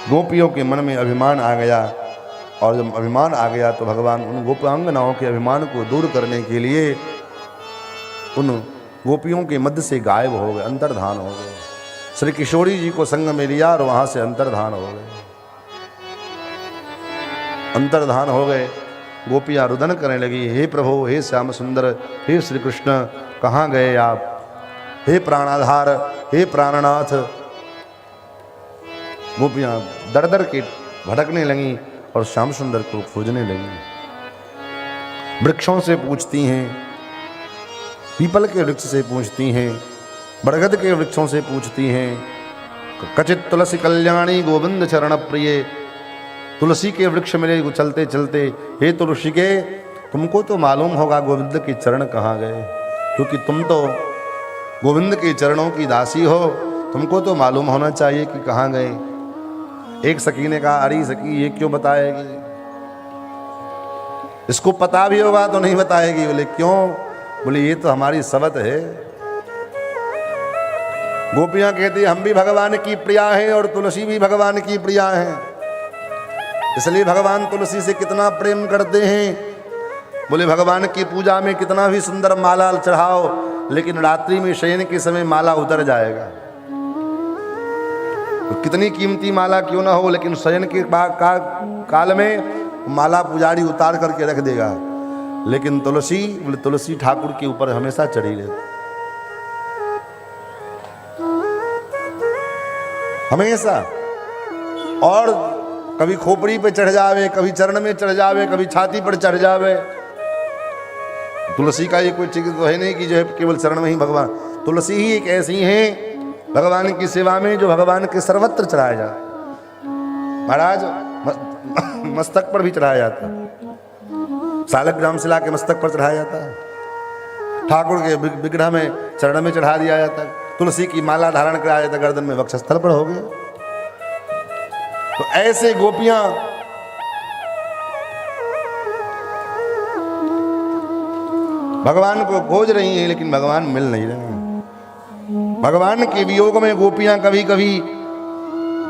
Speaker 4: गोपियों के मन में अभिमान आ गया और जब अभिमान आ गया तो भगवान उन गोपांगनाओं के अभिमान को दूर करने के लिए उन गोपियों के मध्य से गायब हो गए, अंतर्धान हो गए। श्री किशोरी जी को संग में लिया और वहां से अंतर्धान हो गए। अंतर्धान हो गए। गोपियां रुदन करने लगी, हे प्रभु, हे श्याम सुंदर, हे श्री कृष्ण, कहाँ गए आप? हे प्राणाधार, हे प्राणनाथ। गोपियां दर दर के भटकने लगी और श्याम सुंदर को खोजने लगी। वृक्षों से पूछती हैं, पीपल के वृक्ष से पूछती हैं, बरगद के वृक्षों से पूछती हैं। कचित तुलसी कल्याणी गोविंद चरण प्रिय। तुलसी के वृक्ष मिले चलते चलते, हे तुलसी के, तुमको तो मालूम होगा गोविंद के चरण कहाँ गए, क्योंकि तुम तो गोविंद के चरणों की दासी हो, तुमको तो मालूम होना चाहिए कि कहाँ गए। एक सखी ने कहा, अरे सखी ये क्यों बताएगी, इसको पता भी होगा तो नहीं बताएगी। बोले क्यों? बोले ये तो हमारी सवत है। गोपियां कहती हम भी भगवान की प्रिया हैं और तुलसी भी भगवान की प्रिया हैं, इसलिए भगवान तुलसी से कितना प्रेम करते हैं। बोले भगवान की पूजा में कितना भी सुंदर माला चढ़ाओ, लेकिन रात्रि में शयन के समय माला उतर जाएगा। तो कितनी कीमती माला क्यों ना हो, लेकिन शयन के काल में माला पुजारी उतार करके रख देगा। लेकिन तुलसी, बोले तुलसी ठाकुर के ऊपर हमेशा चढ़ी रहती, हमेशा। और कभी खोपड़ी पे चढ़ जावे, कभी चरण में चढ़ जावे, कभी छाती पर चढ़ जावे। तुलसी का ये कोई चीज तो है नहीं कि जो है केवल चरण में ही भगवान। तुलसी ही एक ऐसी है भगवान की सेवा में जो भगवान के सर्वत्र चढ़ाया जाए। महाराज मस्तक पर भी चढ़ाया जाता है, सालग्राम शिला के मस्तक पर चढ़ाया जाता है, ठाकुर के विग्रह में चरण में चढ़ा दिया जाता है, तुलसी की माला धारण कराया जाता है, गर्दन में वक्षस्थल पर हो गया। तो ऐसे गोपियां भगवान को खोज रही हैं, लेकिन भगवान मिल नहीं रहे हैं। भगवान के वियोग में गोपियां कभी कभी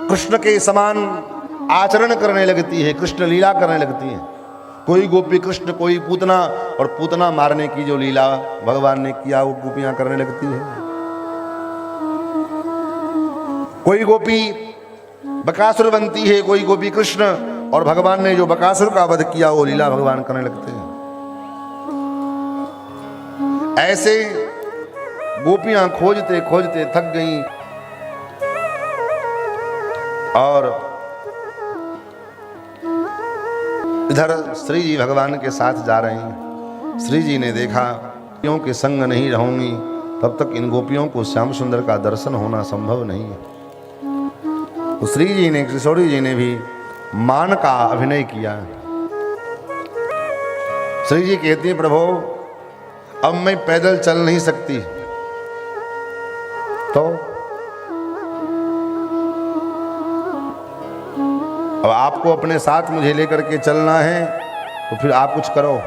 Speaker 4: कृष्ण के समान आचरण करने लगती है, कृष्ण लीला करने लगती है। कोई गोपी कृष्ण, कोई पूतना, और पूतना मारने की जो लीला भगवान ने किया वो गोपियां करने लगती है। कोई गोपी बकासुर बनती है, कोई गोपी कृष्ण, और भगवान ने जो बकासुर का वध किया वो लीला भगवान करने लगते हैं। ऐसे गोपियां खोजते खोजते थक गईं और इधर श्री जी भगवान के साथ जा रहे हैं। श्री जी ने देखा गोपियों के संग नहीं रहूंगी तब तक इन गोपियों को श्याम सुंदर का दर्शन होना संभव नहीं है। तो श्री जी ने, किशोरी जी ने भी मान का अभिनय किया। श्री जी कहती है, प्रभु अब मैं पैदल चल नहीं सकती, तो अब आपको अपने साथ मुझे लेकर के चलना है, तो फिर आप कुछ करो।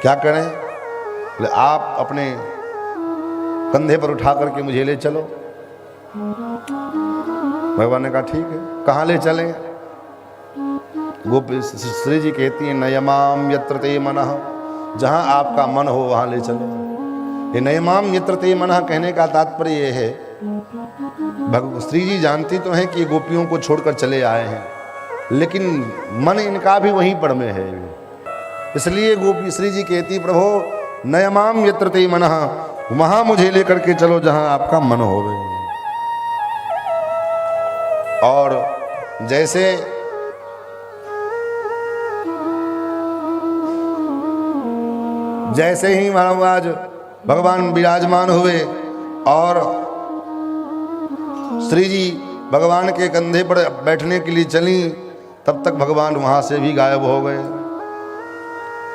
Speaker 4: क्या करें? बोले आप अपने कंधे पर उठा करके मुझे ले चलो। भगवान ने कहा ठीक है, कहाँ ले चलें? गोपी श्री जी कहती है, नयमाम यत्र ते मनः, जहाँ आपका मन हो वहाँ ले चलो। ये नयमाम यत्र ते मनः कहने का तात्पर्य ये है, श्री जी जानती तो हैं कि गोपियों को छोड़कर चले आए हैं, लेकिन मन इनका भी वहीं पर में है। इसलिए गोपी श्री जी कहती, प्रभु नयमाम यत्र ते मनः, वहाँ मुझे लेकर के चलो जहाँ आपका मन हो। और जैसे ही महाराज भगवान विराजमान हुए और श्री जी भगवान के कंधे पर बैठने के लिए चली, तब तक भगवान वहाँ से भी गायब हो गए।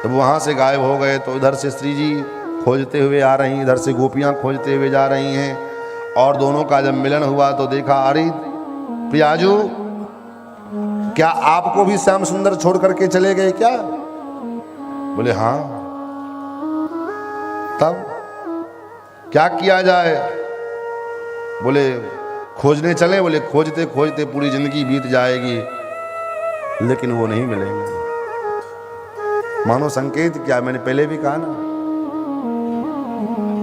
Speaker 4: जब वहाँ से गायब हो गए तो इधर से श्री जी खोजते हुए आ रही, इधर से गोपियाँ खोजते हुए जा रही हैं। और दोनों का जब मिलन हुआ तो देखा, अरे प्रियाजू, क्या आपको भी श्याम सुंदर छोड़ करके चले गए क्या? बोले हाँ। तब क्या किया जाए? बोले खोजने चले। बोले खोजते खोजते पूरी जिंदगी बीत जाएगी, लेकिन वो नहीं मिलेंगे। मानो संकेत क्या, मैंने पहले भी कहा ना,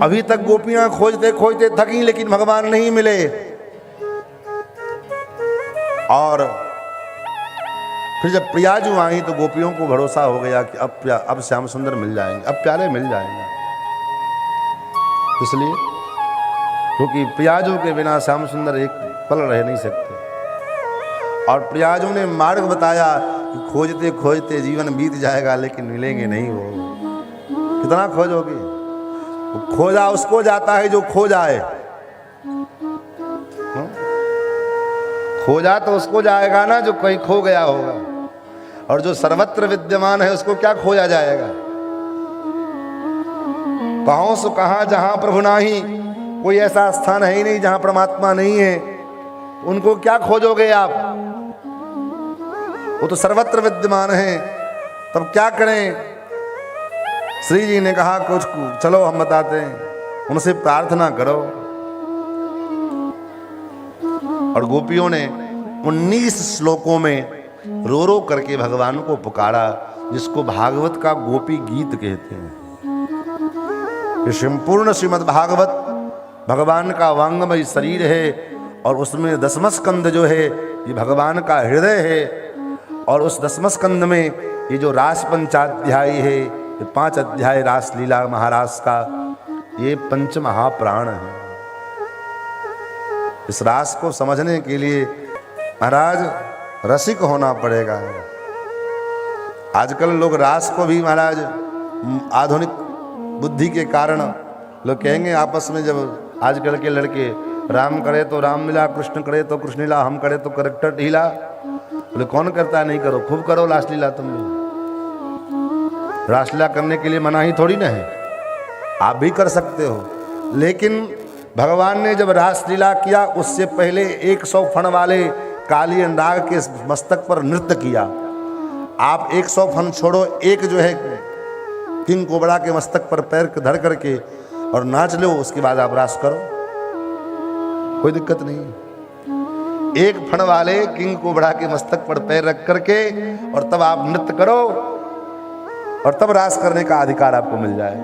Speaker 4: अभी तक गोपियां खोजते खोजते थकी, लेकिन भगवान नहीं मिले। और फिर जब प्रियाजू आई तो गोपियों को भरोसा हो गया कि अब श्याम सुंदर मिल जाएंगे, अब प्याले मिल जाएंगे। इसलिए क्योंकि प्रियाजू के बिना श्याम सुंदर एक पल रह नहीं सकते। और प्रियाजू ने मार्ग बताया कि खोजते खोजते जीवन बीत जाएगा, लेकिन मिलेंगे नहीं। वो कितना खोजोगे? खोजा उसको जाता है जो खो जाए। खोजा तो उसको जाएगा ना जो कहीं खो गया होगा, और जो सर्वत्र विद्यमान है उसको क्या खोजा जाएगा? कहाँ सो कहाँ जहाँ प्रभु नाही, कोई ऐसा स्थान है ही नहीं जहाँ परमात्मा नहीं है। उनको क्या खोजोगे आप? वो तो सर्वत्र विद्यमान है। तब क्या करें? श्री जी ने कहा कुछ चलो हम बताते हैं, उनसे प्रार्थना करो। और गोपियों ने 19 श्लोकों में रो रो करके भगवान को पुकारा, जिसको भागवत का गोपी गीत कहते हैं। ये संपूर्ण श्रीमद् भागवत भगवान का वांगमय शरीर है, और उसमें दसम स्कंद जो है ये भगवान का हृदय है। और उस दसम स्कंद में ये जो रास पंचाध्याय है, ये 5 अध्याय रास लीला महारास का, ये पंच महाप्राण है। इस रास को समझने के लिए महाराज रसिक होना पड़ेगा। आजकल लोग रास को भी महाराज आधुनिक बुद्धि के कारण लोग कहेंगे आपस में, जब आजकल के लड़के राम करे तो राम लीला, कृष्ण करे तो कृष्ण लीला, हम करे तो करेक्टर ढीला। बोले कौन करता है? नहीं करो, खूब करो रासलीला। तुम भी रासलीला करने के लिए मनाही थोड़ी ना है, आप भी कर सकते हो। लेकिन भगवान ने जब रासलीला किया, उससे पहले 100 फण वाले काली नाग के मस्तक पर नृत्य किया। आप 100 फण छोड़ो, एक जो है किंग कोबरा के मस्तक पर पैर धर करके और नाच लो, उसके बाद आप रास करो, कोई दिक्कत नहीं। एक फण वाले किंग कोबरा के मस्तक पर पैर रख करके और तब आप नृत्य करो, और तब रास करने का अधिकार आपको मिल जाएगा।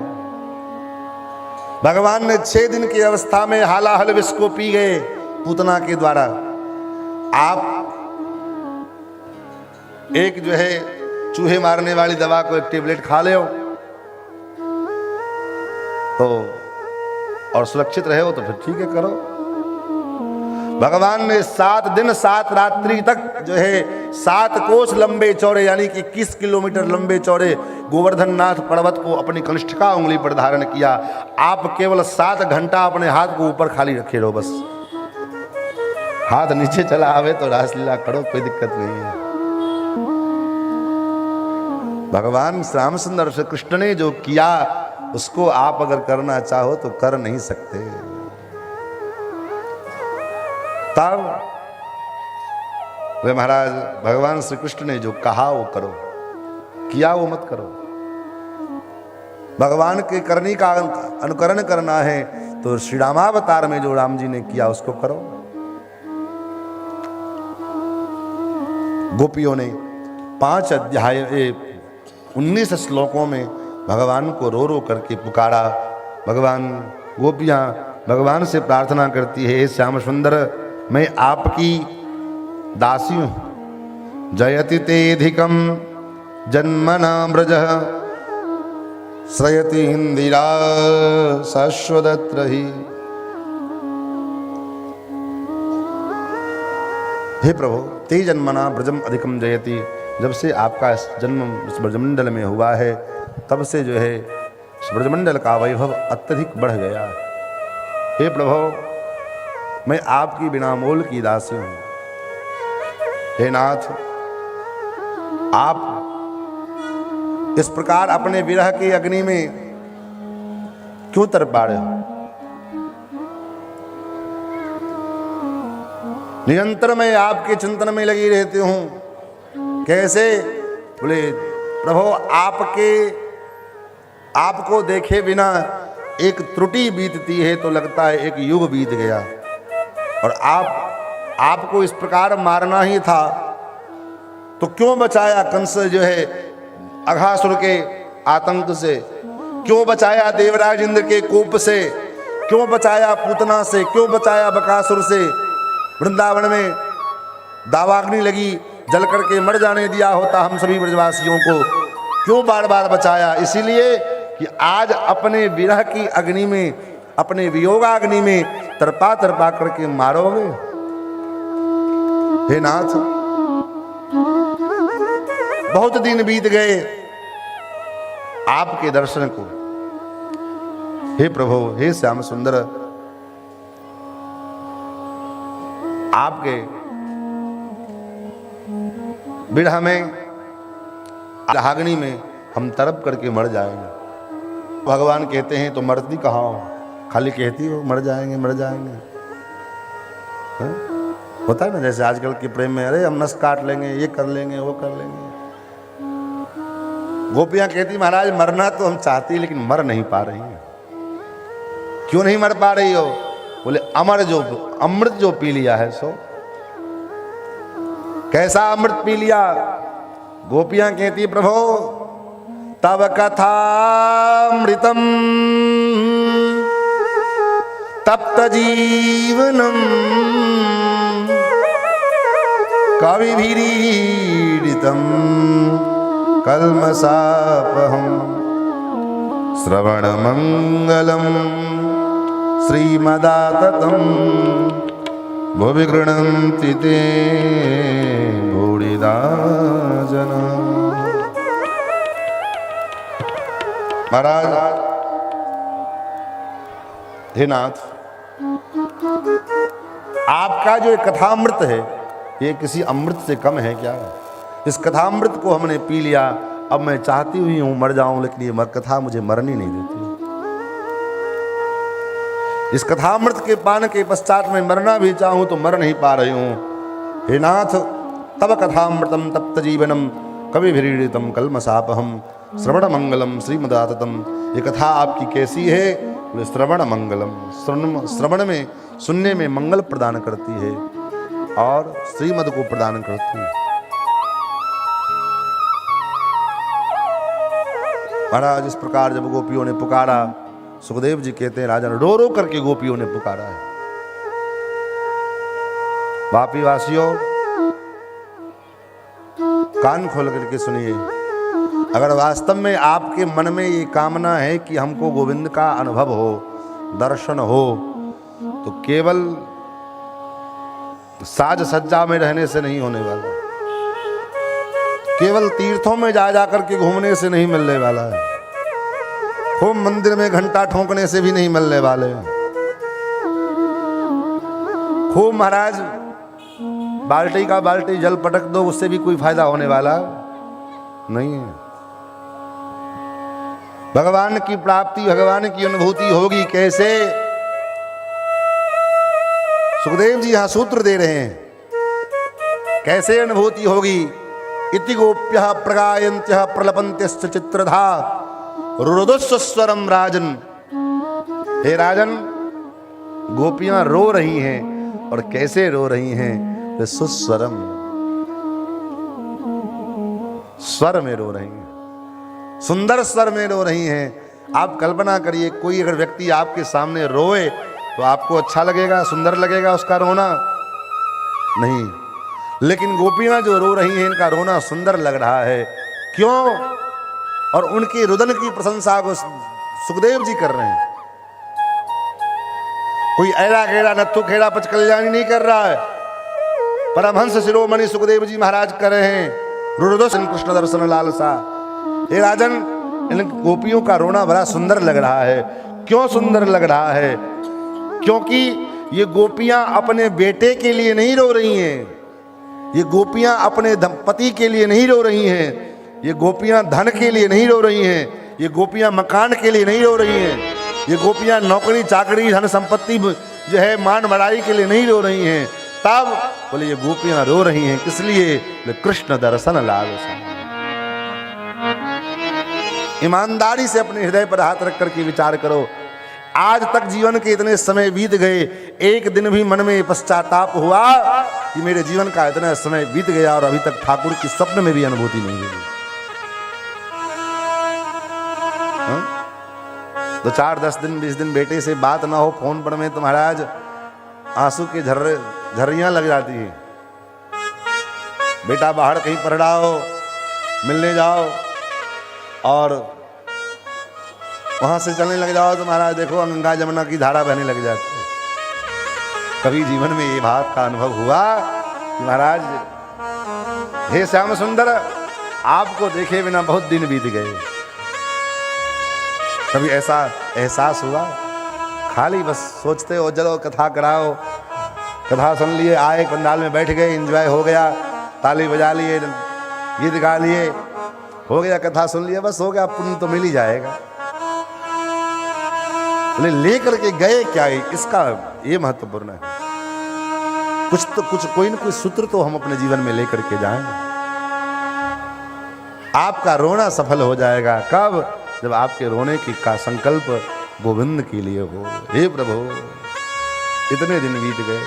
Speaker 4: भगवान ने 6 दिन की अवस्था में हालाहल विष को पी गए पूतना के द्वारा। आप एक जो है चूहे मारने वाली दवा को 1 टेबलेट खा ले तो और सुरक्षित रहे हो तो फिर ठीक है, करो। भगवान ने 7 दिन 7 रात्रि तक जो है 7 कोस लंबे चौड़े यानी कि 21 किलोमीटर लंबे चौड़े गोवर्धन नाथ पर्वत को अपनी कनिष्ठिका उंगली पर धारण किया। आप केवल 7 घंटा अपने हाथ को ऊपर खाली रखे रहो, बस हाथ नीचे चला आवे तो रासलीला करो, कोई दिक्कत नहीं है। भगवान श्यामसुंदर श्री कृष्ण ने जो किया उसको आप अगर करना चाहो तो कर नहीं सकते। तब वे महाराज भगवान श्री कृष्ण ने जो कहा वो करो, किया वो मत करो। भगवान के करने का अनुकरण करना है तो श्री रामावतार में जो राम जी ने किया उसको करो। गोपियों ने 5 अध्याय 19 श्लोकों में भगवान को रो रो करके पुकारा। भगवान गोपियाँ भगवान से प्रार्थना करती है, हे श्याम सुंदर मैं आपकी दासी हूँ। जयति तेधिकम जन्मना ब्रज श्रयति इंदिरा शाश्वतत्र ही। हे प्रभु, ते जन्मना ब्रजम अधिकम जयति, जब से आपका जन्म इस ब्रजमंडल में हुआ है तब से जो है इस ब्रजमंडल का वैभव अत्यधिक बढ़ गया। हे प्रभु, मैं आपकी बिना मोल की दासी हूं। हे नाथ, आप इस प्रकार अपने विरह की अग्नि में क्यों तड़पा रहे हो? निरंतर मैं आपके चिंतन में लगी रहती हूं। कैसे? बोले प्रभु, आपको देखे बिना एक त्रुटि बीतती है तो लगता है एक युग बीत गया, और आपको इस प्रकार मारना ही था तो क्यों बचाया कंस जो है अघासुर के आतंक से, क्यों बचाया देवराज इंद्र के कोप से, क्यों बचाया पूतना से, क्यों बचाया बकासुर से? वृंदावन में दावाग्नि लगी, जल करके मर जाने दिया होता हम सभी ब्रजवासियों को, क्यों बार बार बचाया? इसीलिए कि आज अपने विरह की अग्नि में, अपने वियोगाग्नि में तरपा तरपा करके मारोगे। हे नाथ, बहुत दिन बीत गए आपके दर्शन को। हे प्रभु, हे श्याम सुंदर, आपके विरह में अग्नि में हम तड़प करके मर जाएंगे। भगवान कहते हैं तो मरती कहाँ हो, खाली कहती हो मर जाएंगे मर जाएंगे। होता है ना, जैसे आजकल के प्रेम में, अरे हम नस काट लेंगे, ये कर लेंगे, वो कर लेंगे। गोपियां कहती महाराज मरना तो हम चाहती हैं लेकिन मर नहीं पा रही हैं। क्यों नहीं मर पा रही हो? बोले अमृत जो पी लिया है सो। कैसा अमृत पी लिया? गोपियां कहती प्रभो तव कथामृतम तप्त जीवनम कविभिरीडितम कल्मषापहम श्रवणमंगलम श्रीमदाततम भुवि गृह्णन्ति ते भूरिदा जना। महाराज हे नाथ, आपका जो कथामृत है ये किसी अमृत से कम है क्या? इस कथामृत को हमने पी लिया, अब मैं चाहती हुई हूं मर जाऊं, लेकिन ये कथा मुझे मरनी नहीं देती। इस कथामृत के पान के पश्चात मैं मरना भी चाहूं तो मर नहीं पा रही हूं। हे नाथ तब कथामृतम तप्त जीवनम कविभिरीडितम कल्मषापहम श्रवण मंगलम श्रीमदाततम। ये कथा आपकी कैसी है? श्रवण मंगलम, श्रवण में सुनने में मंगल प्रदान करती है और श्रीमद को प्रदान करती है। महाराज इस प्रकार जब गोपियों ने पुकारा, सुखदेव जी कहते हैं राजन रो रो करके गोपियों ने पुकारा है। वापी वासियों कान खोल करके सुनिए, अगर वास्तव में आपके मन में ये कामना है कि हमको गोविंद का अनुभव हो, दर्शन हो, तो केवल साज सज्जा में रहने से नहीं होने वाला, केवल तीर्थों में जा जा करके घूमने से नहीं मिलने वाला है, खूब मंदिर में घंटा ठोंकने से भी नहीं मिलने वाले, खूब महाराज बाल्टी का बाल्टी जल पटक दो उससे भी कोई फायदा होने वाला नहीं है। भगवान की प्राप्ति, भगवान की अनुभूति होगी कैसे? सुखदेव जी यहां सूत्र दे रहे हैं कैसे अनुभूति होगी। इति गोप्यः प्रगायन्त्यः प्रलपन्त्यश्च चित्रधा रुरुदुस्वरम राजन। हे राजन, गोपियां रो रही हैं और कैसे रो रही हैं? वे सुस्वरम, स्वर में रो रही हैं, सुंदर स्वर में रो रही हैं। आप कल्पना करिए, कोई अगर व्यक्ति आपके सामने रोए तो आपको अच्छा लगेगा, सुंदर लगेगा उसका रोना? नहीं। लेकिन गोपियां जो रो रही हैं इनका रोना सुंदर लग रहा है। क्यों? और उनकी रुदन की प्रशंसा को सुखदेव जी कर रहे हैं। कोई ऐरा खेड़ा नत्थु खेड़ा पच कल्याणी नहीं कर रहा है, परमहंस शिरोमणि सुखदेव जी महाराज कर रहे हैं। रुरुदुस कृष्ण दर्शन लालसा। हे राजन, इन गोपियों का रोना बड़ा सुंदर लग रहा है। क्यों सुंदर लग रहा है? क्योंकि ये गोपियां अपने बेटे के लिए नहीं रो रही हैं, ये गोपियां अपने पति के लिए नहीं रो रही हैं, ये गोपियां धन के लिए नहीं रो रही हैं, ये गोपियां मकान के लिए नहीं रो रही हैं, ये गोपियां नौकरी चाकरी धन संपत्ति जो है मान बढ़ाई के लिए नहीं रो रही हैं। तब बोले ये गोपियां रो रही हैं किस लिए? कृष्ण दर्शन लालसा। ईमानदारी से अपने हृदय पर हाथ रख करके विचार करो। आज तक जीवन के इतने समय बीत गए, एक दिन भी मन में पश्चाताप हुआ कि मेरे जीवन का इतना समय बीत गया और अभी तक ठाकुर की स्वप्न में भी अनुभूति नहीं हुई? तो 4, 10 दिन 20 दिन बेटे से बात ना हो फोन पर में तो महाराज आंसू के झर्रियां लग जाती हैं। बेटा बाहर कहीं पढ़ रहा हो, मिलने जाओ और वहां से चलने लग जाओ तो महाराज देखो गंगा जमुना की धारा बहने लग जाती है। कभी जीवन में ये बात का अनुभव हुआ कि महाराज हे श्याम सुंदर, आपको देखे बिना बहुत दिन बीत गए? कभी ऐसा एहसास हुआ? खाली बस सोचते हो चलो कथा कराओ, कथा सुन लिए, आए पंडाल में बैठ गए, एंजॉय हो गया, ताली बजा लिए, गीत गा लिए, हो गया, कथा सुन लिया, बस हो गया, पुण्य तो मिल ही जाएगा। लेकर के गए क्या, इसका ये महत्वपूर्ण है। कुछ कोई ना कोई सूत्र तो हम अपने जीवन में लेकर के जाएं। आपका रोना सफल हो जाएगा कब? जब आपके रोने की का संकल्प गोविंद के लिए हो। हे प्रभु, इतने दिन बीत गए,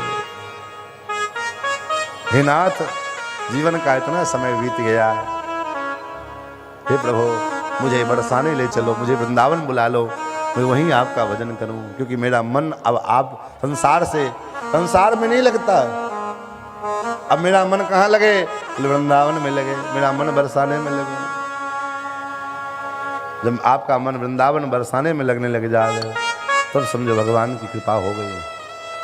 Speaker 4: हे नाथ, जीवन का इतना समय बीत गया। हे प्रभु, मुझे बरसाने ले चलो, मुझे वृंदावन बुला लो, मैं वहीं आपका भजन करूं, क्योंकि मेरा मन अब आप संसार में नहीं लगता। अब मेरा मन कहाँ लगे? वृंदावन में लगे, मेरा मन बरसाने में लगे। जब आपका मन वृंदावन बरसाने में लगने लग जाए तब समझो भगवान की कृपा हो गई।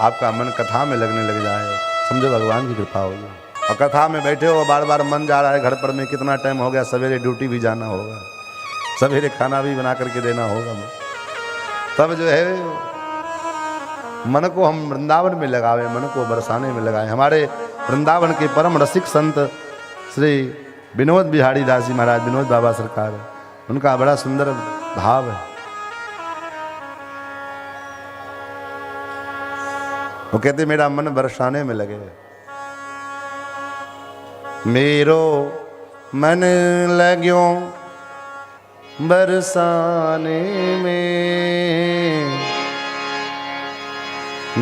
Speaker 4: आपका मन कथा में लगने लग जाए, समझो भगवान की कृपा हो गई। और कथा में बैठे हो, बार बार मन जा रहा है घर पर में, कितना टाइम हो गया, सवेरे ड्यूटी भी जाना होगा, सवेरे खाना भी बना करके देना होगा। तब जो है मन को हम वृंदावन में लगावे, मन को बरसाने में लगाए। हमारे वृंदावन के परम रसिक संत श्री विनोद बिहारी दास जी महाराज, विनोद बाबा सरकार, उनका बड़ा सुंदर भाव है। वो कहते मेरा मन बरसाने में लगे, मेरो मन लग्यो बरसाने में,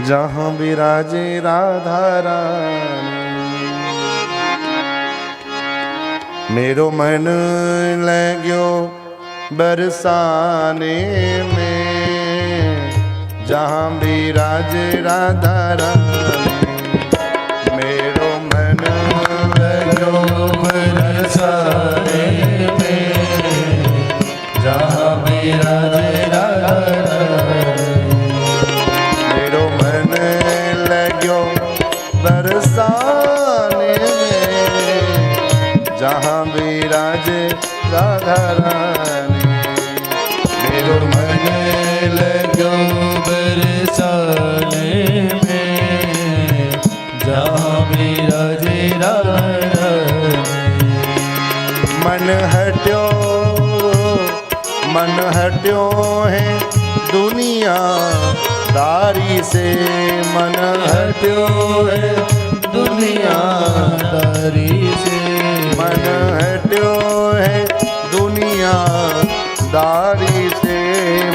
Speaker 4: जहां विराजे राधा रानी। मेरो मन लग्यो बरसाने में, जहां विराजे राधा रानी। मेरो मन लग्यो बरसाने में, जहां विराजे राधा रानी। मेरो मन लग्यो बरसाने में, जहां विराजे राधा रानी। मेरो मन लग्यो बरसाने में, जहां विराजे राधा रानी। मन हट्यो है दुनिया दारी से, मन हट्यो है दुनिया दारी से। मन हट्यो है दुनिया दारी से,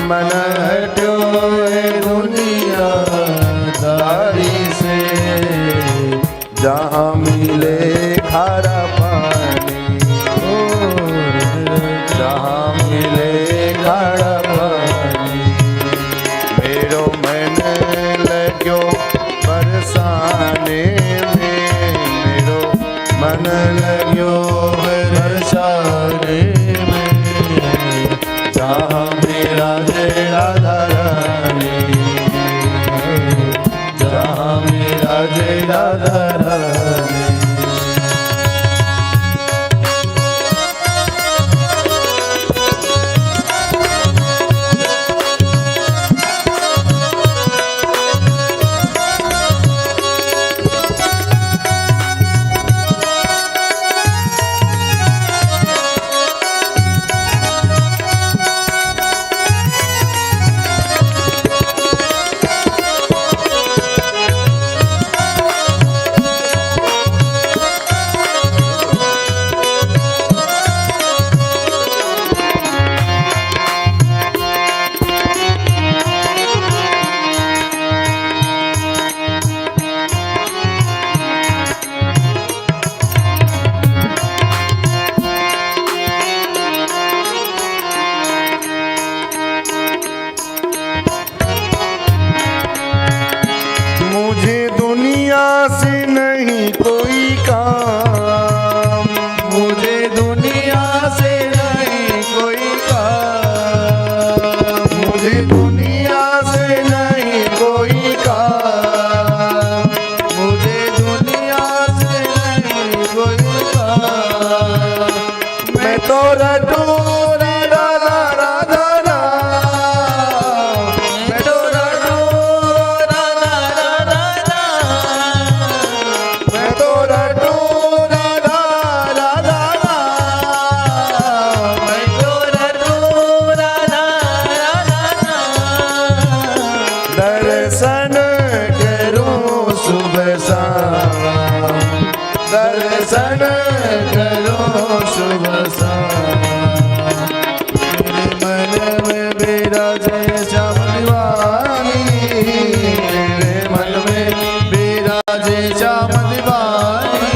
Speaker 4: मन हट्यो है दुनिया दारी से। जहाँ मिले खारा पानी, जहाँ मिले खारा पानी। मेरो मन लग्यो बरसाने में, मेरो मन लग्यो बरसाने में, जहाँ विराजे राधा रानी। जहाँ विराजे राधा रानी। दर्शन करूं सुबह शाम।
Speaker 2: दर्शन करो शुभ मेरे मन में विराजे श्याम दीवानी, मेरे मन में विराजे श्याम दीवानी,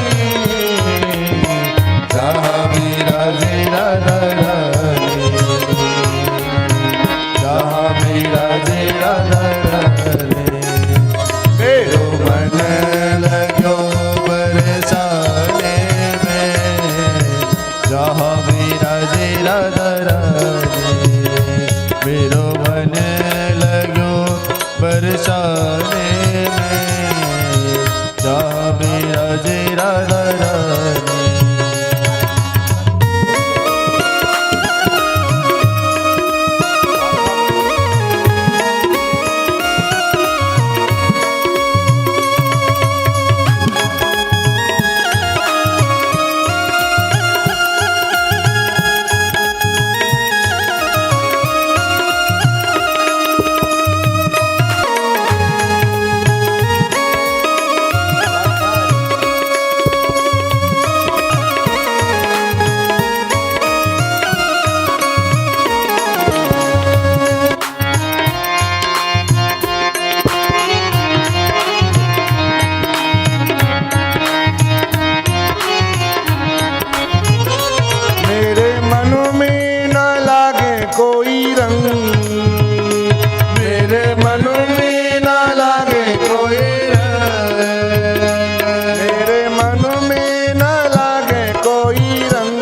Speaker 2: जहाँ विराजे राधा रानी, जहाँ विराजे राधा रानी, मेरो मन लगो बरसाने में, जहाँ विराजे राधा रानी, मेरो मन लगो बरसाने में, जहाँ विराजे राधा रानी। मेरे मन में न लागे कोई रंग, मेरे मन में न लागे कोई रंग, मेरे मन में न लागे कोई रंग,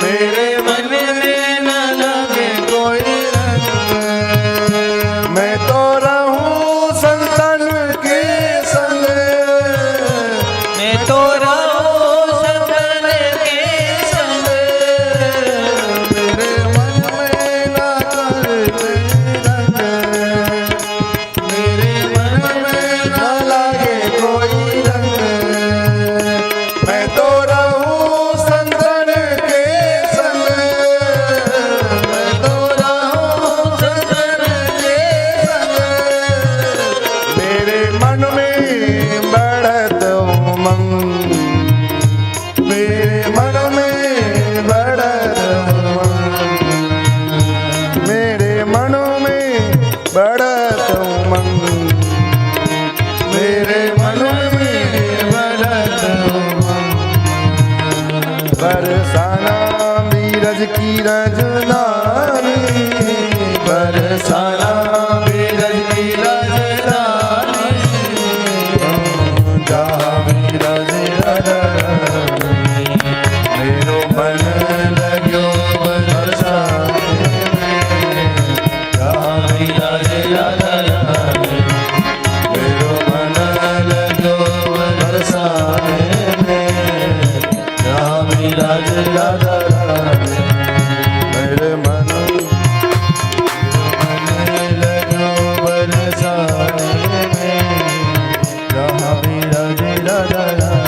Speaker 2: मेरे मन में न लागे कोई रंग, मैं तो रहूं संतन के संग, मैं तो रहूं संतन के संग, मेरे मन में न करते रंग, मेरे मन में न लागे कोई रंग, मैं तो रहूं संतन के संग, मैं तो रहूं संतन के संग, मेरे मन में बढ़त उमंग, मेरे मन में बढ़त उमंग, मेरे मन में बढ़त उमंग, मेरे मन में बढ़त उमंग, बरसाना बीरज की रजनानी, बरसाना बीरज की रजनानी, जहाँ विराजे राधा रानी, मेरो मन लगो बरसाने में, जहाँ विराजे राधा रानी, मेरो मन लगो बरसाने में, जहाँ विराजे राधा रानी, मेरे मन लगो बरसाने में, जहाँ विराजे राधा रानी।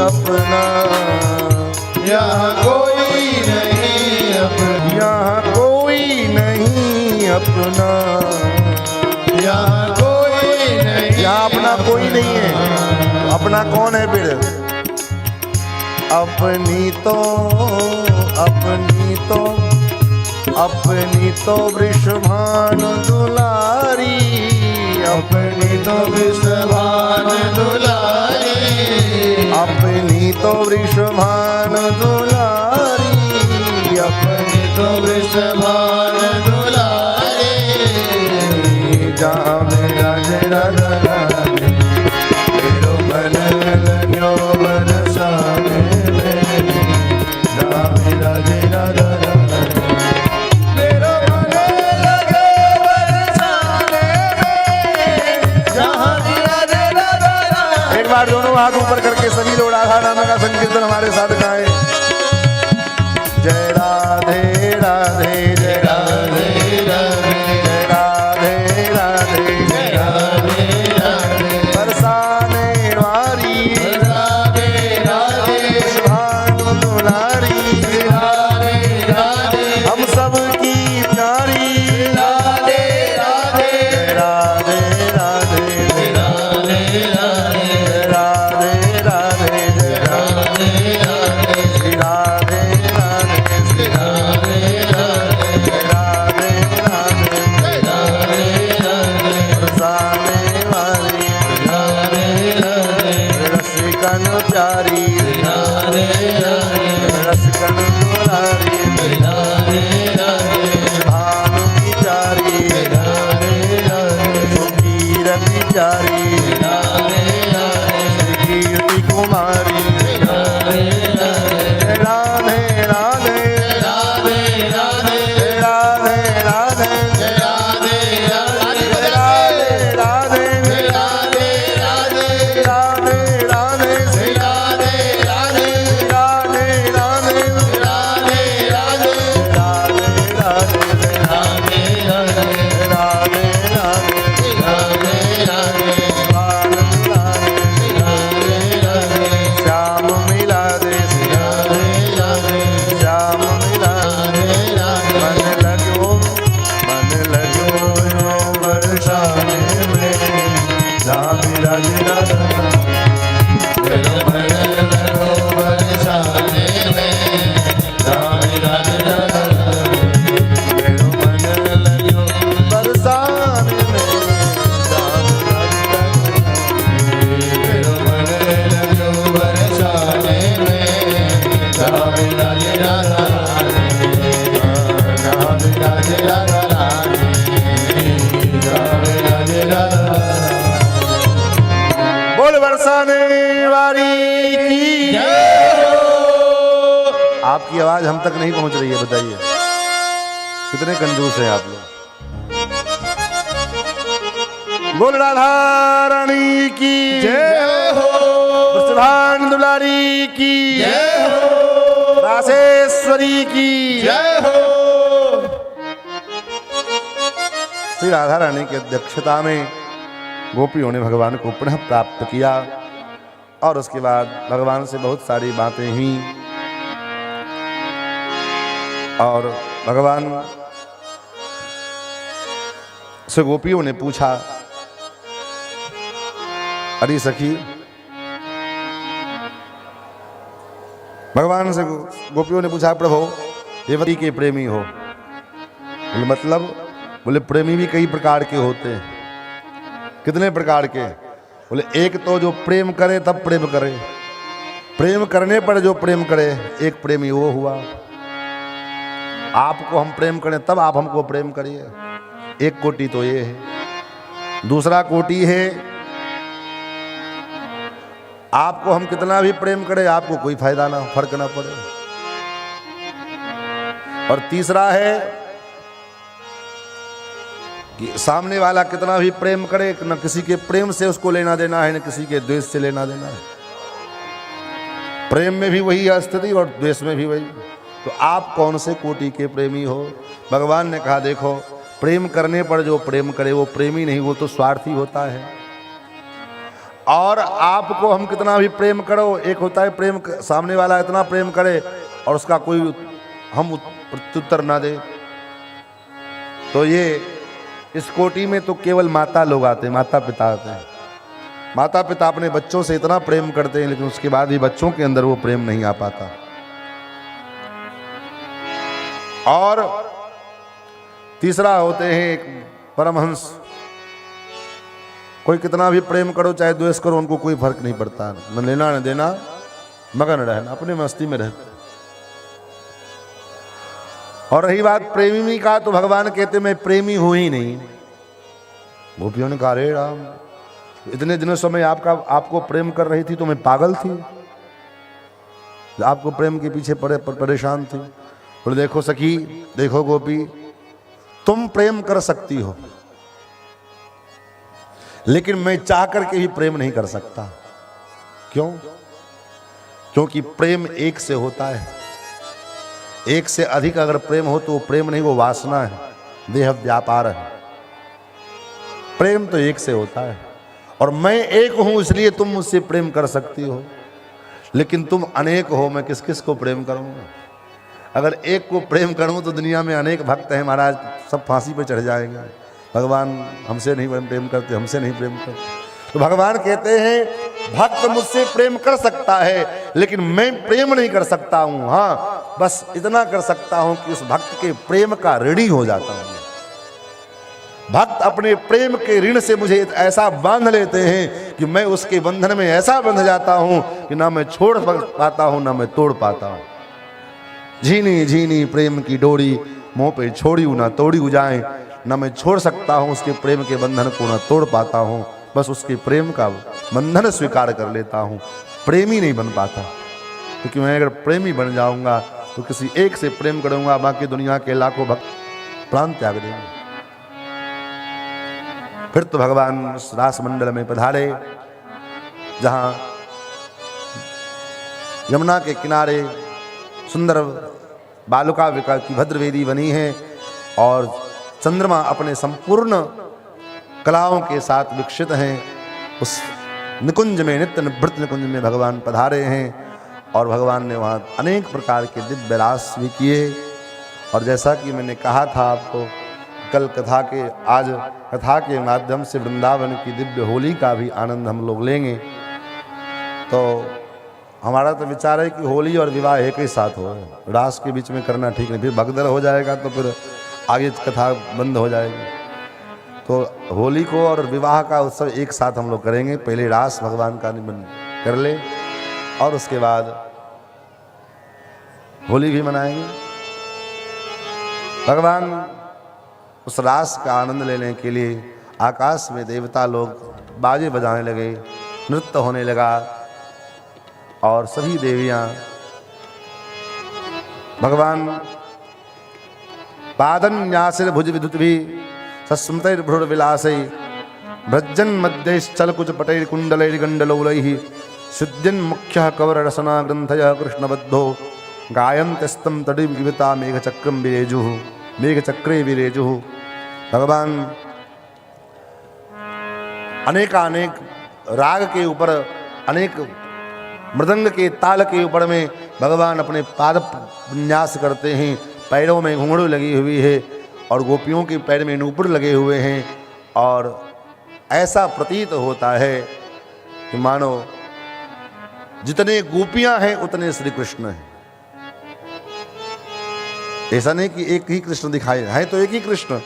Speaker 2: अपना, यहाँ कोई नहीं अपना, यहाँ कोई नहीं अपना, यहाँ
Speaker 4: अपना कोई नहीं है, अपना कौन है फिर? अपनी तो वृषभानु दुलारी,
Speaker 2: अपनी तो विश्वान दुलारी,
Speaker 4: अपनी तो वृषभानु दुलारी,
Speaker 2: अपनी तो विश्वान दुलारी।
Speaker 4: जहाँ मेरा जरा दलाली, मेरो मन लग्यो बरसाने में, जहाँ मेरा जरा दलाली, मेरो मन लगे बरसाने में, जहाँ मेरा जरा दलाली। एक बार दोनों हाथ ऊपर करके सभी लोग राधा नाम का संकीर्तन हमारे साथ गाएं। जय राधे राधे, जय राधे राधे, जय राधे राधे, जय राधे राधे। बरसाने वाली राधे राधे, वृषभानु दुलारी राधे राधे, हम सब की प्यारी राधे राधे, राधे राधे, राधे राधे, राधे राधे, जय राधे राधे, श्री राधे राधे, श्री राधे राधे, राधे राधे, राधे राधे। बरसाने वाली राधे राधे, रसिकन प्यारी राधे राधे, रसिकन दुलारी राधे राधे, भानु की प्यारी राधे राधे, सुकीरति प्यारी राधे राधे, श्री कीर्ति कुमारी राधे राधे, राधे राधे, राधे राधे, राधे राधे, राधे राधे, राधे राधे, राधे राधे, राधे राधे, श्री राधे राधे, राधे राधे, राधे राधे, राधे राधे, राधे राधे, राधे राधे, राधे राधे, आनंद लाए राधे राधे, श्याम मिला दे राधे राधे, श्याम मिला दे राधे। मन लगो बरसाने में, जहाँ मेरा जरा दलाली, मेरो मन लगो बरसाने में, जहाँ मेरा जरा दलाली, मेरो मन लगो बरसाने में, जहाँ मेरा जरा दलाली,
Speaker 2: मेरो मन लगो बरसाने में, जहाँ मेरा जरा दलाली, जहाँ मेरा जरा दलाली, जहाँ मेरा जरा दलाली।
Speaker 4: बोल बरसाने वाली की जय हो। आपकी आवाज हम तक नहीं पहुंच रही है, बताइए कितने कंजूस हैं आप लोग। बोल राधा रानी की जय हो, वृषभानु दुलारी की जय हो, रासेश्वरी की जय हो। श्री राधा रानी की अध्यक्षता में गोपियों ने भगवान को पुनः प्राप्त किया और उसके बाद भगवान से बहुत सारी बातें हुई और भगवान से गोपियों ने पूछा, अरे सखी, भगवान से गोपियों ने पूछा, प्रभु देवती के प्रेमी हो? बोले मतलब? बोले प्रेमी भी कई प्रकार के होते हैं। कितने प्रकार के? बोले एक तो जो प्रेम करे तब प्रेम करे, प्रेम करने पर जो प्रेम करे, एक प्रेमी वो हुआ। आपको हम प्रेम करें तब आप हमको प्रेम करिए, एक कोटि तो ये है। दूसरा कोटि है आपको हम कितना भी प्रेम करें आपको कोई फायदा ना, फर्क ना पड़े। और तीसरा है कि सामने वाला कितना भी प्रेम करे, न किसी के प्रेम से उसको लेना देना है, न किसी के द्वेष से लेना देना है। प्रेम में भी वही स्थिति और द्वेष में भी वही। तो आप कौन से कोटि के प्रेमी हो? भगवान ने कहा देखो, प्रेम करने पर जो प्रेम करे वो प्रेमी नहीं, वो तो स्वार्थी होता है। और आपको हम कितना भी प्रेम करो, एक होता है प्रेम, सामने वाला इतना प्रेम करे और उसका कोई हम प्रत्युत्तर ना दे। तो ये इस कोटि में तो केवल माता लोग आते हैं, माता पिता आते हैं। माता पिता अपने बच्चों से इतना प्रेम करते हैं, लेकिन उसके बाद भी बच्चों के अंदर वो प्रेम नहीं आ पाता। और तीसरा होते हैं एक परमहंस। कोई कितना भी प्रेम करो चाहे द्वेष करो, उनको कोई फर्क नहीं पड़ता, न लेना न देना, मगन रहना, अपने मस्ती में रहते। और रही बात प्रेमी का, तो भगवान कहते मैं प्रेमी हूं ही नहीं। गोपियों ने कहा रे राम, इतने दिनों से मैं आपको प्रेम कर रही थी तो मैं पागल थी, आपको प्रेम के पीछे परेशान थी। बोले देखो सखी, देखो गोपी, तुम प्रेम कर सकती हो, लेकिन मैं चाह करके भी प्रेम नहीं कर सकता। क्यों? क्योंकि प्रेम एक से होता है। एक से अधिक अगर प्रेम हो तो वो प्रेम नहीं, वो वासना है, देह व्यापार है। प्रेम तो एक से होता है, और मैं एक हूं इसलिए तुम मुझसे प्रेम कर सकती हो, लेकिन तुम अनेक हो, मैं किस किस को प्रेम करूंगा? अगर एक को प्रेम करूं तो दुनिया में अनेक भक्त हैं महाराज, सब फांसी पे चढ़ जाएंगे। भगवान हमसे नहीं प्रेम करते, हमसे नहीं प्रेम करते। तो भगवान कहते हैं भक्त मुझसे प्रेम कर सकता है, लेकिन मैं प्रेम नहीं कर सकता हूं। हाँ, बस इतना कर सकता हूं कि उस भक्त के प्रेम का ऋणी हो जाता हूं। भक्त अपने प्रेम के ऋण से मुझे ऐसा बांध लेते हैं कि मैं उसके बंधन में ऐसा बंध जाता हूं कि ना मैं छोड़ पाता हूं ना मैं तोड़ पाता हूं। झीनी झीनी प्रेम की डोरी मुंह पे छोड़ी ना तोड़ी जाए, ना मैं छोड़ सकता हूं उसके प्रेम के बंधन को, ना तोड़ पाता हूं, बस उसके प्रेम का बंधन स्वीकार कर लेता हूं। प्रेमी नहीं बन पाता, क्योंकि मैं अगर प्रेमी बन जाऊंगा तो किसी एक से प्रेम करूंगा, बाकी दुनिया के लाखों भक्त प्राण त्याग देंगे। फिर तो भगवान उस रास मंडल में पधारे जहां यमुना के किनारे सुंदर बालुका विका की भद्रवेदी बनी है, और चंद्रमा अपने संपूर्ण कलाओं के साथ विकसित हैं। उस निकुंज में, नित्य निवृत्त निकुंज में भगवान पधारे हैं, और भगवान ने वहाँ अनेक प्रकार के दिव्य रास भी किए। और जैसा कि मैंने कहा था आपको, कल आज कथा के माध्यम से वृंदावन की दिव्य होली का भी आनंद हम लोग लेंगे। तो हमारा तो विचार है कि होली और विवाह एक ही साथ हो, रास के बीच में करना ठीक नहीं, फिर भगदड़ हो जाएगा तो फिर आगे कथा बंद हो जाएगी। तो होली को और विवाह का उत्सव एक साथ हम लोग करेंगे। पहले रास भगवान का निबंध कर ले, और उसके बाद होली भी मनाएंगे। भगवान उस रास का आनंद लेने के लिए आकाश में देवता लोग बाजे बजाने लगे, नृत्य होने लगा, और सभी देवियां भगवान पादन्यासिर भुज विद्युत भी सस्मतैर्भ्रुर विलासै भ्रजन मध्यैश्चल कुच पटैर कुंडलैर गंडलौलैः सिद्ध्यन् मुख्यः कवर रसना ग्रंथयः कृष्णबद्धो गायन्त्यस्तं तटि विविता मेघचक्रं विरेजुः मेघचक्रे विरेजुः। भगवान अनेकानेक राग के ऊपर, अनेक मृदंग के ताल के ऊपर में भगवान अपने पाद विन्यास करते हैं। पैरों में घुंघरू लगी हुई है, और गोपियों के पैर में नूपुर लगे हुए हैं, और ऐसा प्रतीत होता है कि मानो जितने गोपियां हैं उतने श्री कृष्ण हैं। ऐसा नहीं कि एक ही कृष्ण दिखाए, है तो एक ही कृष्ण,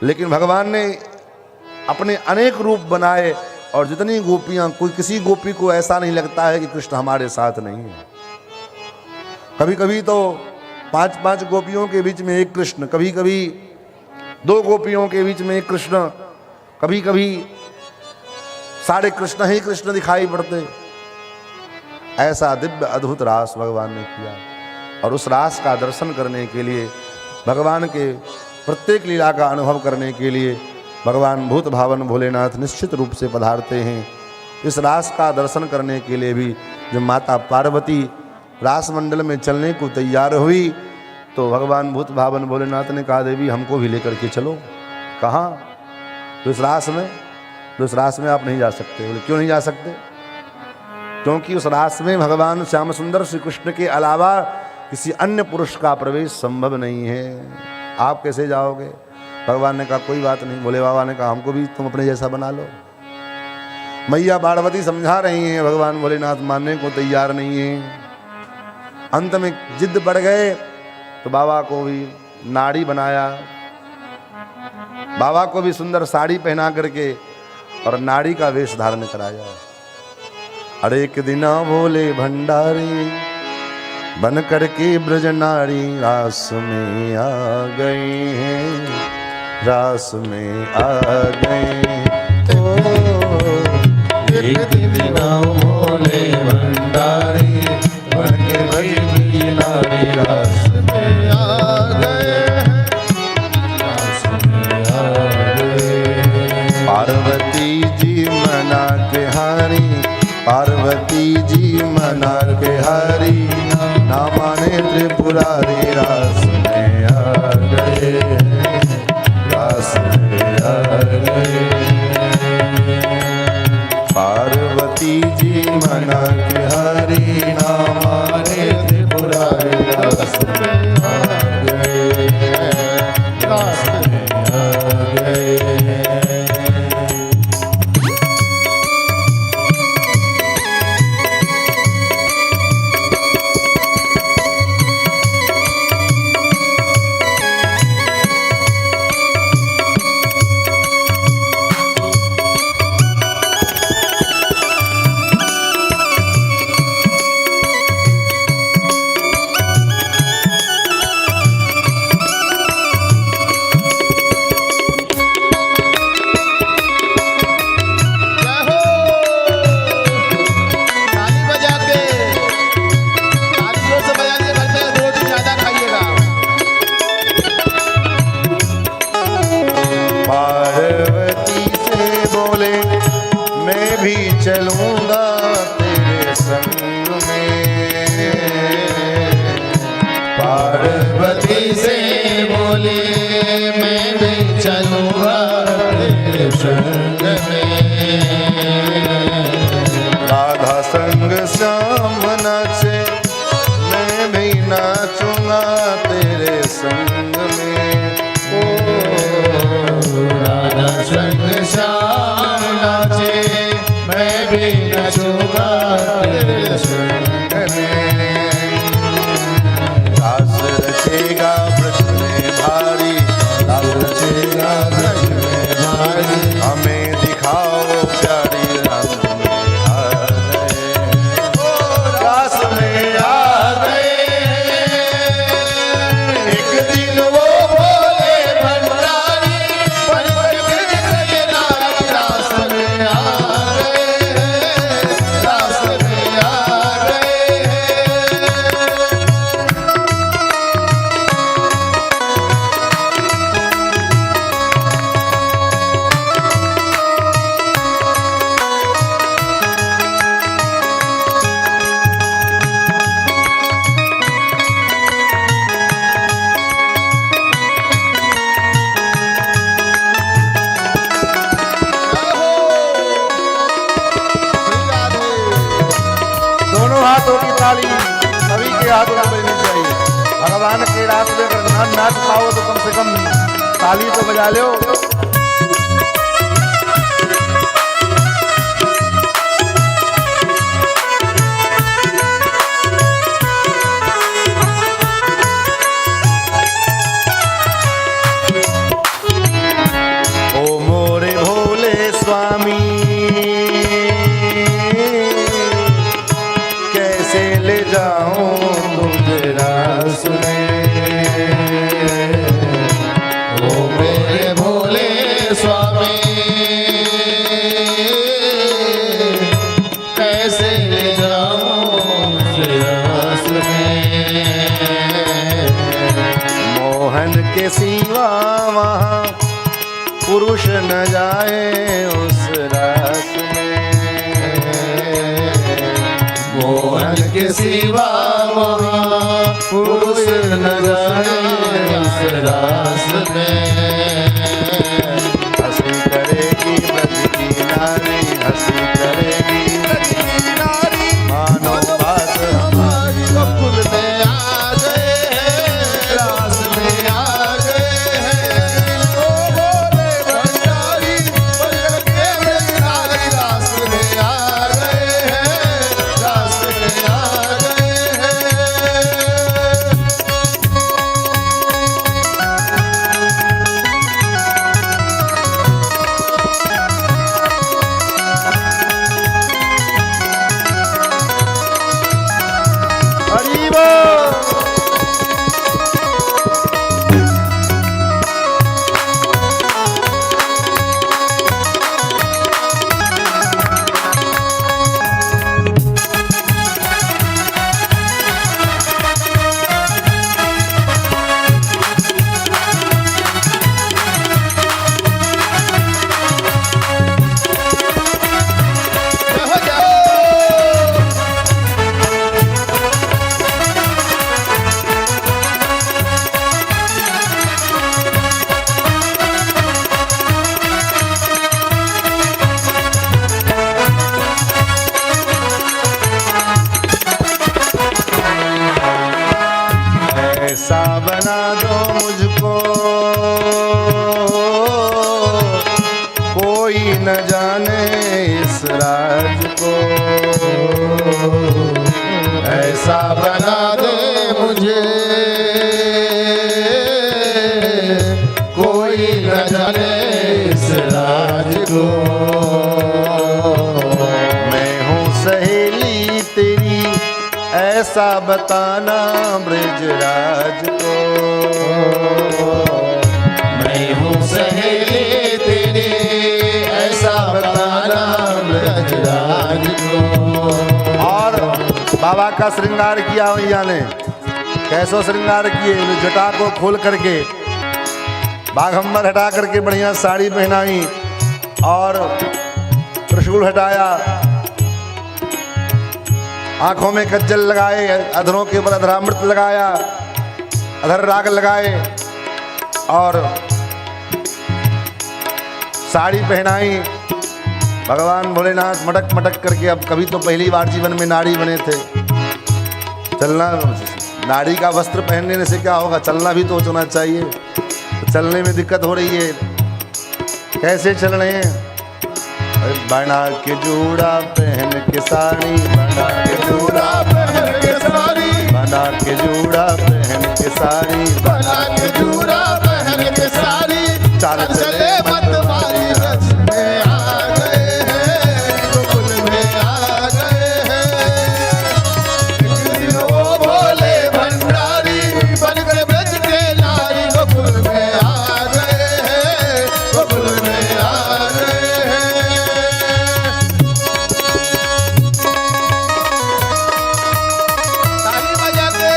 Speaker 4: लेकिन भगवान ने अपने अनेक रूप बनाए, और जितनी गोपियां, कोई किसी गोपी को ऐसा नहीं लगता है कि कृष्ण हमारे साथ नहीं है। कभी कभी तो 5-5 गोपियों के बीच में एक कृष्ण, कभी कभी 2 गोपियों के बीच में एक कृष्ण, कभी कभी सारे कृष्ण ही कृष्ण दिखाई पड़ते। ऐसा दिव्य अद्भुत रास भगवान ने किया, और उस रास का दर्शन करने के लिए, भगवान के प्रत्येक लीला का अनुभव करने के लिए भगवान भूत भावन भोलेनाथ निश्चित रूप से पधारते हैं। इस रास का दर्शन करने के लिए भी जब माता पार्वती रास मंडल में चलने को तैयार हुई, तो भगवान भूत भावन भोलेनाथ ने कहा देवी हमको भी लेकर के चलो। कहाँ? तो इस रास में, तो इस रास में आप नहीं जा सकते। बोले क्यों नहीं जा सकते? क्योंकि उस रास में भगवान श्याम सुंदर श्री कृष्ण के अलावा किसी अन्य पुरुष का प्रवेश संभव नहीं है। आप कैसे जाओगे? भगवान ने कहा कोई बात नहीं। भोले बाबा ने कहा हमको भी तुम अपने जैसा बना लो। मैया पार्वती समझा रही हैं, भगवान भोलेनाथ मानने को तैयार नहीं है। अंत में जिद बढ़ गए तो बाबा को भी नाड़ी बनाया, बाबा को भी सुंदर साड़ी पहना करके और नाड़ी का वेश धारण कराया। अरे एक दिन भोले भंडारी बन करके ब्रज नारी रास में आ गए हैं, रास में आ गए।
Speaker 2: एक दिन भोले भंडारी बन के ब्रज की नारी रास में आ गए, रास में आ गए।
Speaker 4: पार्वती जी मना के हारी, पार्वती जी मना के हारी, ना माने त्रिपुरारी रास में आ गए, रास में आ गए। पार्वती जी मना के हारी, ना माने त्रिपुरारी रास में आ गए, रास में आ गए। चलूंगा तेरे संग में,
Speaker 2: पार्वती से बोले मैं भी चलूंगा तेरे संग में।
Speaker 4: राधा संग श्याम नाचे मैं भी नाचूंगा तेरे संग में।
Speaker 2: ओ राधा संग श्याम नाचे मैं भी नाचूंगा तेरे संग में।
Speaker 4: रास रचेगा ब्रज में भारी, रास रचेगा ब्रज में भारी, हमें दिखाओ प्यारी रंग में आ गए, रास में आ गए।
Speaker 2: एक दिन वो भोले भंडारी बन के नारी रास में आ गए, रास में आ गए।
Speaker 4: दोनों हाथों की ताली सभी के हाथों में बजनी चाहिए। भगवान के रास्ते में अगर ना नाच पाओ तो कम से कम ताली तो बजा लो। ओ मोरे भोले स्वामी कैसे ले जाऊं तुझे रास में।
Speaker 2: ओ मेरे भोले स्वामी कैसे ले जाऊं तुझे रास में।
Speaker 4: मोहन के सिवा वहाँ पुरुष न जाए उस रास में।
Speaker 2: मोहन के सिवा वहाँ पुरुष न जाए उस रास में।
Speaker 4: हंसी करेगी ब्रज की नारी, हंसी करेगी ब्रज की नारी, मानो बात
Speaker 2: हमारी बकुल में आ गए हैं, रास में आ गए हैं। ओ भोले भंडारी बन के नारी रास में
Speaker 4: जाने इस राज को,
Speaker 3: ऐसा बना दे मुझे कोई न जाने इस राज को।
Speaker 4: मैं हूँ सहेली तेरी ऐसा बताना ब्रजराज को,
Speaker 3: मैं हूँ सहेली तेरी ऐसा बताना ब्रजराज को।
Speaker 4: और बाबा का श्रृंगार किया भैया ने, कैसो श्रृंगार किए, जटा को खोल करके बाघंबर हटा करके बढ़िया साड़ी पहनाई और त्रिशूल हटाया, आंखों में कज्जल लगाए, अधरों के ऊपर अधरामृत लगाया, अधर राग लगाए और साड़ी पहनाई। भगवान भोलेनाथ मटक मटक करके, अब कभी तो पहली बार जीवन में नारी बने थे, चलना, नारी का वस्त्र पहनने से क्या होगा, चलना भी तो होना चाहिए। तो चलने में दिक्कत हो रही है, कैसे चल रहे हैं? बना के जूड़ा पहन के साड़ी, बना के जूड़ा
Speaker 3: पहन के साड़ी,
Speaker 4: बना के जूड़ा पहन के साड़ी,
Speaker 3: बना के जूड़ा पहन के साड़ी,
Speaker 4: चाल
Speaker 3: चले मतवाली रस में आ गए हैं, गोकुल में आ गए हैं। एक दिन वो भोले भंडारी बनकर ब्रज के नारी गोकुल में आ गए हैं, गोकुल में आ गए हैं। ताली बजा के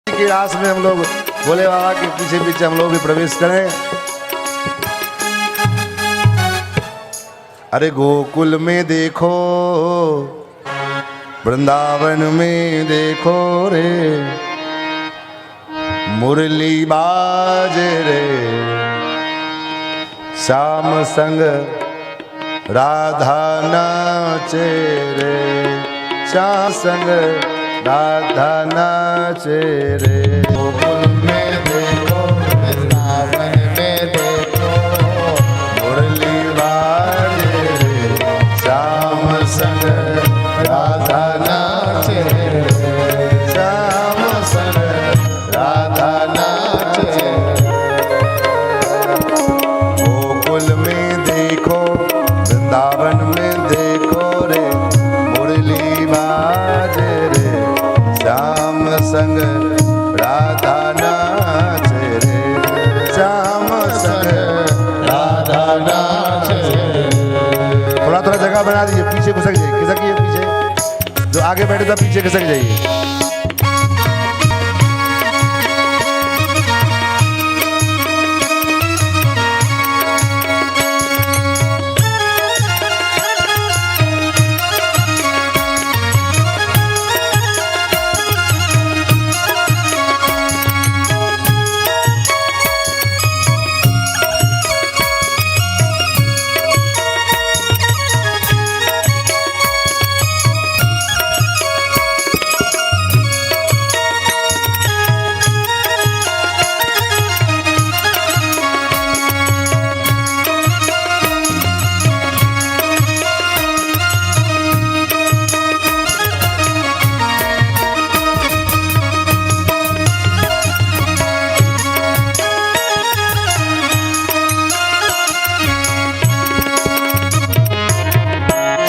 Speaker 4: की रास में हम लोग भोले बाबा के पीछे पीछे हम लोग भी प्रवेश करें। अरे गोकुल में देखो, वृंदावन में देखो रे, मुरली बाज रे, श्याम संग राधा नाचे रे, श्याम संग राधा नाचे रे।
Speaker 3: गोकुल में देखो, वृंदावन में देखो,
Speaker 4: मुरली बाजे रे, श्याम संग राधा नाचे रे, श्याम संग राधा नाचे रे। गोकुल में देखो, वृंदावन में देखो रे, मुरली बाजे रे, श्याम संग राधा नाचे रे, श्याम संग राधा नाचे रे। थोड़ा थोड़ा जगह बना दीजिए, पीछे खिसक जाइए, खिसकिए पीछे, जो आगे बैठे था पीछे खिसक जाइए।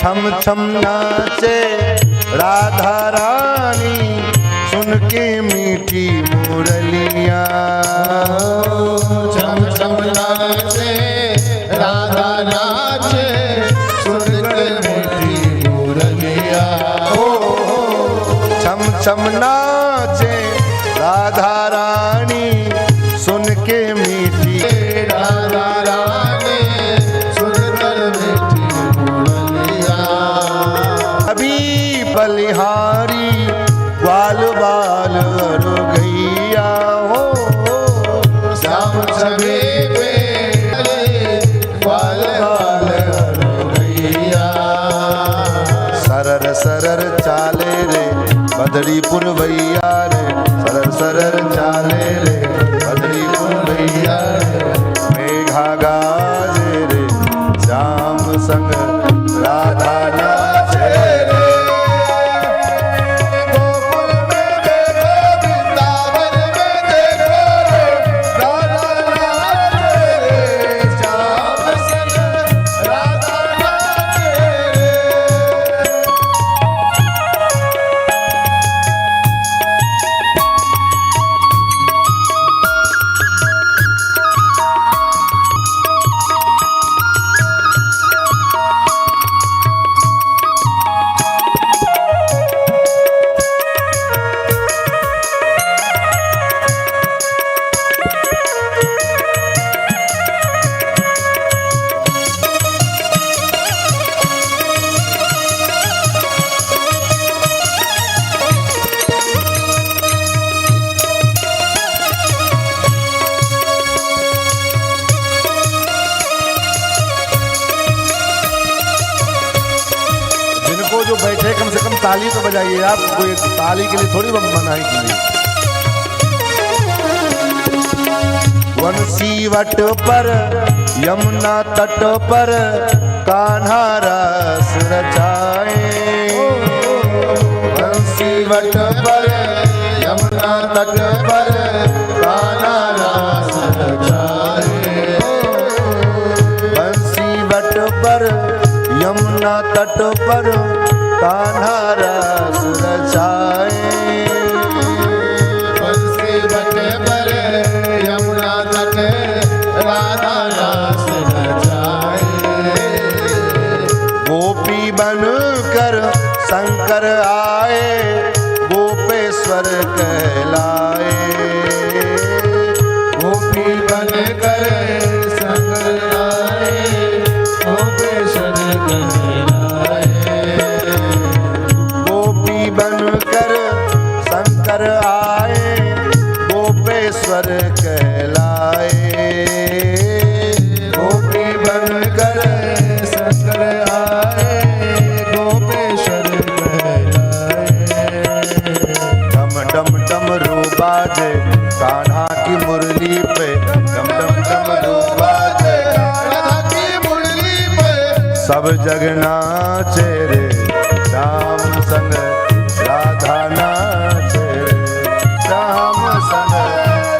Speaker 4: छम छम नाचे राधा रानी, के मीठी मुरलियाँ।
Speaker 3: चम चम नाचे राधा नाचे सुन के मीठी मुरलिया।
Speaker 4: छम छम नाचे राधा रानी सुन के मीठी
Speaker 3: राधा रानी सुनकर मीठी मुरलिया।
Speaker 4: अभी बलिहारी ग्वाल बाल अरु गैया हो।
Speaker 3: श्याम छवि पे ग्वाल बाल अरु गैया।
Speaker 4: सरर सरर चाले रे बदरीपुर भैया रे। सरर सरर चाले रे बदरीपुर भैया रे। मेघा गाजे रे श्याम संग राधा नाचे रे।
Speaker 3: गोकुल में देखो वृंदावन में देखो राधा नाचे रे। श्याम संग राधा नाचे रे।
Speaker 4: जिनको जो बैठे कम से कम ताली तो बजाइए आप। कोई ताली के लिए थोड़ी मनाही की है। वंशी वट पर यमुना तट पर कान्हा रस रचाए।
Speaker 3: वंशी वट पर यमुना तट पर कान्हा रास रचाए।
Speaker 4: बंसी वट पर यमुना तट पर कान्हा रस रचाए।
Speaker 3: बंसी वट पर यमुना तट राधा रास रचाए।
Speaker 4: गोपी बन कर शंकर आए गोपेश्वर कहलाए।
Speaker 3: गोपी बन कर शंकर आए गोपेश्वर कहलाए।
Speaker 4: गोपी बन कर शंकर आए गोपेश्वर कहलाए।
Speaker 3: गोपी बन कर शंकर आए गोपेश्वर कहलाए।
Speaker 4: डम डम डमरू बाजे कान्हा की मुरली पे। डम डम डमरू बाजे
Speaker 3: राधा की मुरली पे।
Speaker 4: सब जग नाचे रे श्याम संग राधा नाचे रे। श्याम संग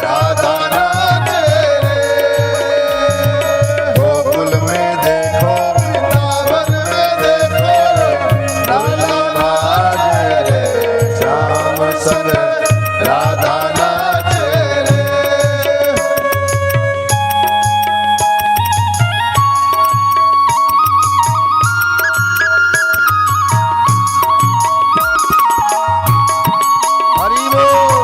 Speaker 4: राधा नाचे रे। गोकुल में देखो
Speaker 3: वृंदावन में देखो राधा
Speaker 4: बाजे रे श्याम संग राधा नाचे रे। हरि बोल।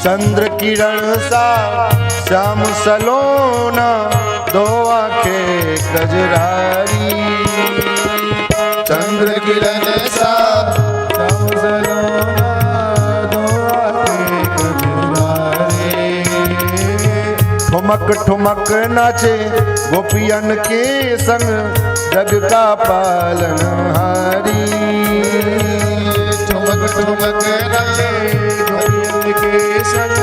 Speaker 4: चंद्र किरण सा श्याम सलोना दो आंखें कजरारी
Speaker 3: चंद्र किरण सा श्याम सलोना दो आंखें कजरारी।
Speaker 4: ठुमक ठुमक नाचे गोपियन के संग जग का पालनहारी
Speaker 3: ठुमक ठुमक नाचे गोपियन के संग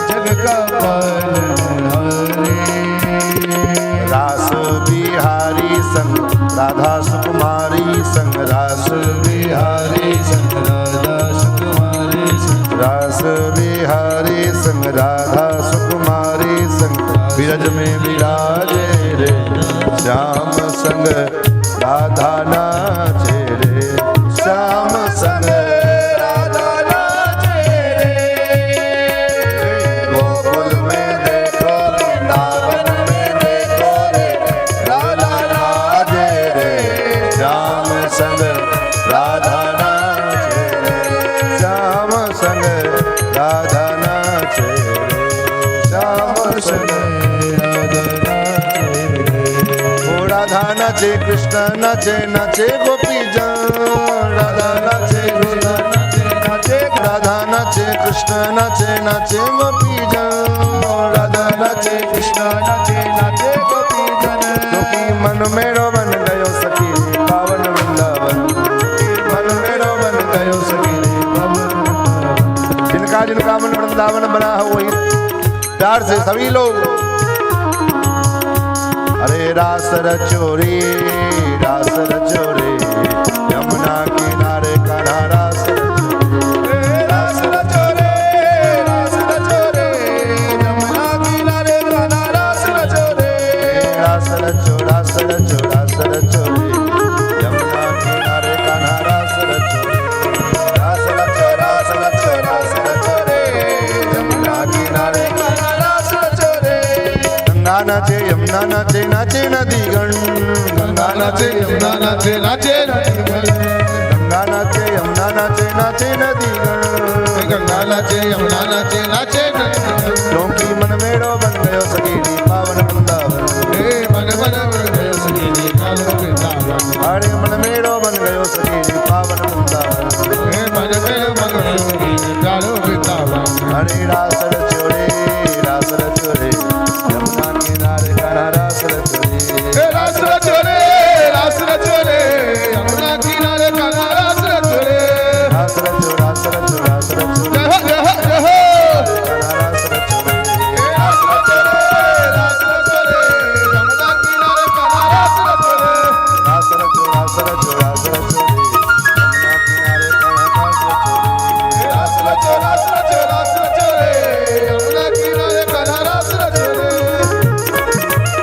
Speaker 3: जग का पालनहारी।
Speaker 4: रास बिहारी संग राधा सुकुमारी संग रास बिहारी संग राधा सुकुमारी संग रास बिहारी संग राधा सुकुमारी संग विरज में विराजे रे श्याम संग राधा नाचे रे श्याम संग राधा नाचे रे। गोकुल में देखो वृंदावन में देखो रे राधा नाचे रे श्याम संग राधा नाचे रे श्याम संग राधा नाचे रे श्याम संग राधा नाचे कृष्ण नाचे नाचे गोपी जन राधा नाचे कृष्ण नाचे नाचे राधा नाचे कृष्ण नाचे नाचे गोपी जन राधा नाचे कृष्ण नाचे नाचे गोपी जन। गोपी मन मेरो बन गयो सखी पावन वृंदावन मन मेरो बन गयो सखी पावन। जिनका मन वृंदावन बना हो वही प्यार से सभी लोग अरे रास रचोरी यमुना किनारे कान्हा रास रचोरे यमुना किनारे कान्हा रास रचोरे रास रचोरे यमुना किनारे कान्हा रास रचोरे रास रचोरे यमुना किनारे कान्हा रास रचोरे। गंगा नाचे यमुना नाचे नाचे नदी गण गंगा नाचे यमुना नाचे नाचे नदी गण गंगा नाचे यमुना नाचे नाचे नदी गण गंगा नाचे यमुना नाचे नाचे नदी गण। क्योंकि मन मेरो बन गयो सखी पावन वृंदावन मन बन गयो सखी पावन वृंदावन अरे मन मेरो बन गयो सखी पावन वृंदावन मन मेरो बन गयो सखी पावन वृंदावन। अरे रास रचोरे यमुना किनारे कान्हा रास रचोरे रास रचोरे यमुना किनारे कान्हा रास रचोरे रास रचो रास रचो रास रचो कान्हा रास रचोरे रास रचोरे यमुना किनारे कान्हा रास रचोरे रास रचो रास रचो रास रचोरे यमुना किनारे कान्हा रास रचोरे रास रचोरे यमुना किनारे कान्हा रास रचोरे।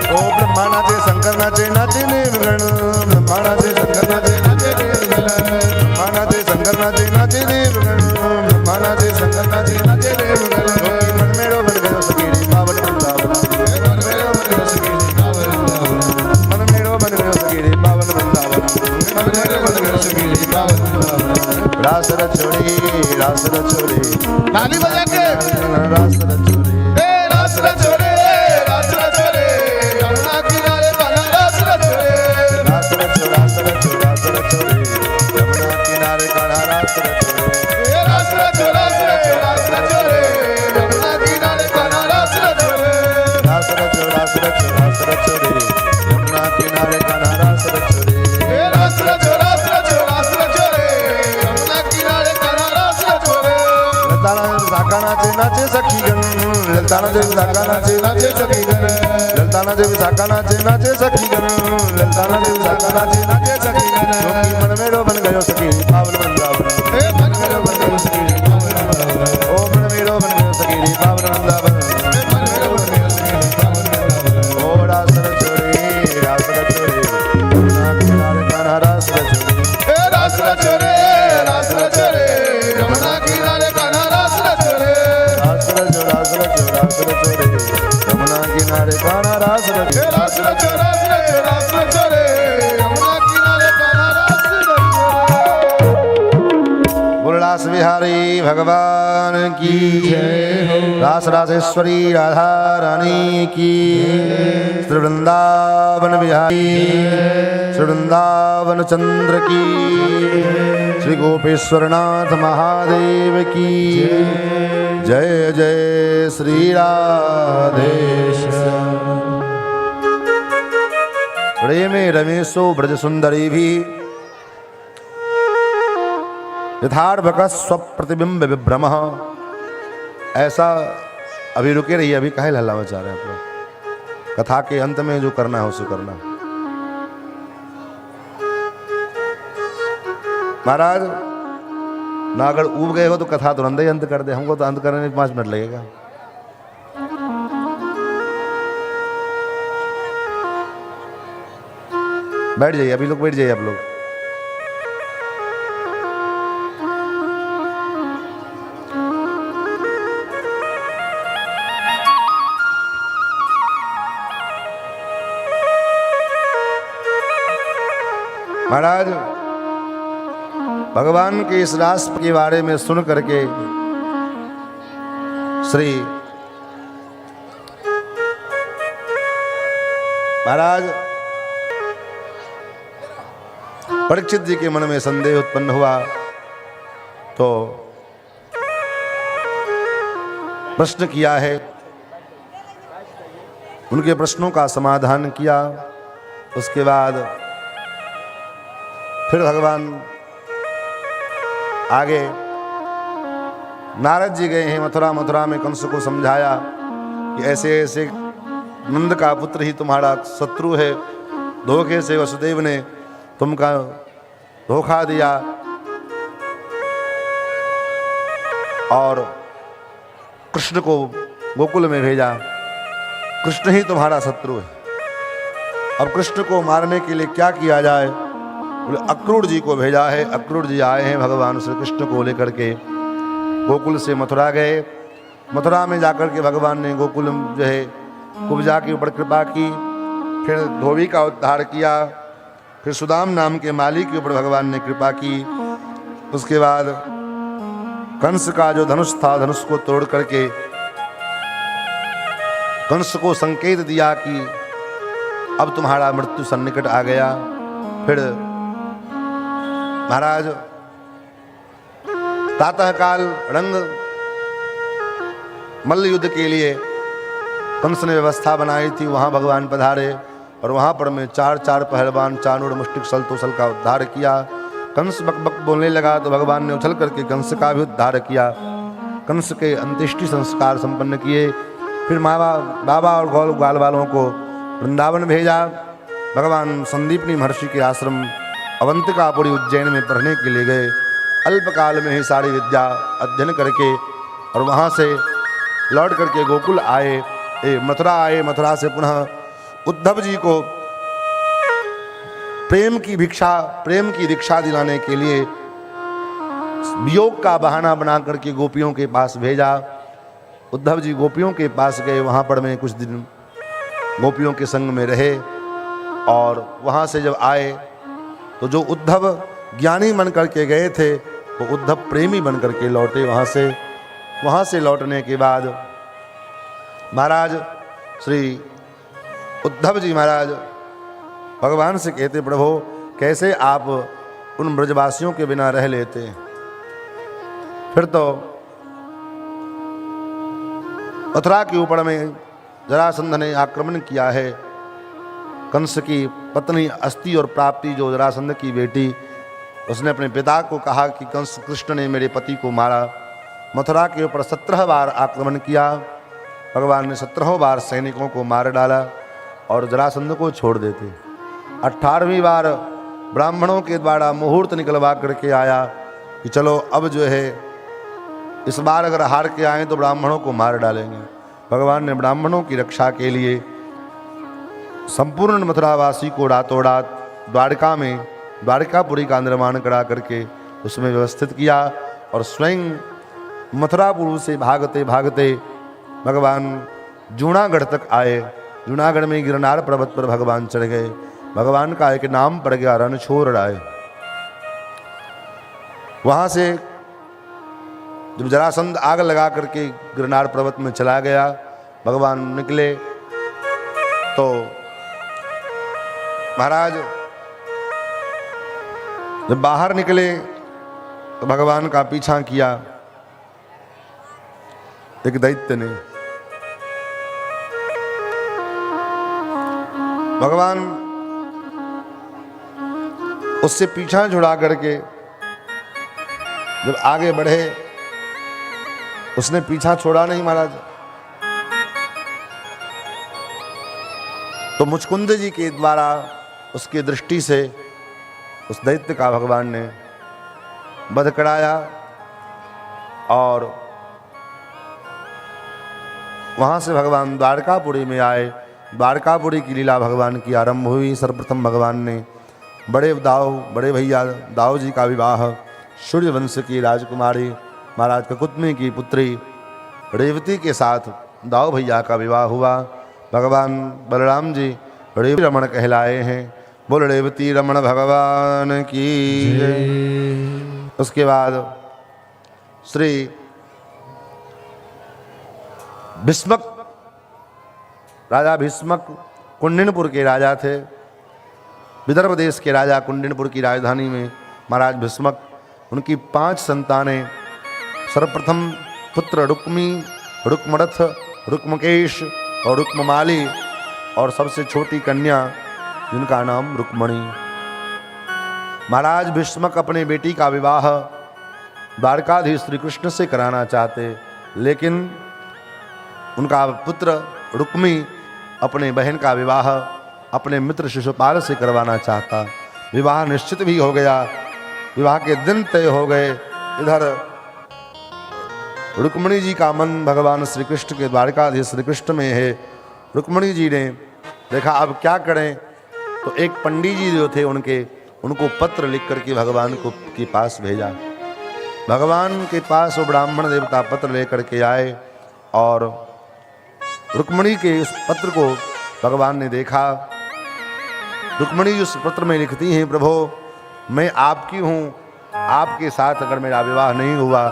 Speaker 4: ओ ब्रह्मा नाचे शंकर नाचे नाचे देवगण ब्रह्मा नाचे शंकर नाचे नाचे देवगण ब्रह्मा नाचे शंकर नाचे नाचे देवगण ब्रह्मा नाचे शंकर नाचे नाचे देवगण। मन मेरो बन गयो सखी पावन वृंदावन मन मेरो बन गयो सखी पावन वृंदावन मन मेरो बन गयो सखी पावन वृंदावन मन मेरो बन गयो सखी पावन वृंदावन। रास रचोरे ताली बजा के रास रचोरे यमुना किनारे कान्हा रास रचोरे रास रचो यमुना किनारे कान्हा रास रचोरे रास रचोरे यमुना किनारे कान्हा रास रचोरे रास रचोरे यमुना किनारे कान्हा रास रचोरे रास रचोरे यमुना किनारे कान्हा रास रचोरे। ललताना साका नाचे नाचे सखी गण ललताना देवी साका नाचे नाचे सखी गण ललताना देवी साका नाचे नाचे सखी गण ललताना देवी साका नाचे नाचे सखी गण। मन मेरो बन गयो सखी पावन वृंदावन मन मेरो बन गयो सखी पावन वृंदावन ओ मन मेरो बन गयो सखी पावन वृंदावन मन मेरो बन गयो सखी पावन वृंदावन। ओ रास रचोरे यमुना किनारे कान्हा रास रचोरे रास रचोरे यमुना किनारे कान्हा रास रचोरे रास रचोरे यमुना किनारे कान्हा रास रचोरे रास रचोरे यमुना किनारे कान्हा रास रचोरे। बोला रास बिहारी भगवान की रास रासेश्वरी राधा रानी की श्री वृंदावन बिहारी श्री वृंदावन चंद्र की श्री गोपेश्वरनाथ महादेव की जय जय श्री राधेश्याम। प्रेमे रमेशो ब्रज सुंदरी भी यथार्भक स्वप्रतिबिंब विभ्रम। ऐसा अभी रुके रहिए, अभी काहे हल्ला मचा रहे हैं आप लोग। कथा के अंत में जो करना है उसे करना। महाराज ना अगर उब गए हो तो कथा तुरंत ही अंत कर दे, हमको तो अंत करने में 5 मिनट लगेगा। बैठ जाइए, अभी लोग बैठ जाइए आप लोग। महाराज भगवान के इस रास के बारे में सुन करके श्री महाराज परीक्षित जी के मन में संदेह उत्पन्न हुआ तो प्रश्न किया है, उनके प्रश्नों का समाधान किया। उसके बाद फिर भगवान आगे नारद जी गए हैं मथुरा। मथुरा में कंस को समझाया कि ऐसे ऐसे नंद का पुत्र ही तुम्हारा शत्रु है, धोखे से वसुदेव ने तुमका धोखा दिया और कृष्ण को गोकुल में भेजा। कृष्ण ही तुम्हारा शत्रु है। अब कृष्ण को मारने के लिए क्या किया जाए? बोले अक्रूर जी को भेजा है। अक्रूर जी आए हैं भगवान श्री कृष्ण को लेकर के गोकुल से मथुरा गए। मथुरा में जाकर के भगवान ने गोकुल जो है कुब्जा के ऊपर कृपा की, फिर धोबी का उद्धार किया, फिर सुदाम नाम के माली के ऊपर भगवान ने कृपा की। उसके बाद कंस का जो धनुष था, धनुष को तोड़ करके कंस को संकेत दिया कि अब तुम्हारा मृत्यु सन्निकट आ गया। फिर महाराज प्रातःकाल रंग मल्ल युद्ध के लिए कंस ने व्यवस्था बनाई थी, वहां भगवान पधारे और वहां पर में 4 पहलवान चाणूर मुष्टिक सल तोसल का उद्धार किया। कंस बकबक बोलने लगा तो भगवान ने उछल करके कंस का भी उद्धार किया। कंस के अंत्येष्टि संस्कार संपन्न किए। फिर बाबा और गौल ग्वाल वालों को वृंदावन भेजा। भगवान संदीपनी महर्षि के आश्रम अवंतिकापुरी उज्जैन में पढ़ने के लिए गए। अल्पकाल में ही सारी विद्या अध्ययन करके और वहाँ से लौट करके गोकुल आए, मथुरा आए। मथुरा से पुनः उद्धव जी को प्रेम की दीक्षा दिलाने के लिए वियोग का बहाना बना करके गोपियों के पास भेजा। उद्धव जी गोपियों के पास गए, वहाँ पर में कुछ दिन गोपियों के संग में रहे और वहाँ से जब आए तो जो उद्धव ज्ञानी बन करके गए थे वो उद्धव प्रेमी बन करके लौटे। वहाँ से लौटने के बाद महाराज श्री उद्धव जी महाराज भगवान से कहते, प्रभु कैसे आप उन ब्रजवासियों के बिना रह लेते? फिर तो मथुरा के ऊपर में जरासंध ने आक्रमण किया है। कंस की पत्नी अस्ति और प्राप्ति जो जरासंध की बेटी, उसने अपने पिता को कहा कि कंस कृष्ण ने मेरे पति को मारा। मथुरा के ऊपर 17 बार आक्रमण किया। भगवान ने 17 बार सैनिकों को मार डाला और जरासंध को छोड़ देते। 18वीं बार ब्राह्मणों के द्वारा मुहूर्त निकलवा करके आया कि चलो अब जो है इस बार अगर हार के आए तो ब्राह्मणों को मार डालेंगे। भगवान ने ब्राह्मणों की रक्षा के लिए संपूर्ण मथुरावासी को रातों रात द्वारका में द्वारकापुरी का निर्माण करा करके उसमें व्यवस्थित किया और स्वयं मथुरापुर से भागते भागते भगवान जूनागढ़ तक आए। जूनागढ़ में गिरनार पर्वत पर भगवान चढ़ गए। भगवान का एक नाम पड़ गया रणछोड़ राय। वहाँ से जब जरासंध आग लगा करके गिरनार पर्वत में चला गया, भगवान निकले तो महाराज जब बाहर निकले तो भगवान का पीछा किया एक दैत्य ने। भगवान उससे पीछा छुड़ा करके जब आगे बढ़े, उसने पीछा छोड़ा नहीं महाराज। तो मुचकुंद जी के द्वारा उसकी दृष्टि से उस दैत्य का भगवान ने वध कराया और वहां से भगवान द्वारकापुरी में आए। द्वारकापुरी की लीला भगवान की आरंभ हुई। सर्वप्रथम भगवान ने बड़े भैया दाऊ जी का विवाह सूर्यवंश की राजकुमारी महाराज ककुत्मी की पुत्री रेवती के साथ दाऊ भैया का विवाह हुआ। भगवान बलराम जी रेवती रमण कहलाए हैं। बोल रेवती रमण भगवान की। उसके बाद श्री भीष्मक राजा भीष्मक कुंडिनपुर के राजा थे। विदर्भ देश के राजा कुंडिनपुर की राजधानी में महाराज भीष्मक, उनकी 5 संतानें। सर्वप्रथम पुत्र रुक्मी, रुक्मरथ, रुक्मकेश और रुक्ममाली और सबसे छोटी कन्या जिनका नाम रुक्मणी। महाराज भीष्मक अपने बेटी का विवाह द्वारकाधीश श्री कृष्ण से कराना चाहते, लेकिन उनका पुत्र रुक्मी अपने बहन का विवाह अपने मित्र शिशुपाल से करवाना चाहता। विवाह निश्चित भी हो गया, विवाह के दिन तय हो गए। इधर रुक्मणी जी का मन भगवान श्री कृष्ण के द्वारकाधीश श्री कृष्ण में है। रुक्मणी जी ने देखा अब क्या करें, तो एक पंडित जी जो थे उनको पत्र लिख करके भगवान के पास भेजा। भगवान के पास वो ब्राह्मण देवता पत्र लेकर के आए और रुक्मणी के उस पत्र को भगवान ने देखा। रुक्मणी उस पत्र में लिखती हैं, प्रभु मैं आपकी हूँ, आपके साथ अगर मेरा विवाह नहीं हुआ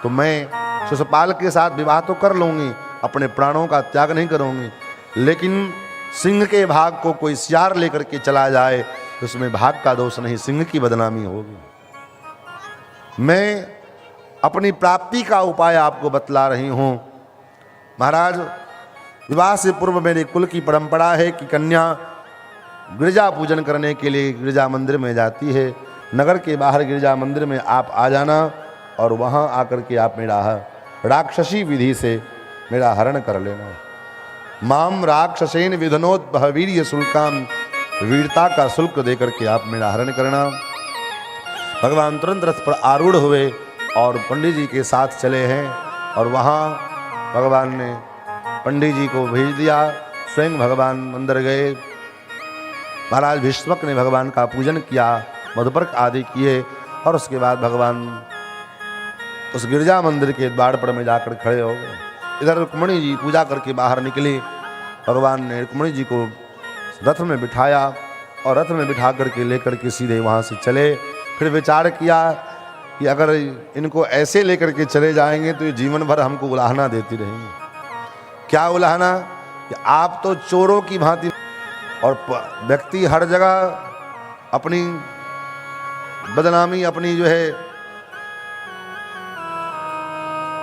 Speaker 4: तो मैं शिशुपाल के साथ विवाह तो कर लूँगी, अपने प्राणों का त्याग नहीं करूँगी, लेकिन सिंह के भाग को कोई सियार लेकर के चला जाए तो उसमें भाग का दोष नहीं, सिंह की बदनामी होगी। मैं अपनी प्राप्ति का उपाय आपको बतला रही हूँ। महाराज विवाह से पूर्व मेरे कुल की परंपरा है कि कन्या गिरजा पूजन करने के लिए गिरजा मंदिर में जाती है। नगर के बाहर गिरजा मंदिर में आप आ जाना और वहाँ आकर के आप मेरा राक्षसी विधि से मेरा हरण कर लेना। माम राक्षसेन विधनोत वीर्य शुल्काम, वीरता का शुल्क देकर के आप मेरा हरण करना। भगवान तुरंत रथ पर आरूढ़ हुए और पंडित जी के साथ चले हैं और वहाँ भगवान ने पंडित जी को भेज दिया। स्वयं भगवान अंदर गए। महाराज भीष्मक ने भगवान का पूजन किया, मधुपर्क आदि किए और उसके बाद भगवान उस गिरजा मंदिर के द्वार पर में जाकर खड़े हो गए। इधर रुक्मणी जी पूजा करके बाहर निकली। भगवान ने रुक्मणी जी को रथ में बिठाया और रथ में बिठा करके लेकर के सीधे वहाँ से चले। फिर विचार किया कि अगर इनको ऐसे लेकर के चले जाएंगे तो ये जीवन भर हमको उलाहना देती रहेंगी। क्या उलाहना कि आप तो चोरों की भांति, और व्यक्ति हर जगह अपनी बदनामी, अपनी जो है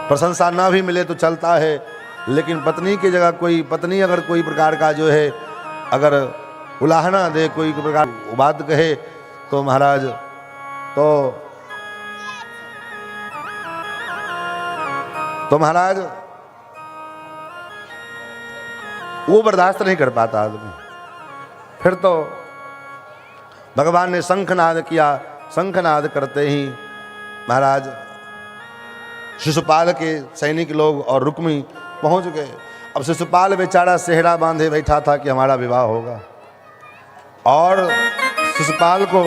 Speaker 4: प्रशंसा ना भी मिले तो चलता है, लेकिन पत्नी की जगह कोई पत्नी अगर कोई प्रकार का जो है अगर उलाहना दे, कोई प्रकार बात कहे तो महाराज तो महाराज वो बर्दाश्त नहीं कर पाता आदमी। फिर तो भगवान ने शंखनाद किया। शंखनाद करते ही महाराज शिशुपाल के सैनिक लोग और रुक्मी पहुंच गए। अब शिशुपाल बेचारा सेहरा बांधे बैठा था कि हमारा विवाह होगा, और शिशुपाल को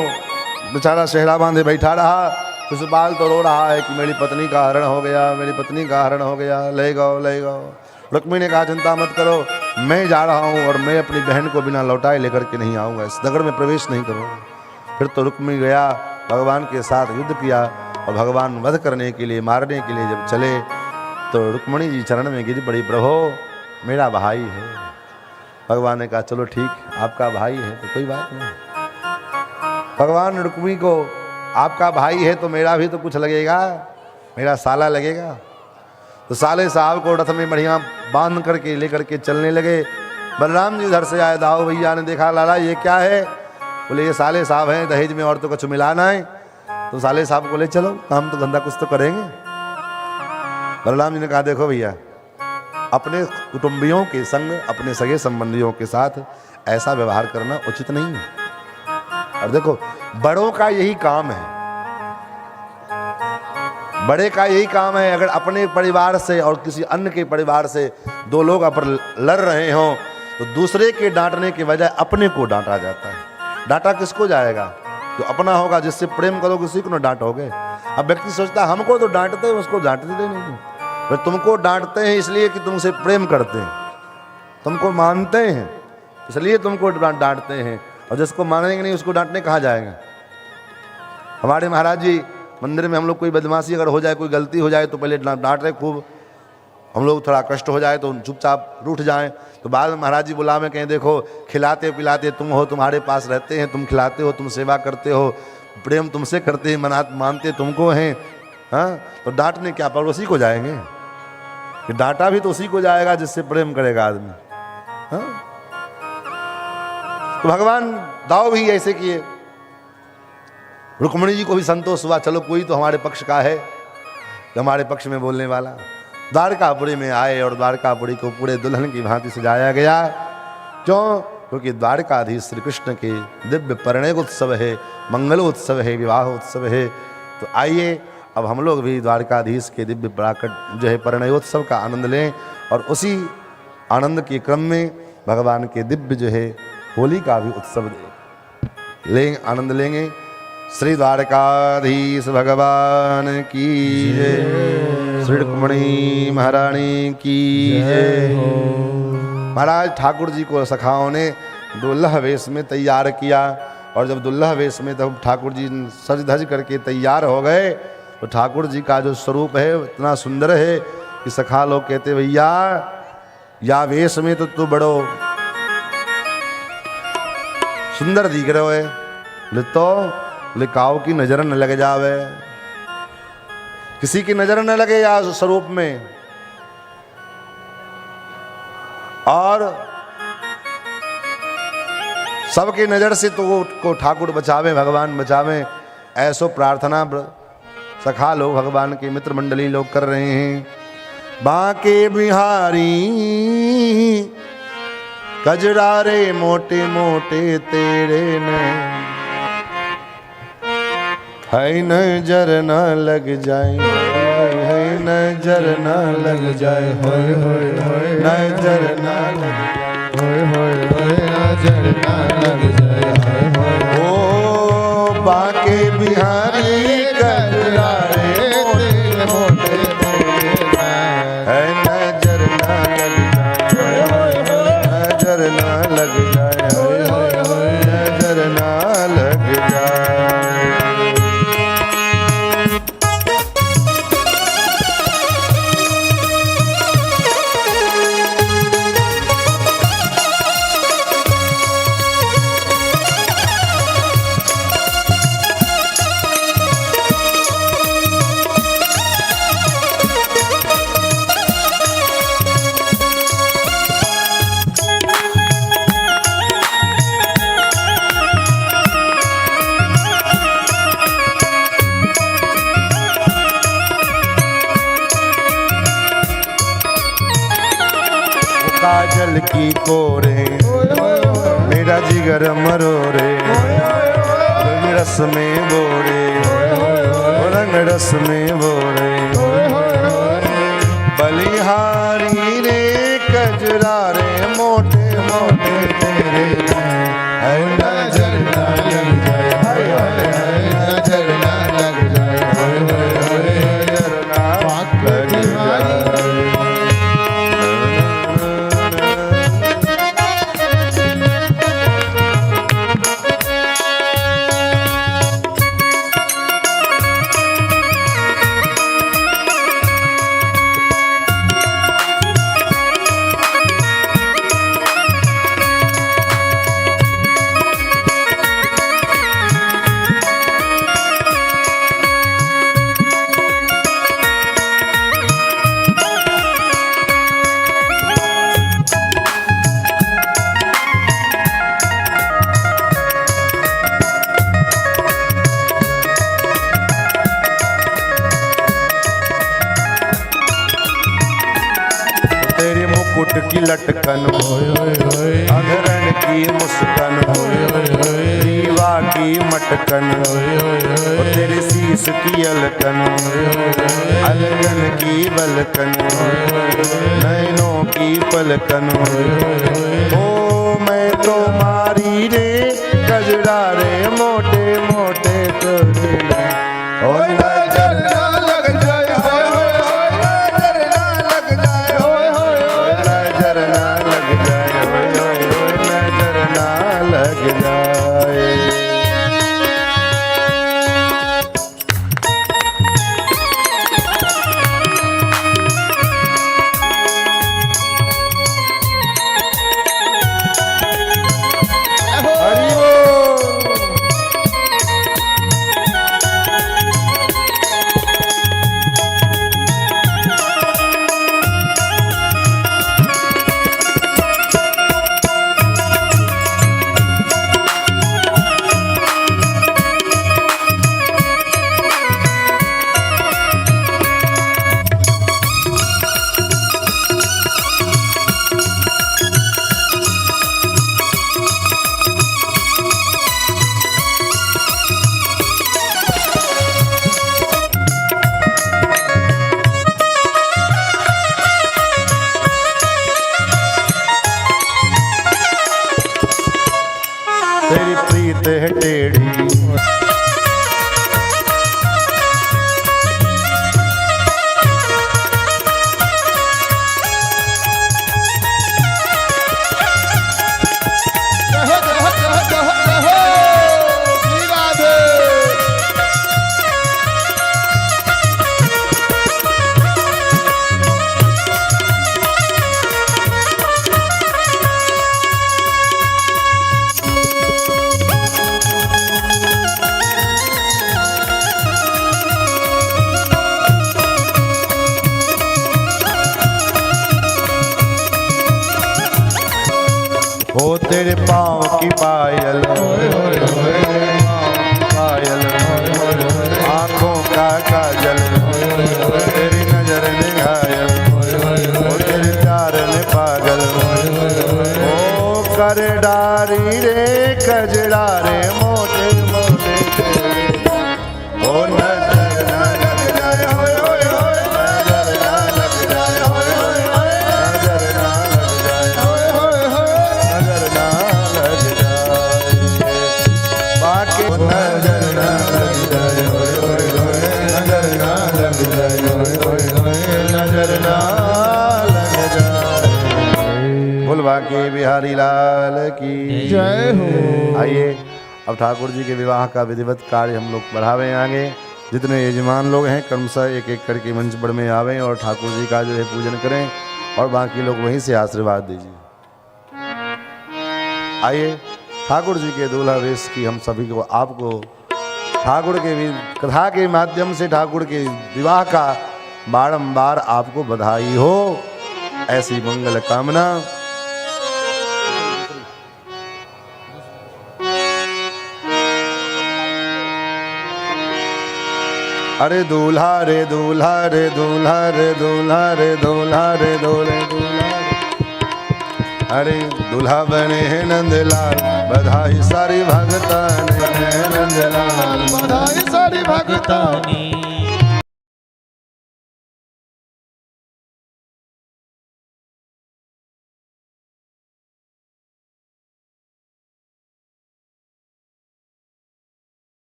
Speaker 4: बेचारा सेहरा बांधे बैठा रहा। शिशुपाल तो रो रहा है कि मेरी पत्नी का हरण हो गया, मेरी पत्नी का हरण हो गया, ले गओ ले गओ। रुक्मी ने कहा चिंता मत करो, मैं जा रहा हूँ और मैं अपनी बहन को बिना लौटाए लेकर के नहीं आऊँगा, इस नगर में प्रवेश नहीं करूँगा। फिर तो रुक्मी गया, भगवान के साथ युद्ध किया और भगवान वध करने के लिए, मारने के लिए जब चले तो रुक्मणी जी चरण में गिर पड़ी, प्रभु मेरा भाई है। भगवान ने कहा चलो ठीक, आपका भाई है तो कोई बात नहीं। भगवान रुक्मिणी को आपका भाई है तो मेरा भी तो कुछ लगेगा, मेरा साला लगेगा। तो साले साहब को रथ में बढ़िया बांध करके लेकर के चलने लगे। बलराम जी उधर से आए, दाऊ भैया ने देखा, लाला ये क्या है? बोले ये साले साहब हैं, दहेज में और तो कुछ मिलाना है। तो साले साहब को ले चलो, काम तो धंधा कुछ तो करेंगे। बलराम जी ने कहा देखो भैया, अपने कुटुंबियों के संग, अपने सगे संबंधियों के साथ ऐसा व्यवहार करना उचित नहीं है। और देखो बड़ों का यही काम है, बड़े का यही काम है। अगर अपने परिवार से और किसी अन्य के परिवार से दो लोग अपन लड़ रहे हों तो दूसरे के डांटने के बजाय अपने को डांटा जाता है। डांटा किसको जाएगा? जो अपना होगा, जिससे प्रेम करोगे उसी को ना डांटोगे। अब व्यक्ति सोचता है हमको तो डांटते हैं, उसको डांटते नहीं। वे तुमको डांटते हैं इसलिए कि तुमसे प्रेम करते हैं, तुमको मानते हैं इसलिए तुमको डांटते हैं। और जिसको मानेंगे नहीं उसको डांटने कहाँ जाएगा? हमारे महाराज जी मंदिर में हम लोग कोई बदमाशी अगर हो जाए, कोई गलती हो जाए तो पहले डांट रहे खूब, हम लोग थोड़ा कष्ट हो जाए तो चुपचाप रूठ जाएं। तो बाद में महाराज जी बुलावे, कहें देखो खिलाते पिलाते तुम हो, तुम्हारे पास रहते हैं, तुम खिलाते हो, तुम सेवा करते हो, प्रेम तुमसे करते हैं, मानते तुमको हैं। हाँ, तो डांटने क्या पड़ोसी को जाएंगे? कि डांटा भी तो उसी को जाएगा जिससे प्रेम करेगा आदमी। हाँ? तो भगवान दाव भी ऐसे किए। रुक्मणी जी को भी संतोष हुआ, चलो कोई तो हमारे पक्ष का है, हमारे पक्ष में बोलने वाला। द्वारकापुरी में आए और द्वारकापुरी को पूरे दुल्हन की भांति सजाया गया। क्यों? क्योंकि द्वारकाधीश श्री कृष्ण के दिव्य परिणय उत्सव है, मंगल उत्सव है, विवाह उत्सव है। तो आइए अब हम लोग भी द्वारकाधीश के दिव्य प्राकट जो है परिणयोत्सव का आनंद लें। और उसी आनंद के क्रम में भगवान के दिव्य जो है होली का भी उत्सव लेंगे, आनंद लेंगे। श्री द्वारकाधीश भगवान की जय, श्री रुक्मणी महारानी की जय। महाराज ठाकुर जी को सखाओं ने दुल्हा वेश में तैयार किया। और जब दुल्हा वेश में तब ठाकुर जी सज धज करके तैयार हो गए तो ठाकुर जी का जो स्वरूप है इतना सुंदर है कि सखा लोग कहते भैया या वेश में तो तू बड़ो सुंदर दिख रहे है, लिकाओ की नजर न लग जावे, किसी की नजर न लगे या स्वरूप में। और सबकी नजर से तो को ठाकुर बचावे, भगवान बचावे, ऐसो प्रार्थना सखा लोग भगवान के मित्र मंडली लोग कर रहे हैं। बांके बिहारी कजरारे मोटे मोटे तेरे न है नजर न लग जाए, है नजर न लग जाए, नजर न लग
Speaker 3: नजर न लग जाए।
Speaker 4: ओ बांके बिहारी कजरारे मोटे मोटे है नजर न लग जाए, नजर न लग जाए, नजर न लग जाए। काजल की कोरे मेरा जिगर मरोरे, रंग रस में बोरे, रंग रस में बोरे, बलिहारी रे कजरा रे मोटे मोटे तेरे है नजर न लग जाए, नजर न लग जाए, नजर न लग जाए। लटकन, अधरन की मुस्कन, रीवा की मटकन, तेरे शीश की अलकन, अलगन की बलकन, नैनों की पलकन, ओ मैं तो मारी रे गजरा रे मोटे मोटे तोरे, ओ नजर ना लग जाए, नजर ना लग जाए, नजर ना लग जाए, नजर ना लग जाए। हरि बोल। तेरी प्रीत है टेढ़ी, हो तेरे पाँव की पायल, पायल, आँखों का काजल, तेरी नजर ने घायल, हो तेरे प्यार ने पागल, ओ कर डारी रे कजरा रे मोटे मोटे तेरे, ओ नजर ना लग जाए, होय होय होय, नजर ना लग जाए, होय होय होय, नजर ना लग जाए, होय होय होय, नजर ना लग जाए, बाकी नजर ना लग जाए, होय होय होय, नजर ना लग जाए, होय होय होय, नजर ना लग जाए। बोल बाकी बिहारी लाल की
Speaker 3: जय हो।
Speaker 4: आइए अब ठाकुर जी के विवाह का विधिवत कार्य हम लोग बढ़ावे आगे। जितने यजमान लोग हैं क्रमशः एक एक करके मंच पर में आवें और ठाकुर जी का जो है पूजन करें और बाकी लोग वहीं से आशीर्वाद दीजिए। आइए ठाकुर जी के दूल्हा वेश की हम सभी को आपको ठाकुर के कथा के माध्यम से ठाकुर के विवाह का बारंबार आपको बधाई हो, ऐसी मंगल कामना। अरे दूल्हा रे दूल्हा रे दूल्हा रे दूल्हा रे दूल्हा रे दूल्हे दूल्हा, अरे दूल्हा बने हैं नंदलाल, बधाई सारी भगता ने नंदलाल,
Speaker 3: बधाई सारी भगता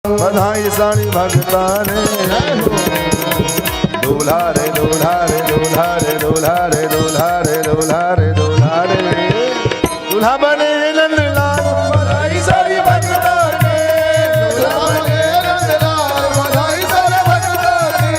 Speaker 4: बधाई सारी भगता ने। दूल्हा रे दूल्हा रे दूल्हा रे दूल्हा रे दूल्हा रे दूल्हा रे दूल्हा रे दूल्हा बने नंदलाल, बधाई सारी भगता ने, दूल्हा बने नंदलाल, बधाई सारी भगता ने।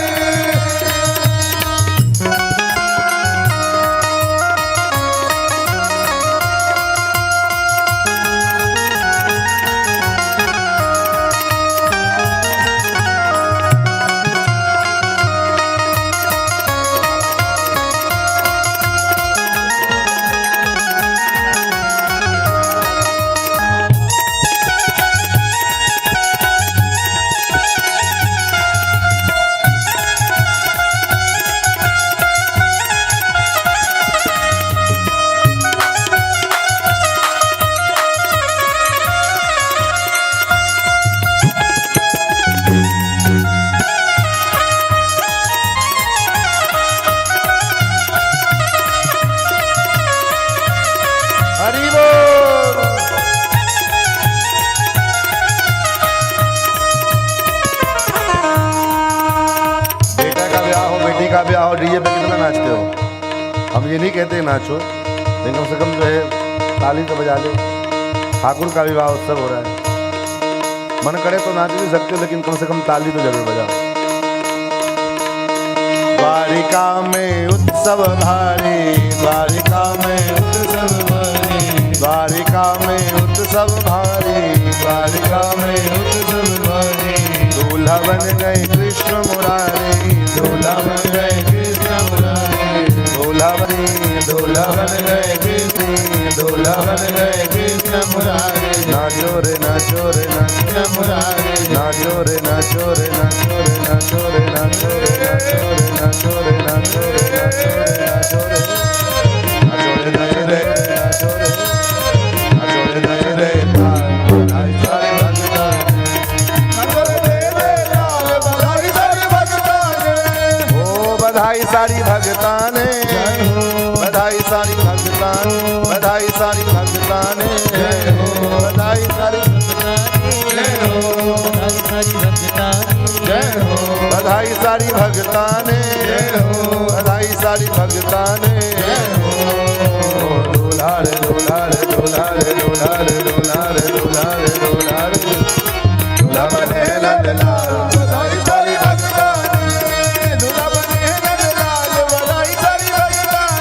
Speaker 4: का ब्याह हो डीजे पे कितना नाचते हो? हम ये नहीं कहते नाचो, लेकिन कम से कम जो है ताली तो बजा लो। ठाकुर का विवाह उत्सव हो रहा है, मन करे तो नाच भी सकते हो, लेकिन कम से कम ताली तो जरूर बजाओ। द्वारिका में उत्सव भारी, द्वारिका में उत्सव भारी, द्वारिका में उत्सव भारी, द्वारिका में उत्सव भारी। दूल्हा बन गए कृष्ण मुरारी, दूल्हा बन गए कृष्ण मुरारी, दूल्हा बन गए कृष्ण, दूल्हा बन गए कृष्ण मुरारी। नाचो रे नाचो रे नाचो मुरारी, नाचो रे नाचो रे नाचो रे नाचो रे नाचो रे नाचो रे नाचो रे नाचो रे नाचो रे नाचो रे नाचो रे नाचो रे नाचो रे नाचो रे नाचो रे बधाई सारे भगतान, ओ बधाई सारी भगतान, बधाई सारी भगतान, बधाई सारी भगतान, बधाई सारी बधाई सारी भगतान, बधाई सारी भगतान। दूल्हा रे दूल्हा रे दूल्हा रे दूल्हा रे दूल्हा रे दूल्हा रे दूल्हा रे दूल्हा बने नंदलाल, बधाई सारी भगतान, दूल्हा बने नंदलाल, बधाई सारी भगतान।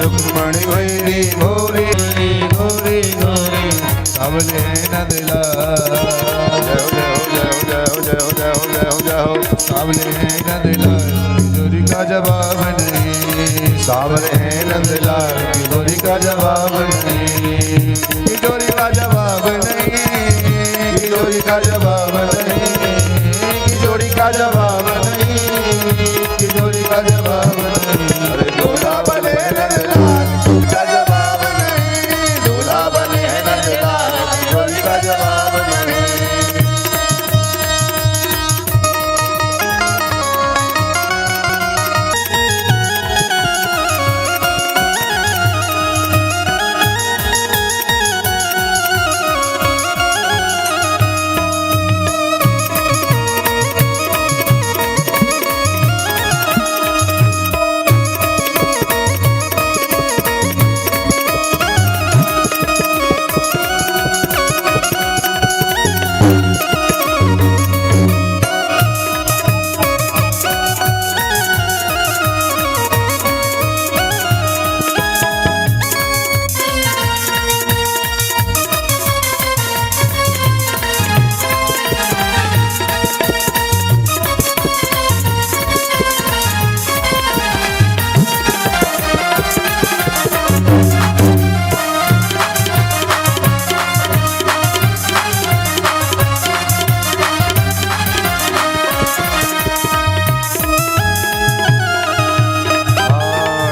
Speaker 4: रुक्मणी भैरी भोरी भोरी भोरी सावले नंदलाल, जय जय जय जय जय जय जय सावले नंदलाल, किशोरी का जवाब नहीं, सावले नंदलाल, किशोरी का जवाब नहीं, किशोरी का जवाब नहीं, किशोरी का जवाब नहीं, किशोरी का जवाब नहीं, किशोरी का जवाब नहीं। अरे दूल्हा बने नंदलाल, का जवाब नहीं, दूल्हा बने नंदलाल, किशोरी का जवाब नहीं।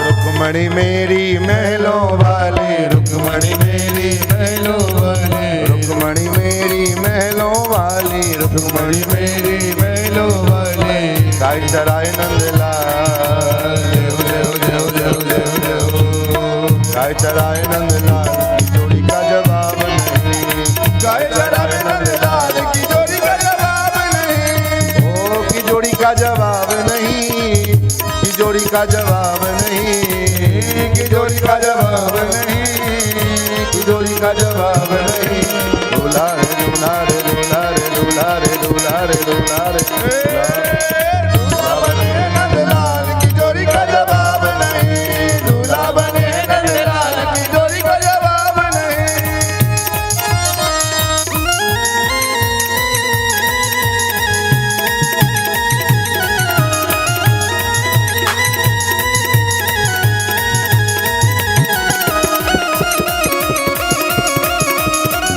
Speaker 4: रुक्मणी मेरी महलों वाली, रुक्मणी मेरी महलों वाली, रुक्मणी मेरी महलों वाली, रुक्मणी मेरी महलों वाली। गाय चराए नंदलाल, देव देव देव देव देव देव, गाय चराए नंदलाल, किशोरी का जवाब नहीं, गाय चराए नंदलाल, किशोरी का जवाब नहीं, ओ किशोरी का जवाब नहीं, किशोरी का जवाब नहीं, किशोरी का जवाब नहीं, किशोरी का जवाब नहीं। दूल्हा रे दूल्हा रे दूल्हा रे दूल्हा रे दूल्हा रे दूल्हा रे